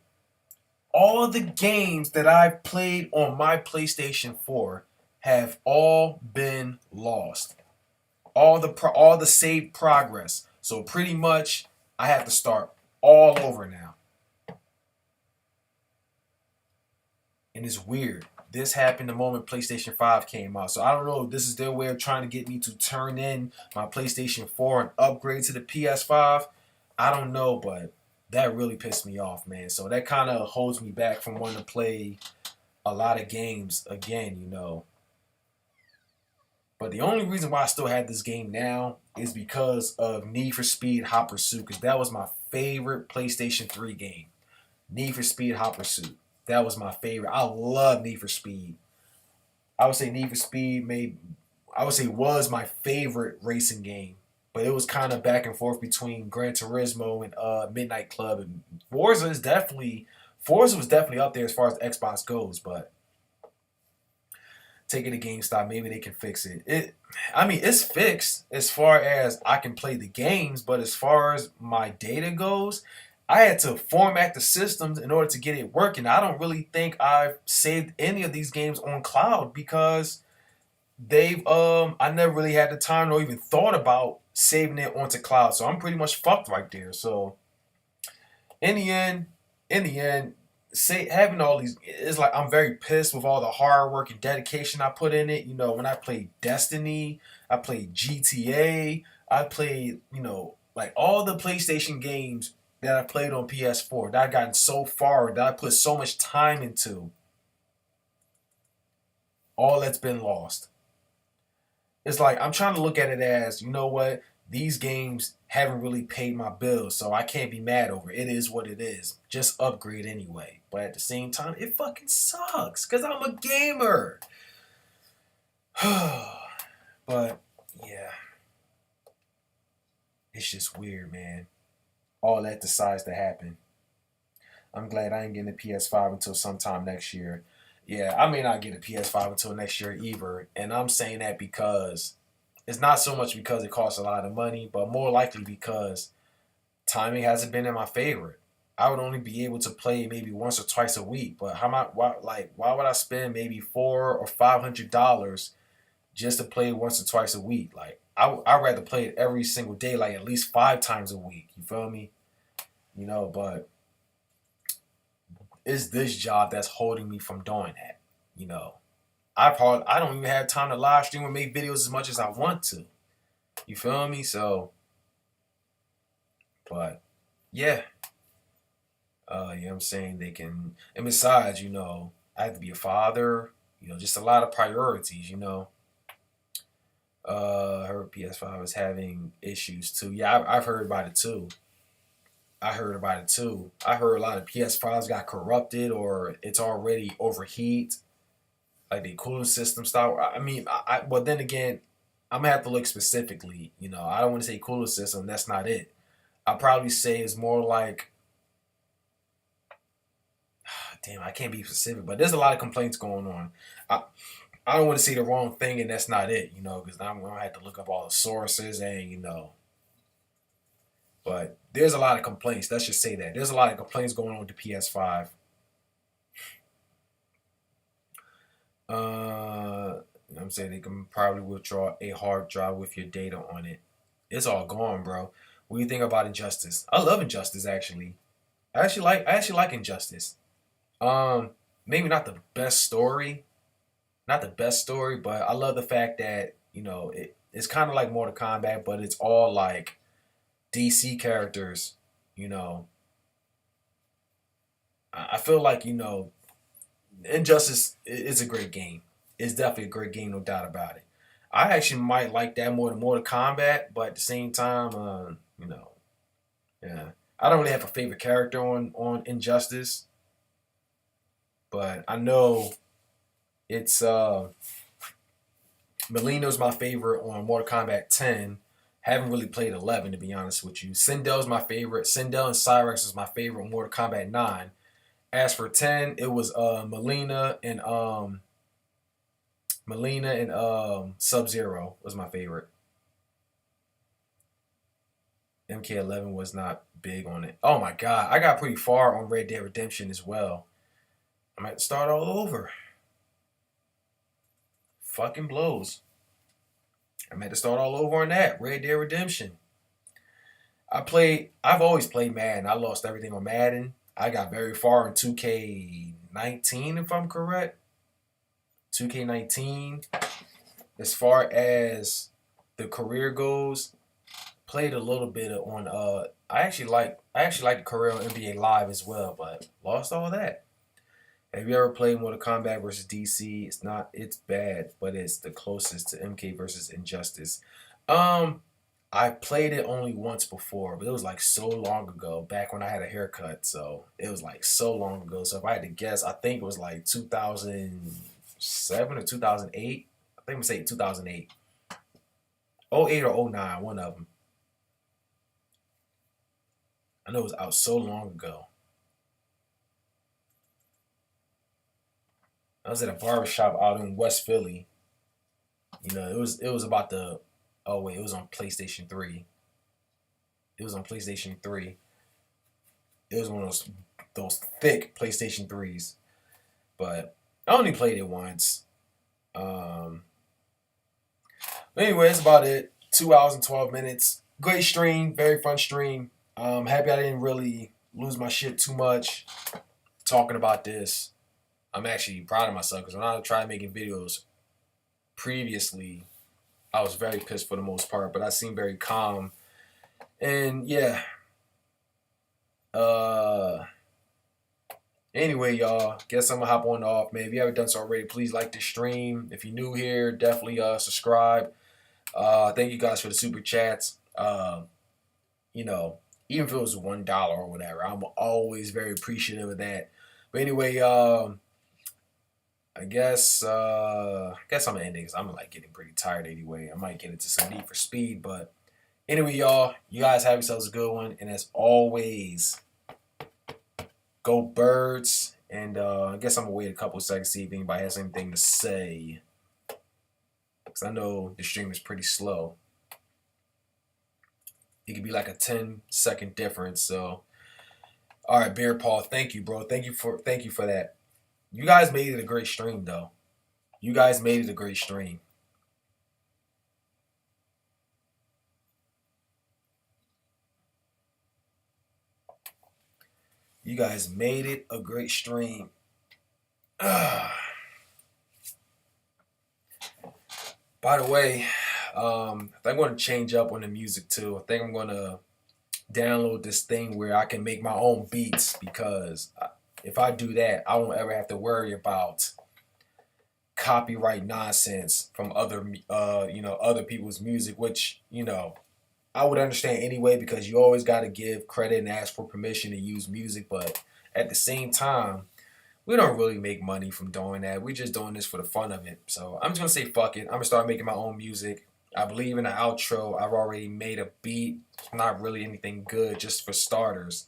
all the games that I've played on my PlayStation 4 have all been lost. All the saved progress. So pretty much I have to start all over now. And it's weird. This happened the moment PlayStation 5 came out. So I don't know if this is their way of trying to get me to turn in my PlayStation 4 and upgrade to the PS5. I don't know, but that really pissed me off, man. So that kind of holds me back from wanting to play a lot of games again. But the only reason why I still have this game now is because of Need for Speed Hot Pursuit, because that was my favorite PlayStation 3 game. Need for Speed Hot Pursuit. That was my favorite. I love Need for Speed. I would say Need for Speed was my favorite racing game. But it was kind of back and forth between Gran Turismo and Midnight Club. And Forza was definitely up there as far as Xbox goes, but take it to GameStop. Maybe they can fix it. It's fixed as far as I can play the games, but as far as my data goes, I had to format the systems in order to get it working. I don't really think I've saved any of these games on cloud because I never really had the time or even thought about saving it onto cloud. So I'm pretty much fucked right there. So in the end, say having all these, it's like I'm very pissed with all the hard work and dedication I put in it. When I played Destiny, I played GTA, I played, like all the PlayStation games that I played on PS4 that I gotten so far that I put so much time into. All that's been lost. It's like I'm trying to look at it as, you know what? These games haven't really paid my bills, so I can't be mad over it. It is what it is. Just upgrade anyway. But at the same time, it fucking sucks because I'm a gamer. But yeah, it's just weird, man. All that decides to happen. I'm glad I ain't getting a PS5 until sometime next year. Yeah, I may not get a PS5 until next year either. And I'm saying that because it's not so much because it costs a lot of money, but more likely because timing hasn't been in my favor. I would only be able to play maybe once or twice a week, but why would I spend maybe $400 or $500 just to play once or twice a week? Like I'd rather play it every single day, like at least 5 times a week. You feel me? But it's this job that's holding me from doing that. You know, I don't even have time to live stream or make videos as much as I want to. You feel me? So, but yeah, I'm saying they can. And besides, I have to be a father. Just a lot of priorities. I heard PS5 is having issues too. Yeah, I've heard about it too. I heard about it too. I heard a lot of PS5s got corrupted or it's already overheat, like the cooling system style. But then again, I'm gonna have to look specifically. I don't want to say cooling system. That's not it. I'll probably say it's more like, damn, I can't be specific, but there's a lot of complaints going on. I, I don't want to say the wrong thing and that's not it, because I'm gonna have to look up all the sources and But there's a lot of complaints. Let's just say that there's a lot of complaints going on with the PS5. Uh, You know what I'm saying? They can probably withdraw a hard drive with your data on it. It's all gone, bro. What do you think about Injustice? I love Injustice actually. I actually like Injustice. Um, Maybe not the best story, not the best story, but I love the fact that it's kind of like Mortal Kombat, but it's all like DC characters. You know, I feel like Injustice is a great game. It's definitely a great game, no doubt about it. I actually might like that more than Mortal Kombat, but at the same time, yeah, I don't really have a favorite character on Injustice, but I know it's Melino's my favorite on Mortal Kombat 10. Haven't really played 11 to be honest with you. Sindel's my favorite. Sindel and Cyrex is my favorite on Mortal Kombat 9. As for 10, it was Melina and Sub Zero was my favorite. MK11 was not big on it. Oh my god, I got pretty far on Red Dead Redemption as well. I might start all over. Fucking blows. I might have to start all over on that Red Dead Redemption. I've always played Madden. I lost everything on Madden. I got very far in 2K19 if I'm correct. 2K19. As far as the career goes, played a little bit on I actually like the career on NBA Live as well, but lost all that. Have you ever played Mortal Kombat versus DC? It's bad, but it's the closest to MK versus Injustice. Um, I played it only once before, but it was like so long ago, back when I had a haircut. So it was like so long ago. So if I had to guess, I think it was like 2007 or 2008. I think I'm gonna say 2008. 08 or 09, one of them. I know it was out so long ago. I was at a barbershop out in West Philly. It was about the oh wait, it was on PlayStation 3. It was on PlayStation 3. It was one of those thick PlayStation 3s. But I only played it once. Um but anyway, that's about it. 2 hours and 12 minutes. Great stream, very fun stream. Happy I didn't really lose my shit too much talking about this. I'm actually proud of myself because when I tried making videos previously, I was very pissed for the most part, but I seemed very calm. And yeah, uh, anyway, y'all, guess I'm gonna hop on off, man. If you haven't done so already, please like the stream. If you're new here, definitely subscribe. Thank you guys for the super chats. You know, even if it was $1 or whatever, I'm always very appreciative of that. But anyway, I guess I'm gonna end it because I'm like getting pretty tired anyway. I might get into some Need for Speed, but anyway, y'all, you guys have yourselves a good one, and as always, go Birds. And I guess I'm gonna wait a couple of seconds to see if anybody has anything to say, because I know the stream is pretty slow. It could be like a 10-second difference. So, all right, Bear Paul, thank you, bro. Thank you for that. You guys made it a great stream, though. You guys made it a great stream. You guys made it a great stream. By the way, I think I'm going to change up on the music too. I think I'm going to download this thing where I can make my own beats because if I do that, I won't ever have to worry about copyright nonsense from other people's music, which I would understand anyway because you always got to give credit and ask for permission to use music, but at the same time, we don't really make money from doing that. We're just doing this for the fun of it. So I'm just gonna say fuck it. I'm gonna start making my own music. I believe in the outro. I've already made a beat. It's not really anything good, just for starters.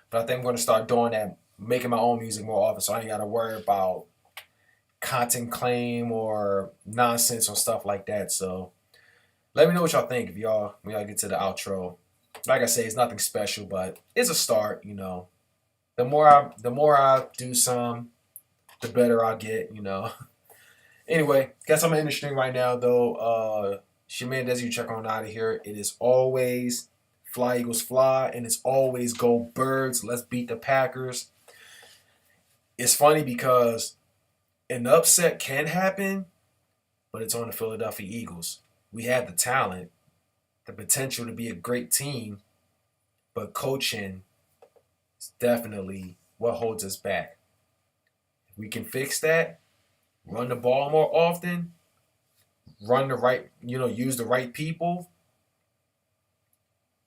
But I think I'm gonna start doing that, making my own music more often, so I ain't gotta worry about content claim or nonsense or stuff like that. So let me know what y'all think if y'all when y'all get to the outro. Like I say, it's nothing special, but it's a start. The more I do some, the better I'll get. Anyway, guess I'm in the stream right now though. It's your man Desi, you check on out of here. It is always fly Eagles fly, and it's always go birds. Let's beat the Packers. It's funny because an upset can happen, but it's on the Philadelphia Eagles. We have the talent, the potential to be a great team, but coaching is definitely what holds us back. If we can fix that, run the ball more often, run the right, use the right people,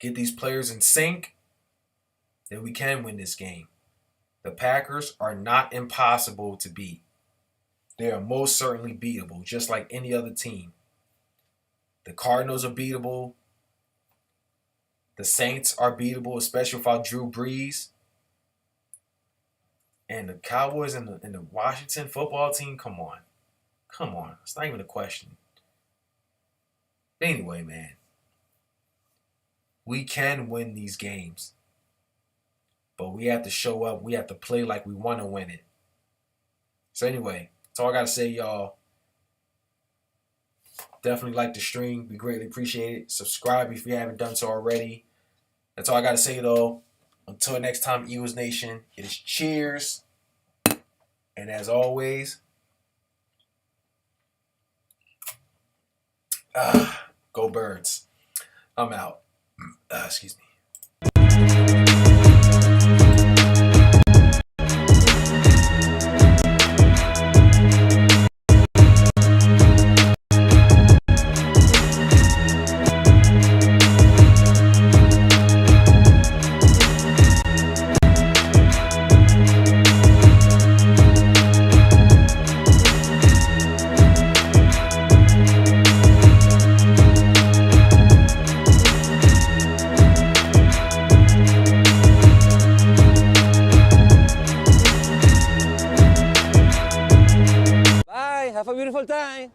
get these players in sync, then we can win this game. The Packers are not impossible to beat. They are most certainly beatable, just like any other team. The Cardinals are beatable. The Saints are beatable, especially without Drew Brees. And the Cowboys and the Washington football team, come on. Come on. It's not even a question. But anyway, man. We can win these games. But we have to show up. We have to play like we want to win it. So anyway, that's all I got to say, y'all. Definitely like the stream. We greatly appreciate it. Subscribe if you haven't done so already. That's all I got to say, though. Until next time, Eagles Nation, it is cheers. And as always, go Birds. I'm out. Excuse me.
Bye, have a beautiful time.